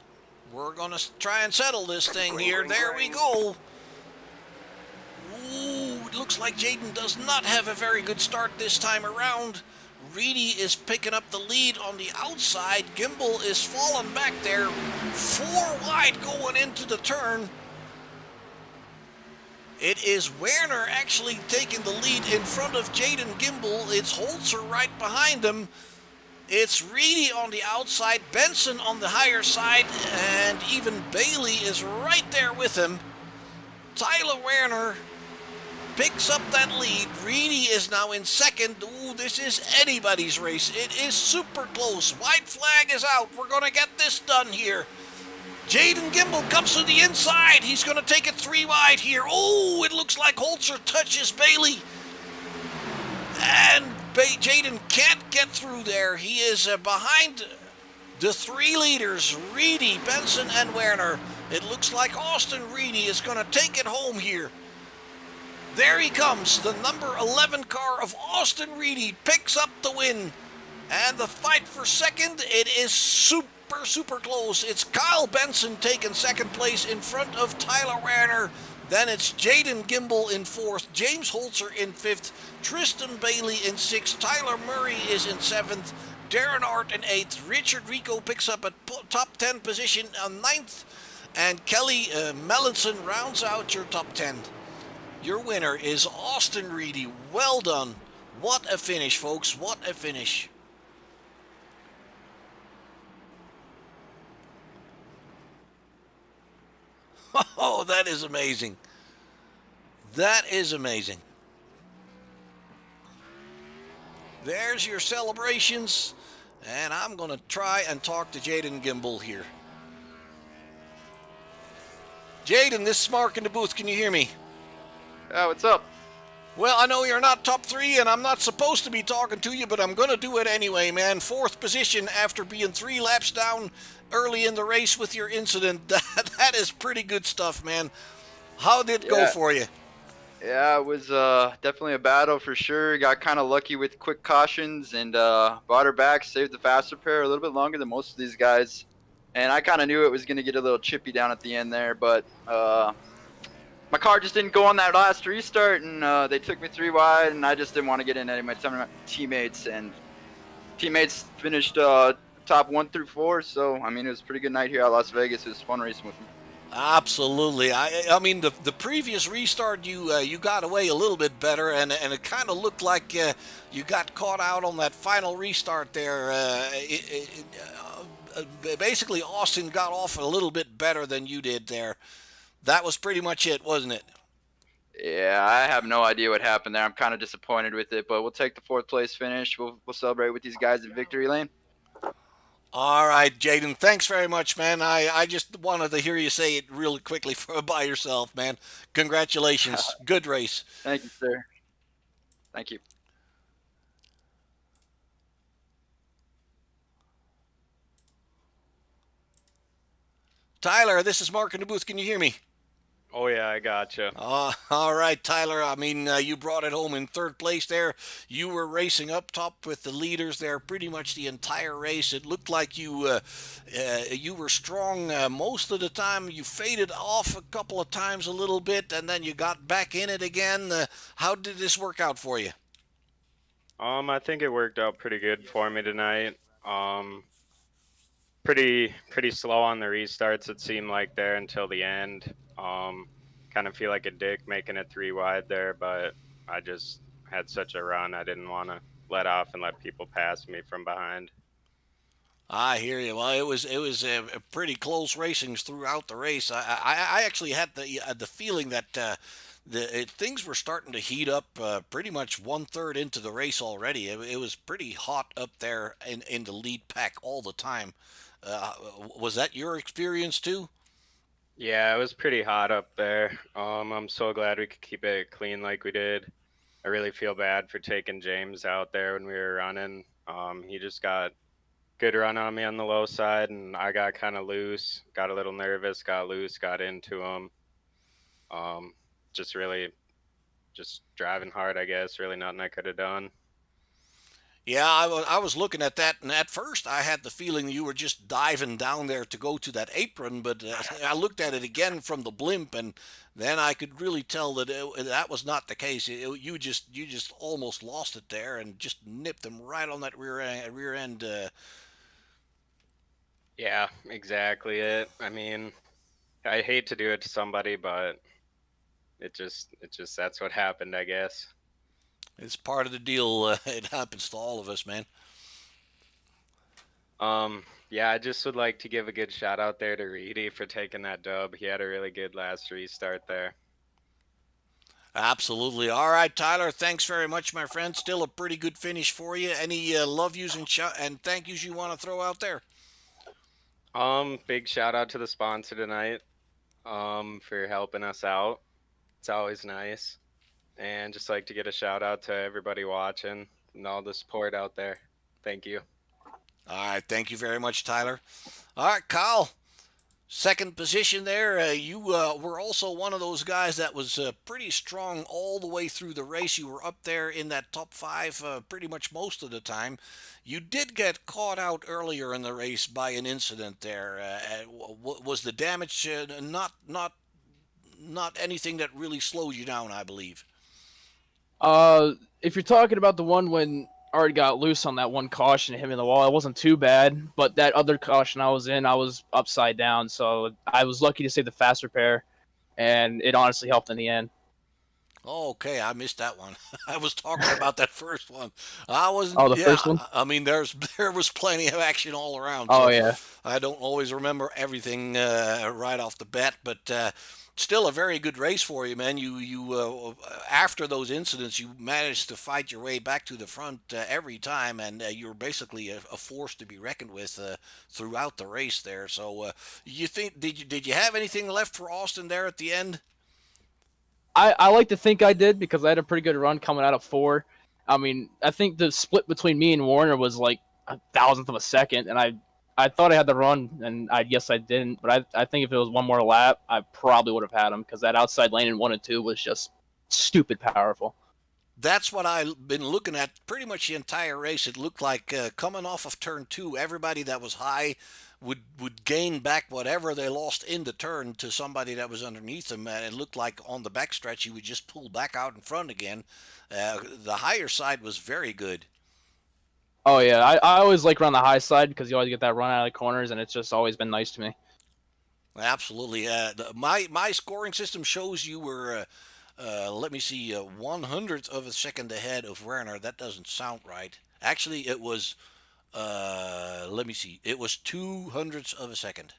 we're going to try and settle this thing here. There we go. Ooh, it looks like Jaden does not have a very good start this time around. Reedy is picking up the lead on the outside. Gimbel is falling back there. 4 wide going into the turn. It is Werner actually taking the lead in front of Jaden Gimbel. It's Holzer right behind him. It's Reedy on the outside, Benson on the higher side, and even Bailey is right there with him. Tyler Werner picks up that lead. Reedy is now in 2nd. Ooh, this is anybody's race. It is super close. White flag is out. We're going to get this done here. Jaden Gimbel comes to the inside. He's going to take it 3 wide here. Oh, it looks like Holzer touches Bailey. And Jaden can't get through there. He is behind the 3 leaders, Reedy, Benson, and Werner. It looks like Austin Reedy is going to take it home here. There he comes. The number 11 car of Austin Reedy picks up the win. And the fight for 2nd, it is super close. It's Kyle Benson taking 2nd place in front of Tyler Werner. Then it's Jaden Gimbel in 4th, James Holzer in 5th, Tristan Bailey in 6th, Tyler Murray is in 7th, Darren Art in 8th, Richard Rico picks up a top 10 position on 9th, and Kelly Melanson rounds out your top 10. Your winner is Austin Reedy. Well done. What a finish, folks. What a finish. Oh, that is amazing. That is amazing. There's your celebrations. And I'm going to try and talk to Jaden Gimbel here. Jaden, this is Mark in the booth. Can you hear me? Yeah, what's up? Well, I know you're not top 3, and I'm not supposed to be talking to you, but I'm going to do it anyway, man. 4th position after being 3 laps down early in the race with your incident. That is pretty good stuff, man. How did it go for you? Yeah, it was definitely a battle for sure. Got kind of lucky with quick cautions and brought her back, saved the faster pair a little bit longer than most of these guys. And I kind of knew it was going to get a little chippy down at the end there, but my car just didn't go on that last restart, and they took me 3 wide, and I just didn't want to get in any of my teammates. And teammates finished top 1 through 4, so I mean it was a pretty good night here at Las Vegas. It was fun racing with them. Absolutely. I mean the previous restart you got away a little bit better, and it kind of looked like you got caught out on that final restart there. Basically, Austin got off a little bit better than you did there. That was pretty much it, wasn't it? Yeah, I have no idea what happened there. I'm kind of disappointed with it, but we'll take the 4th place finish. We'll celebrate with these guys in victory lane. All right, Jaden, thanks very much, man. I just wanted to hear you say it really quickly by yourself, man. Congratulations. Good race. Thank you, sir. Thank you. Tyler, this is Mark in the booth. Can you hear me? Oh yeah, I gotcha. All right, Tyler. I mean, you brought it home in 3rd place there. You were racing up top with the leaders there pretty much the entire race. It looked like you were strong most of the time. You faded off a couple of times a little bit, and then you got back in it again. How did this work out for you? I think it worked out pretty good for me tonight. Pretty slow on the restarts, it seemed like there until the end. Kind of feel like a dick making it 3 wide there, but I just had such a run. I didn't want to let off and let people pass me from behind. I hear you. Well, it was a pretty close racings throughout the race. I actually had the feeling that things were starting to heat up pretty much 1/3 into the race already. It was pretty hot up there in the lead pack all the time. Was that your experience too? Yeah, it was pretty hot up there. I'm so glad we could keep it clean like we did. I really feel bad for taking James out there when we were running. He just got good run on me on the low side, and I got kind of loose, got a little nervous, got loose, got into him. Just driving hard, I guess. Really nothing I could have done. Yeah, I was looking at that, and at first I had the feeling you were just diving down there to go to that apron, but I looked at it again from the blimp, and then I could really tell that that was not the case. You just almost lost it there, and just nipped them right on that rear end. Yeah, exactly it. I mean, I hate to do it to somebody, but it just that's what happened, I guess. It's part of the deal. It happens to all of us, man. Yeah, I just would like to give a good shout out there to Reedy for taking that dub. He had a really good last restart there. Absolutely. All right, Tyler. Thanks very much, my friend. Still a pretty good finish for you. Any love yous and thank yous you want to throw out there? Big shout out to the sponsor tonight, for helping us out. It's always nice. And just like to get a shout out to everybody watching and all the support out there. Thank you. All right. Thank you very much, Tyler. All right, Kyle. 2nd position there. You were also one of those guys that was pretty strong all the way through the race. You were up there in that top 5 pretty much most of the time. You did get caught out earlier in the race by an incident there. Was the damage not anything that really slows you down, I believe. If you're talking about the one when Art got loose on that one caution and hit me in the wall, it wasn't too bad. But that other caution I was in, I was upside down, so I was lucky to save the fast repair, and it honestly helped in the end. Okay, I missed that one. I was talking about that first one. I wasn't. Oh, the yeah, first one? I mean, there was plenty of action all around. Oh So yeah. I don't always remember everything right off the bat, but still a very good race for you, man. You after those incidents, you managed to fight your way back to the front every time, and you're basically a force to be reckoned with throughout the race there. So you think did you have anything left for Austin there at the end? I like to think I did because I had a pretty good run coming out of 4. I mean, I think the split between me and Warner was like a thousandth of a second, and I thought I had the run, and I guess I didn't. But I think if it was one more lap, I probably would have had him because that outside lane in 1 and 2 was just stupid powerful. That's what I've been looking at pretty much the entire race. It looked like coming off of turn 2, everybody that was high would gain back whatever they lost in the turn to somebody that was underneath them, and it looked like on the backstretch you would just pull back out in front again. The higher side was very good. Oh yeah, I always like run the high side because you always get that run out of the corners, and it's just always been nice to me. Absolutely. My scoring system shows you were, let me see, 100th of a second ahead of Werner. That doesn't sound right. Actually, it was, let me see, it was 200ths of a second.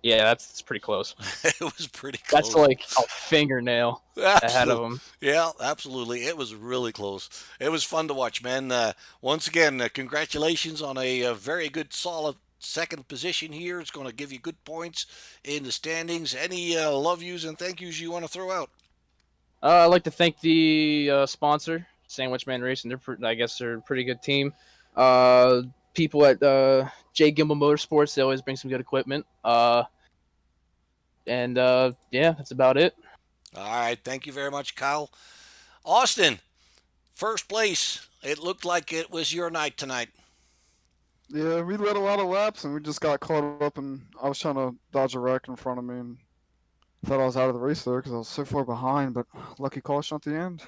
Yeah, that's pretty close. It was pretty close. That's like a fingernail ahead of him. Yeah, absolutely. It was really close. It was fun to watch, man. Once again, congratulations on a very good, solid second position here. It's going to give you good points in the standings. Any love yous and thank yous you want to throw out? I'd like to thank the sponsor, Sandwich Man Racing. I guess they're a pretty good team. People at J Gimbal Motorsports, they always bring some good equipment. Yeah, that's about it. All right. Thank you very much, Kyle. Austin, first place. It looked like it was your night tonight. Yeah, we led a lot of laps, and we just got caught up, and I was trying to dodge a wreck in front of me, and thought I was out of the race there because I was so far behind, but lucky caution at the end.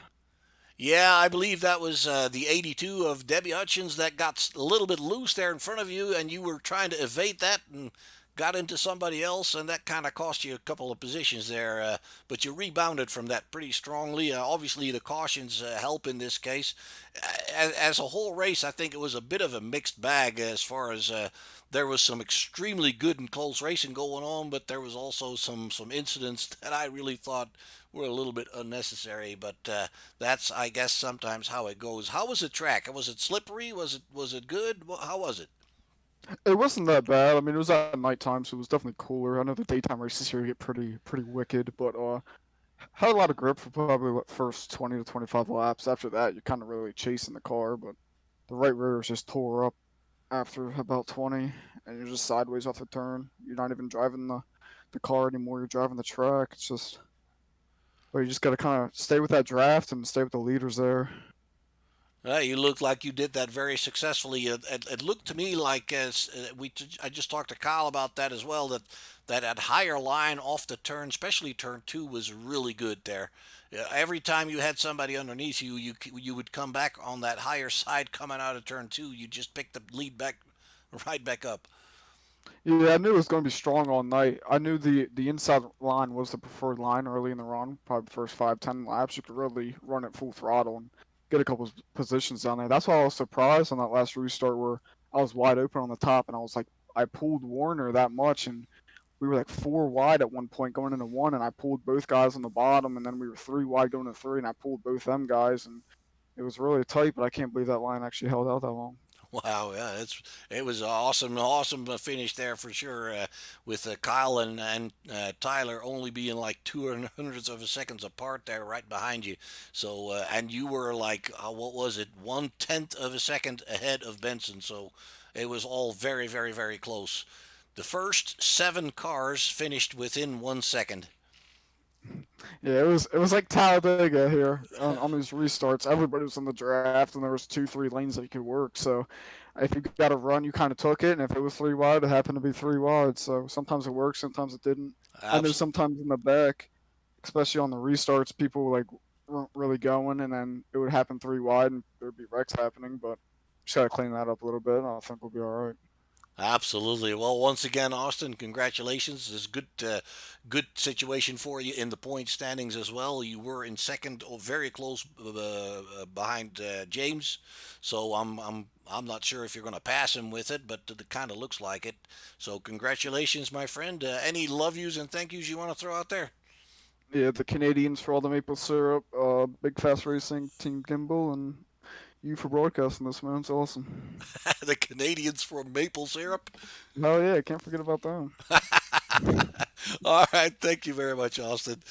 Yeah, I believe that was the 82 of Debbie Hutchins that got a little bit loose there in front of you, and you were trying to evade that and got into somebody else, and that kind of cost you a couple of positions there. But you rebounded from that pretty strongly. Obviously, the cautions help in this case. As a whole race, I think it was a bit of a mixed bag as far as there was some extremely good and close racing going on, but there was also some incidents that I really thought were a little bit unnecessary. But that's, I guess, sometimes how it goes. How was the track? Was it slippery? Was it good? How was it? It wasn't that bad. I mean, it was at nighttime, so it was definitely cooler. I know the daytime races here get pretty wicked, but had a lot of grip for probably what first 20 to 25 laps. After that, you're kind of really chasing the car, but the right rear was just tore up after about 20, and you're just sideways off the turn. You're not even driving the car anymore. You're driving the track. It's just, well, you just got to kind of stay with that draft and stay with the leaders there. You look like you did that very successfully. It looked to me like I just talked to Kyle about that as well. That higher line off the turn, especially turn 2, was really good there. Every time you had somebody underneath you, you would come back on that higher side coming out of turn 2. You just pick the lead back, right back up. Yeah, I knew it was going to be strong all night. I knew the inside line was the preferred line early in the run. Probably the first 5-10 laps, you could really run it full throttle and get a couple positions down there. That's why I was surprised on that last restart where I was wide open on the top, and I was like, I pulled Warner that much, and we were like 4 wide at one point going into 1, and I pulled both guys on the bottom, and then we were 3 wide going to 3, and I pulled both them guys, and it was really tight, but I can't believe that line actually held out that long. Wow, yeah, it was awesome finish there for sure. With Kyle and Tyler only being like 200ths of a seconds apart there, right behind you. So and you were like, what was it, 1/10 of a second ahead of Benson. So it was all very, very, very close. The first 7 cars finished within 1 second. Yeah, it was like Talladega here on these restarts. Everybody was in the draft, and there was 2-3 lanes that you could work. So if you got a run, you kind of took it, and if it was 3 wide, it happened to be 3 wide. So sometimes it worked, sometimes it didn't. I know sometimes in the back, especially on the restarts, people like weren't really going, and then it would happen 3 wide, and there'd be wrecks happening. But just gotta clean that up a little bit, and I think we'll be all right. Absolutely. Well, once again, Austin, congratulations. It's a good situation for you in the point standings as well. You were in second, very close behind James. So I'm not sure if you're going to pass him with it, but it kind of looks like it. So congratulations, my friend. Any love yous and thank yous you want to throw out there? Yeah, the Canadians for all the maple syrup, Big Fast Racing, Team Gimbal, and you for broadcasting this, man. It's awesome. The Canadians for maple syrup. Oh yeah, can't forget about them. All right. Thank you very much, Austin.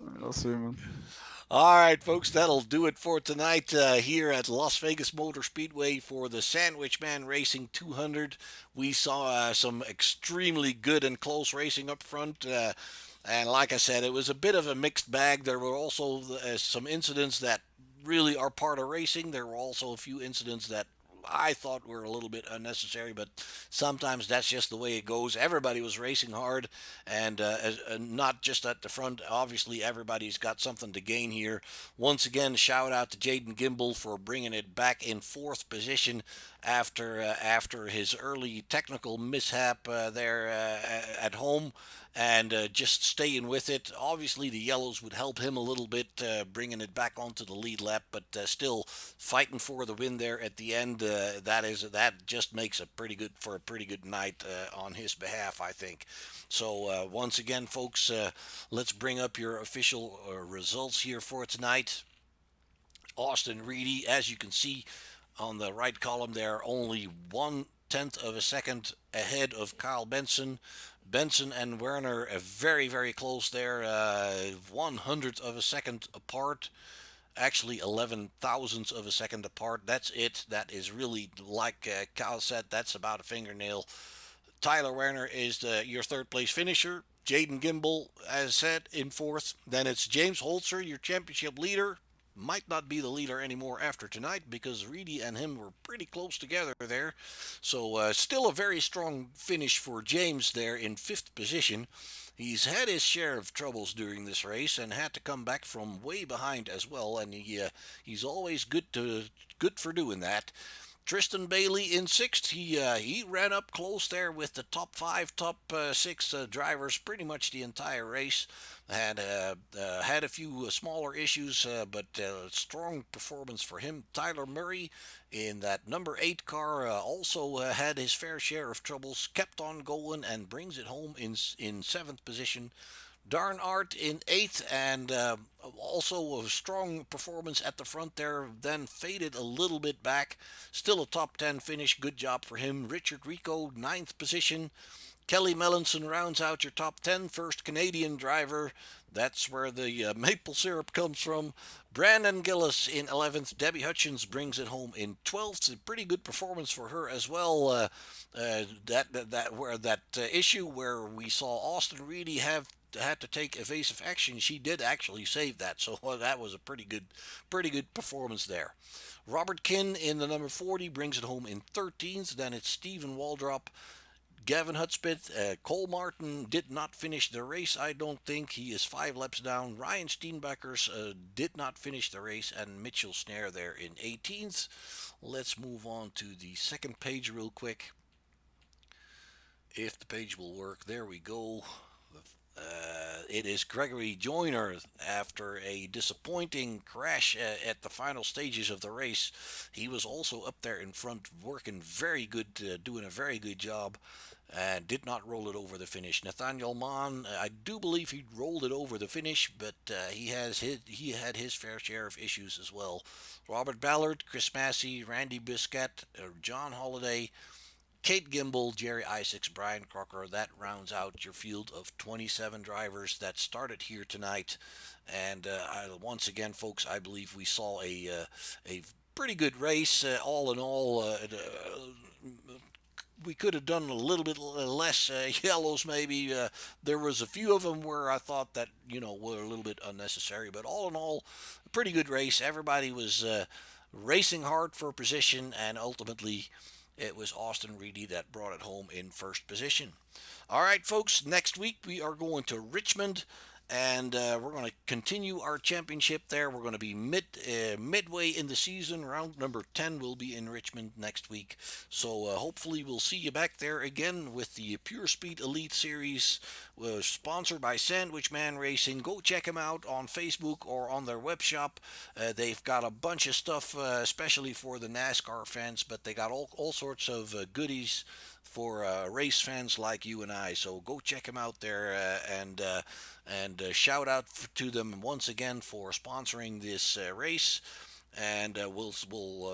All right, I'll see you, man. All right, folks, that'll do it for tonight here at Las Vegas Motor Speedway for the Sandwich Man Racing 200. We saw some extremely good and close racing up front. And like I said, it was a bit of a mixed bag. There were also some incidents that really are part of racing. There were also a few incidents that I thought were a little bit unnecessary, but sometimes that's just the way it goes. Everybody was racing hard, and not just at the front. Obviously, everybody's got something to gain here. Once again, shout out to Jaden Gimbel for bringing it back in fourth position after his early technical mishap there at home. And just staying with it. Obviously, the yellows would help him a little bit, bringing it back onto the lead lap, but still fighting for the win there at the end. That just makes a pretty good night on his behalf, I think. So once again, folks, let's bring up your official results here for tonight. Austin Reedy, as you can see on the right column there, only 1/10 of a second ahead of Kyle Benson. Benson and Werner are very, very close there, 1/100th of a second apart. Actually, 11 thousandths of a second apart. That's it. That is really, like Kyle said, that's about a fingernail. Tyler Werner is your third place finisher. Jaden Gimbel, as said, in fourth. Then it's James Holzer, your championship leader. Might not be the leader anymore after tonight because Reedy and him were pretty close together there. So still a very strong finish for James there in fifth position. He's had his share of troubles during this race and had to come back from way behind as well, and he's always good for doing that. Tristan Bailey in sixth. He ran up close there with the top five, top six drivers pretty much the entire race. Had a few smaller issues, but strong performance for him. Tyler Murray in that number 8 car also had his fair share of troubles. Kept on going and brings it home in seventh position. Darn Art in 8th, and also a strong performance at the front there, then faded a little bit back. Still a top 10 finish, good job for him. Richard Rico, 9th position. Kelly Melanson rounds out your top 10, first Canadian driver. That's where the maple syrup comes from. Brandon Gillis in 11th. Debbie Hutchins brings it home in 12th. A pretty good performance for her as well. That issue where we saw Austin Reedy had to take evasive action, she did actually save that, so that was a pretty good performance there. Robert Kinn in the number 40 brings it home in 13th. Then it's Stephen Waldrop, Gavin Hudspeth. Cole Martin did not finish the race, I don't think. He is 5 laps down. Ryan Steenbeckers did not finish the race, and Mitchell Snare there in 18th. Let's move on to the second page real quick. If the page will work, there we go. It is Gregory Joyner after a disappointing crash at the final stages of the race. He was also up there in front working very good, doing a very good job, and did not roll it over the finish. Nathaniel Mann, I do believe he rolled it over the finish, but he had his fair share of issues as well. Robert Ballard, Chris Massey, Randy Biscuit, John Holliday, Kate Gimbel, Jerry Isaacs, Brian Crocker. That rounds out your field of 27 drivers that started here tonight. And once again, folks, I believe we saw a pretty good race. All in all, we could have done a little bit less yellows maybe. There was a few of them where I thought that, were a little bit unnecessary. But all in all, a pretty good race. Everybody was racing hard for position, and ultimately it was Austin Reedy that brought it home in first position. All right, folks, next week we are going to Richmond, and we're going to continue our championship there. We're going to be midway in the season. Round number 10 will be in Richmond next week. So hopefully we'll see you back there again with the Pure Speed Elite Series, sponsored by Sandwich Man Racing. Go check them out on Facebook or on their web shop. They've got a bunch of stuff, especially for the NASCAR fans, but they got all sorts of goodies for race fans like you and I. So go check them out there, and shout out to them once again for sponsoring this race. And we'll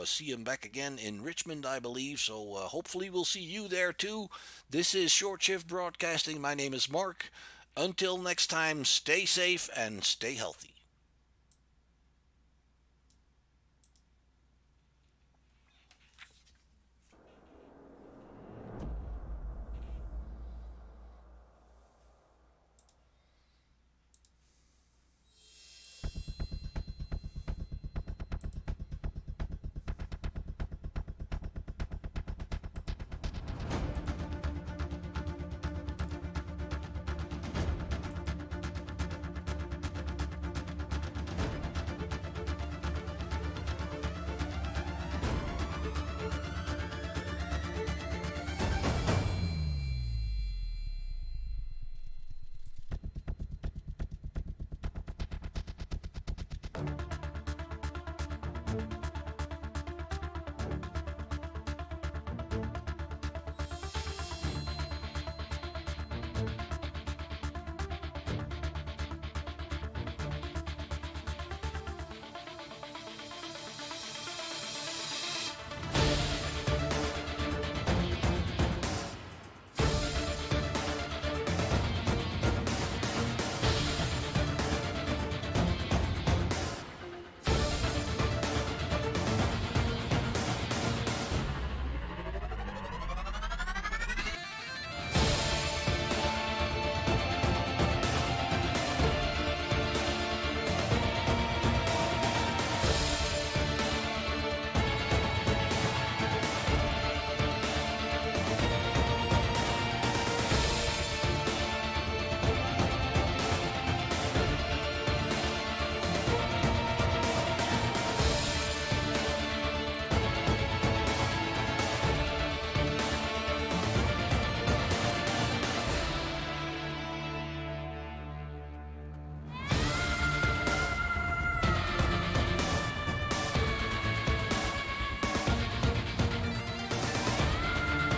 see them back again in Richmond, I believe. So hopefully we'll see you there too. This is Short Shift Broadcasting. My name is Mark. Until next time, stay safe and stay healthy.